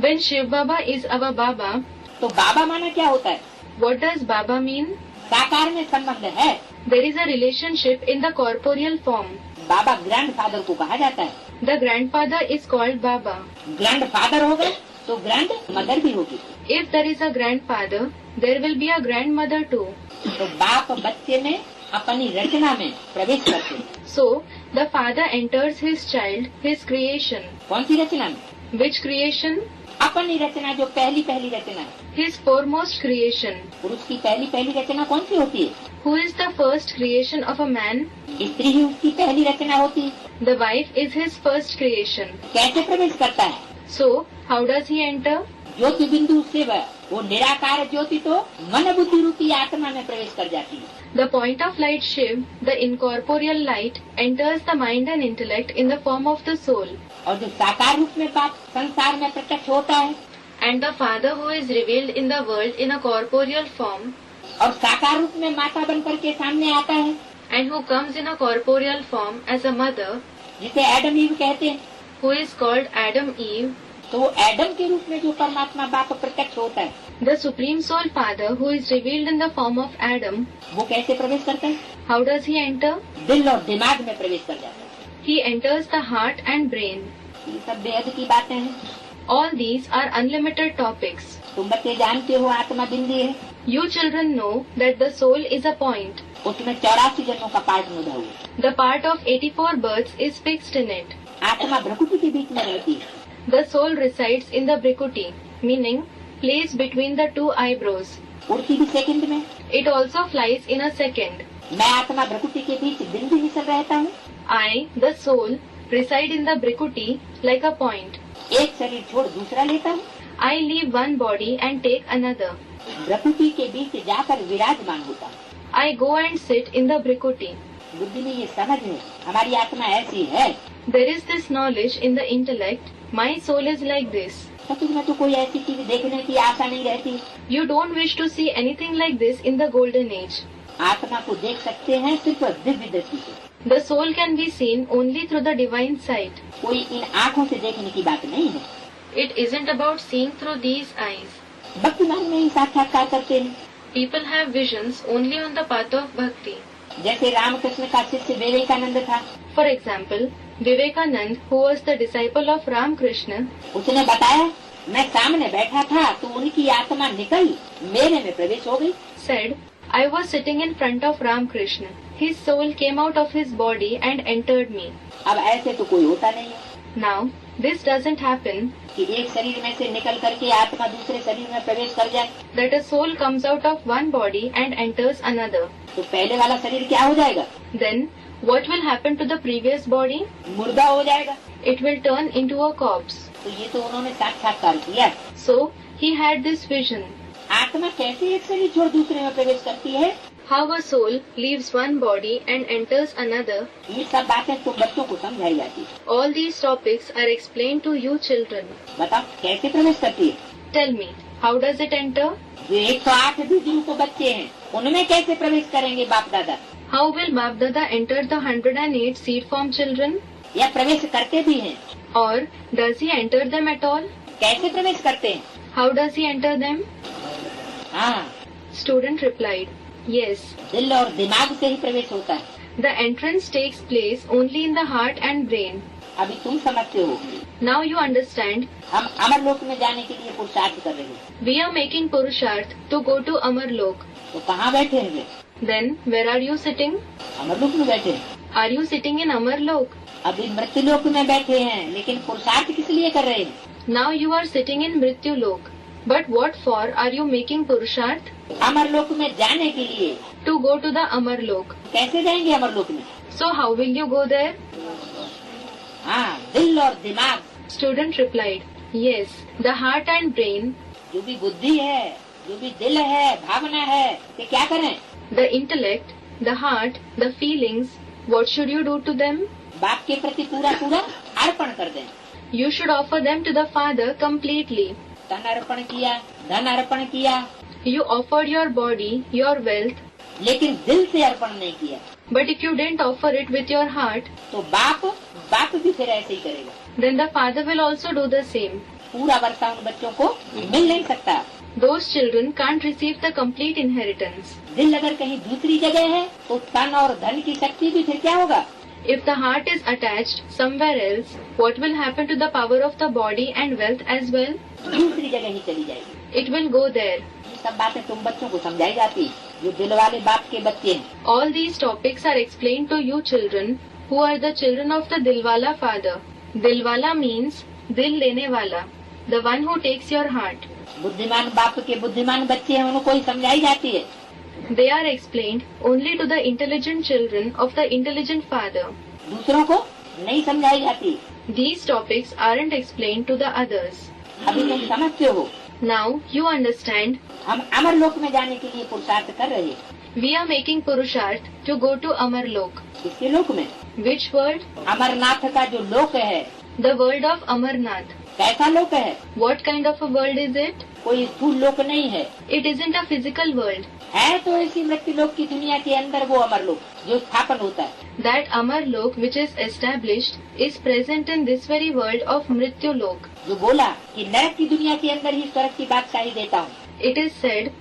when Shiv Baba is our Baba, तो बाबा माना क्या होता है? what does Baba mean? साकार में संबंध है। There is a relationship in the corporeal form. Baba grandfather को कहा जाता है। The grandfather is called Baba. Grandfather होगा तो ग्रैंड मदर भी होगी। If there is a grandfather, there will be a grandmother too. तो बाप बच्चे में अपनी रचना में प्रवेश करते हैं। So, the father enters his child, his creation. कौन सी रचना में? Which creation? अपनी रचना, जो पहली पहली रचना है। His foremost creation. पुरुष की पहली पहली रचना कौन सी होती है? Who is the first creation of a man? स्त्री ही उसकी पहली रचना होती है। The wife is his first creation. कैसे प्रवेश करता है? So, how does he enter? ज्योति बिंदु से वो निराकार ज्योति तो मन बुद्धि रूपी आत्मा में प्रवेश कर जाती है। The point of light Shiv, the incorporeal light, enters the mind and intellect in the form of the soul. और जो साकार रूप में बाप संसार में प्रत्यक्ष होता है, And the Father who is revealed in the world in a corporeal form, और साकार रूप में माता बनकर के सामने आता है, and who comes in a corporeal form as a mother, जिसे एडम ईव कहते हैं, who is called Adam Eve, तो वो एडम के रूप में जो परमात्मा बाप प्रत्यक्ष होता है, the Supreme Soul Father who is revealed in the form of Adam, वो कैसे प्रवेश करता है? how does he enter? दिल और दिमाग में प्रवेश कर जाता है। He enters the heart and brain. ये सब बेहद की बातें हैं। All these are unlimited topics. तुम बच्चे जानते हो आत्मा बिंदी है, You children know that the soul is a point. उसमें 84 जन्मों का पार्ट मुदा हुआ है। The part of 84 births is fixed in it. आत्मा भ्रकुटी के बीच में रहती है। The soul resides in the Brikuti, meaning place between the two eyebrows. उड़ती भी सेकंड में। It also flies in a second. मैं आत्मा भ्रकुटी के बीच बिंदी मिसल रहता हूँ। I, the soul, reside in the Brikuti like a point. एक शरीर छोड़ दूसरा लेता हूँ। I leave one body and take another. भ्रकुटी के बीच जाकर विराजमान होता हूँ। I go and sit in the Brikuti. बुद्धि में ये समझ है, हमारी आत्मा ऐसी है। There is this knowledge in the intellect. My soul is like this. सचमुच में तो कोई ऐसी चीज देखने की आशा नहीं रहती। You don't wish to see anything like this in the golden age. आत्मा को देख सकते हैं सिर्फ दिव्य दृष्टि से। The soul can be seen only through the divine sight. कोई इन आँखों से देखने की बात नहीं है। It isn't about seeing through these eyes. भक्ति मार्ग में ही साक्षात्कार करते हैं। People have visions only on the path of bhakti. जैसे रामकृष्ण का शिष्य विवेकानंद था। For example, Vivekanand, who was the disciple of Ramakrishna, उसने बताया मैं सामने बैठा था तो उनकी आत्मा निकल मेरे में प्रवेश हो गई। Said, I was sitting in front of Ramakrishna. His soul came out of his body and entered me. अब ऐसे तो कोई होता नहीं है Now, this doesn't happen कि एक शरीर में से निकल करके आत्मा दूसरे शरीर में प्रवेश कर जाए। that a soul comes out of one body and enters another. तो पहले वाला शरीर क्या हो जाएगा? Then, what will happen to the previous body? मुर्दा हो जाएगा। It will turn into a corpse. तो ये तो उन्होंने साक्षात्कार किया। So, he had this vision. आत्मा कैसे एक शरीर छोड़ दूसरे में प्रवेश करती है? How a soul leaves one body and enters another. ये सब बातें तो बच्चों को समझाई जाती है। All these topics are explained to you children. बताओ कैसे प्रवेश करती है? Tell me, how does it enter? जो 108 दीदी को बच्चे हैं उनमें कैसे प्रवेश करेंगे बाप दादा? How will Bap Dada enter the 108 seed form children? या प्रवेश करते भी हैं? Or does he enter them at all? कैसे प्रवेश करते हैं? How does he enter them? हाँ, Student replied, Yes. दिल और दिमाग से ही प्रवेश होता है। The entrance takes place only in the heart and brain. अभी तुम समझते हो। Now you understand. हम अमरलोक में जाने के लिए पुरुषार्थ कर रहे हैं। We are making Purusharth to go to Amarlok. तो कहाँ बैठे हैं वे? Then, where are you sitting? अमरलोक में बैठे हैं। Are you sitting in Amarlok? अभी मृत्युलोक में बैठे हैं, लेकिन पुरुषार्थ किस लिए कर रहे हैं? Now you are sitting in Mrityulok. But what for are you making Purusharth? अमरलोक में जाने के लिए। To go to the Amarlok. कैसे जाएंगे अमरलोक में? So how will you go there? हाँ, दिल और दिमाग। Student replied, Yes, the heart and brain, जो भी बुद्धि है, जो भी दिल है, भावना है, ये क्या करें? the intellect, the heart, the feelings, what should you do to them? बाप के प्रति पूरा पूरा अर्पण कर दें। You should offer them to the Father completely. तन अर्पण किया, धन अर्पण किया, You offered your body, your wealth, लेकिन दिल से अर्पण नहीं किया, but if you didn't offer it with your heart, तो बाप भी फिर ऐसे ही करेगा। then the Father will also do the same. पूरा वर्षा उन बच्चों को मिल नहीं सकता। Those children can't receive the complete inheritance. दिल अगर कहीं दूसरी जगह है तो तन और धन की शक्ति भी फिर क्या होगा? If the heart is attached somewhere else, what will happen to the power of the body and wealth as well? दूसरी जगह ही चली जाएगी। It will go there. ये सब बातें तुम बच्चों को समझाई जाती, जो दिल वाले बाप के बच्चे हैं। All these topics are explained to you children who are the children of the Dilwala Father. Dilwala means Dil lene wala, the one who takes your heart. बुद्धिमान बाप के बुद्धिमान बच्चे हैं, उनको ही समझाई जाती है। They are explained only to the intelligent children of the intelligent Father. दूसरों को नहीं समझाई जाती। These topics aren't explained to the others. अभी तुम समझते हो। Now you understand. हम अमरलोक में जाने के लिए पुरुषार्थ कर रहे हैं। We are making Purusharth to go to Amarlok. इसके लोक में Which world? अमरनाथ का जो लोक है, The world of Amarnath. कैसा लोक है? What kind of a world is it? कोई स्थूल लोक नहीं है, It isn't a physical world. है तो इसी मृत्यु लोक की दुनिया के अंदर वो अमरलोक जो स्थापन होता है। That Amarlok which is established is present in this very world of Mrityulok. जो बोला कि नरक की दुनिया के अंदर ही स्वर्ग की बादशाही देता हूँ। It is said,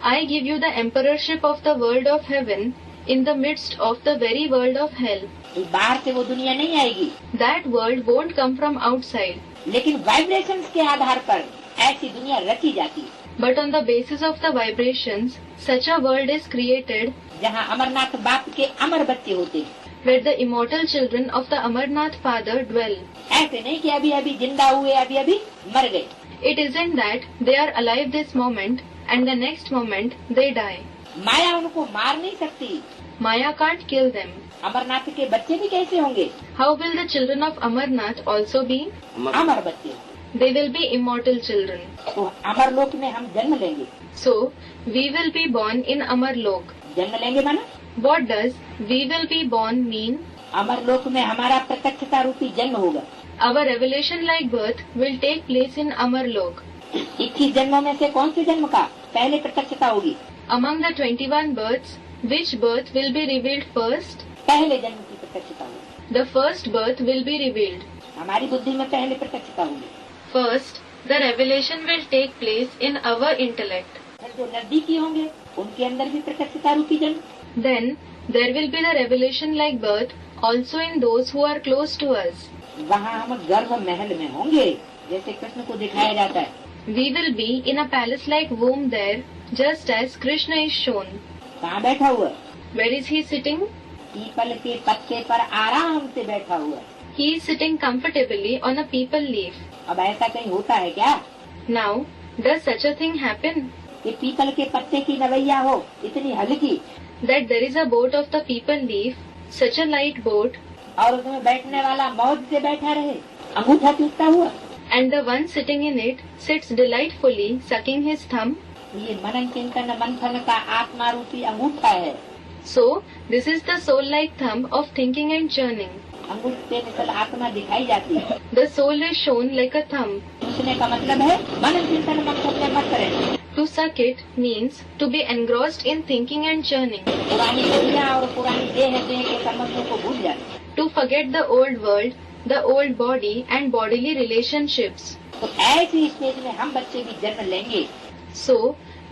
I give you the emperorship of the world of heaven in the midst of the very world of hell. तो बाहर से वो दुनिया नहीं आएगी, That world won't come from outside, लेकिन वाइब्रेशंस के आधार पर ऐसी दुनिया रची जाती है but on the basis of the vibrations, such a world is created जहाँ अमरनाथ बाप के अमर बच्चे होते हैं। where the immortal children of the Amarnath Father dwell. ऐसे नहीं कि अभी अभी जिंदा हुए, अभी अभी मर गए। It isn't that they are alive this moment and the next moment they die. माया उनको मार नहीं सकती। Maya can't kill them. Amarnath के बच्चे भी कैसे होंगे? How will the children of Amarnath also be? अमर बच्चे। They will be immortal children. तो अमरलोक में हम जन्म लेंगे। So, we will be born in Amarlok. जन्म लेंगे माना What does we will be born mean? अमरलोक में हमारा प्रत्यक्षता रूपी जन्म होगा। Our revelation like birth will take place in Amarlok. 21 जन्मों में से कौन से जन्म का पहले प्रत्यक्षता होगी? Among the 21 births, which birth will be revealed first? पहले जन्म की प्रत्यक्षता होगी। The first birth will be revealed. हमारी बुद्धि में पहले प्रत्यक्षता होगी। First, the revelation will take place in our intellect. फिर जो नजदीकी होंगे उनके अंदर भी प्रत्यक्षता रूपी जन्म। Then, there will be the revelation like birth also in those who are close to us. वहाँ हम गर्भ महल में होंगे जैसे कृष्ण को दिखाया जाता है। We will be in a palace-like womb there, just as Krishna is shown. कहाँ बैठा हुआ? Where is he sitting? People के पत्ते पर आराम से बैठा हुआ। He is sitting comfortably on a peepal leaf. अब ऐसा कहीं होता है क्या? Now, does such a thing happen? कि पीपल के पत्ते की नवैया हो इतनी हल्की, That there is a boat of the peepal leaf, such a light boat, और उसमें बैठने वाला मौज से बैठा रहे, अंगूठा चूसता हुआ। and the one sitting in it sits delightfully sucking his thumb? ये मनन चिंतन मंथन का आत्मा रूपी अंगूठा है। So, this is the soul-like thumb of thinking and churning. अंगूठे में सब आत्मा दिखाई जाती है। The soul is shown like a thumb. पूछने का मतलब है मनन चिंतन मंथन में मत करें। To suck it means to be engrossed in thinking and churning. पुरानी दुनिया और पुरानी देह के संबंधों को भूल जाए। To forget the old world, the old body and bodily relationships. तो ऐसी स्टेज में हम बच्चे भी जन्म लेंगे। So,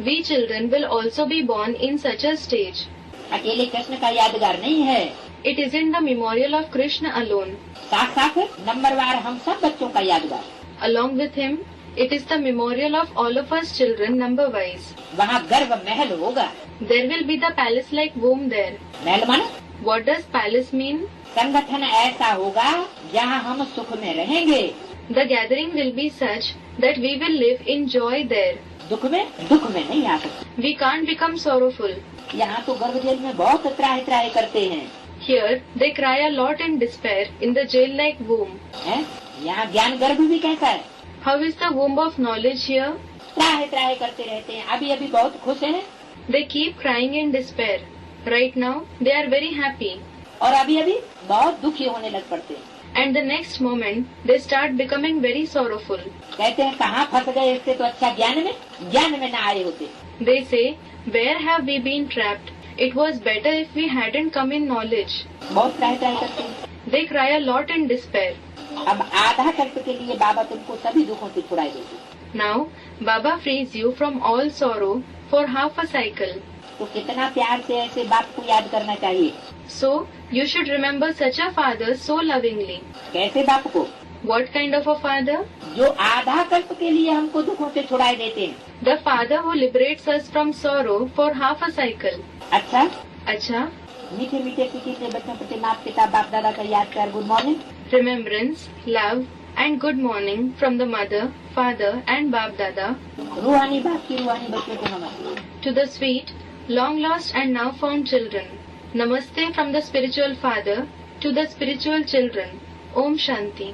we children will also be born in such a stage. अकेले कृष्ण का यादगार नहीं है, It isn't the memorial of Krishna alone. साथ साथ नंबरवार हम सब बच्चों का यादगार। Along with him, it is the memorial of all of us children number-wise. वहाँ गर्व महल होगा। There will be the palace-like womb there. महल माना What does palace mean? संगठन ऐसा होगा जहाँ हम सुख में रहेंगे। The gathering will be such that we will live in joy there. दुख में नहीं आ सकते। We can't become sorrowful. यहाँ तो गर्भ जेल में बहुत त्राहे त्राहे करते हैं। Here, they cry a lot in despair in the jail-like womb. हैं? यहाँ ज्ञान गर्भ भी कैसा है? How is the womb of knowledge here? त्राहे त्राहे करते रहते हैं। अभी अभी बहुत खुश हैं They keep crying in despair. Right now, they are very happy. और अभी अभी बहुत दुखी होने लग पड़ते हैं। And the next moment, they start becoming very sorrowful. कहते हैं कहाँ फंस गए, इससे तो अच्छा ज्ञान में ना आए होते। They say, where have we been trapped? It was better if we hadn't come in knowledge. बहुत त्राहे त्राहे करते हैं। They cry a lot in despair. अब आधा कल्प के लिए बाबा तुमको सभी दुखों से छुड़ाई देगी। Now, Baba frees you from all sorrow for half a cycle. तो कितना प्यार से ऐसे बाप को याद करना चाहिए। So, you should remember such a father so lovingly. कैसे बाप को? What kind of a father? जो आधा कल्प के लिए हमको दुखों से छुड़ाए देते हैं। The father who liberates us from sorrow for half a cycle. अच्छा, Acha, मीठे मीठे किसी से बच्चों प्रति माता पिता बाप दादा का याद कर good morning. remembrance, love and good morning from the mother, father and Bap Dada रूहानी बाप की रूहानी बच्चों को नमस्ते। to the sweet, long lost and now found children. Namaste from the spiritual father to the spiritual children. Om Shanti.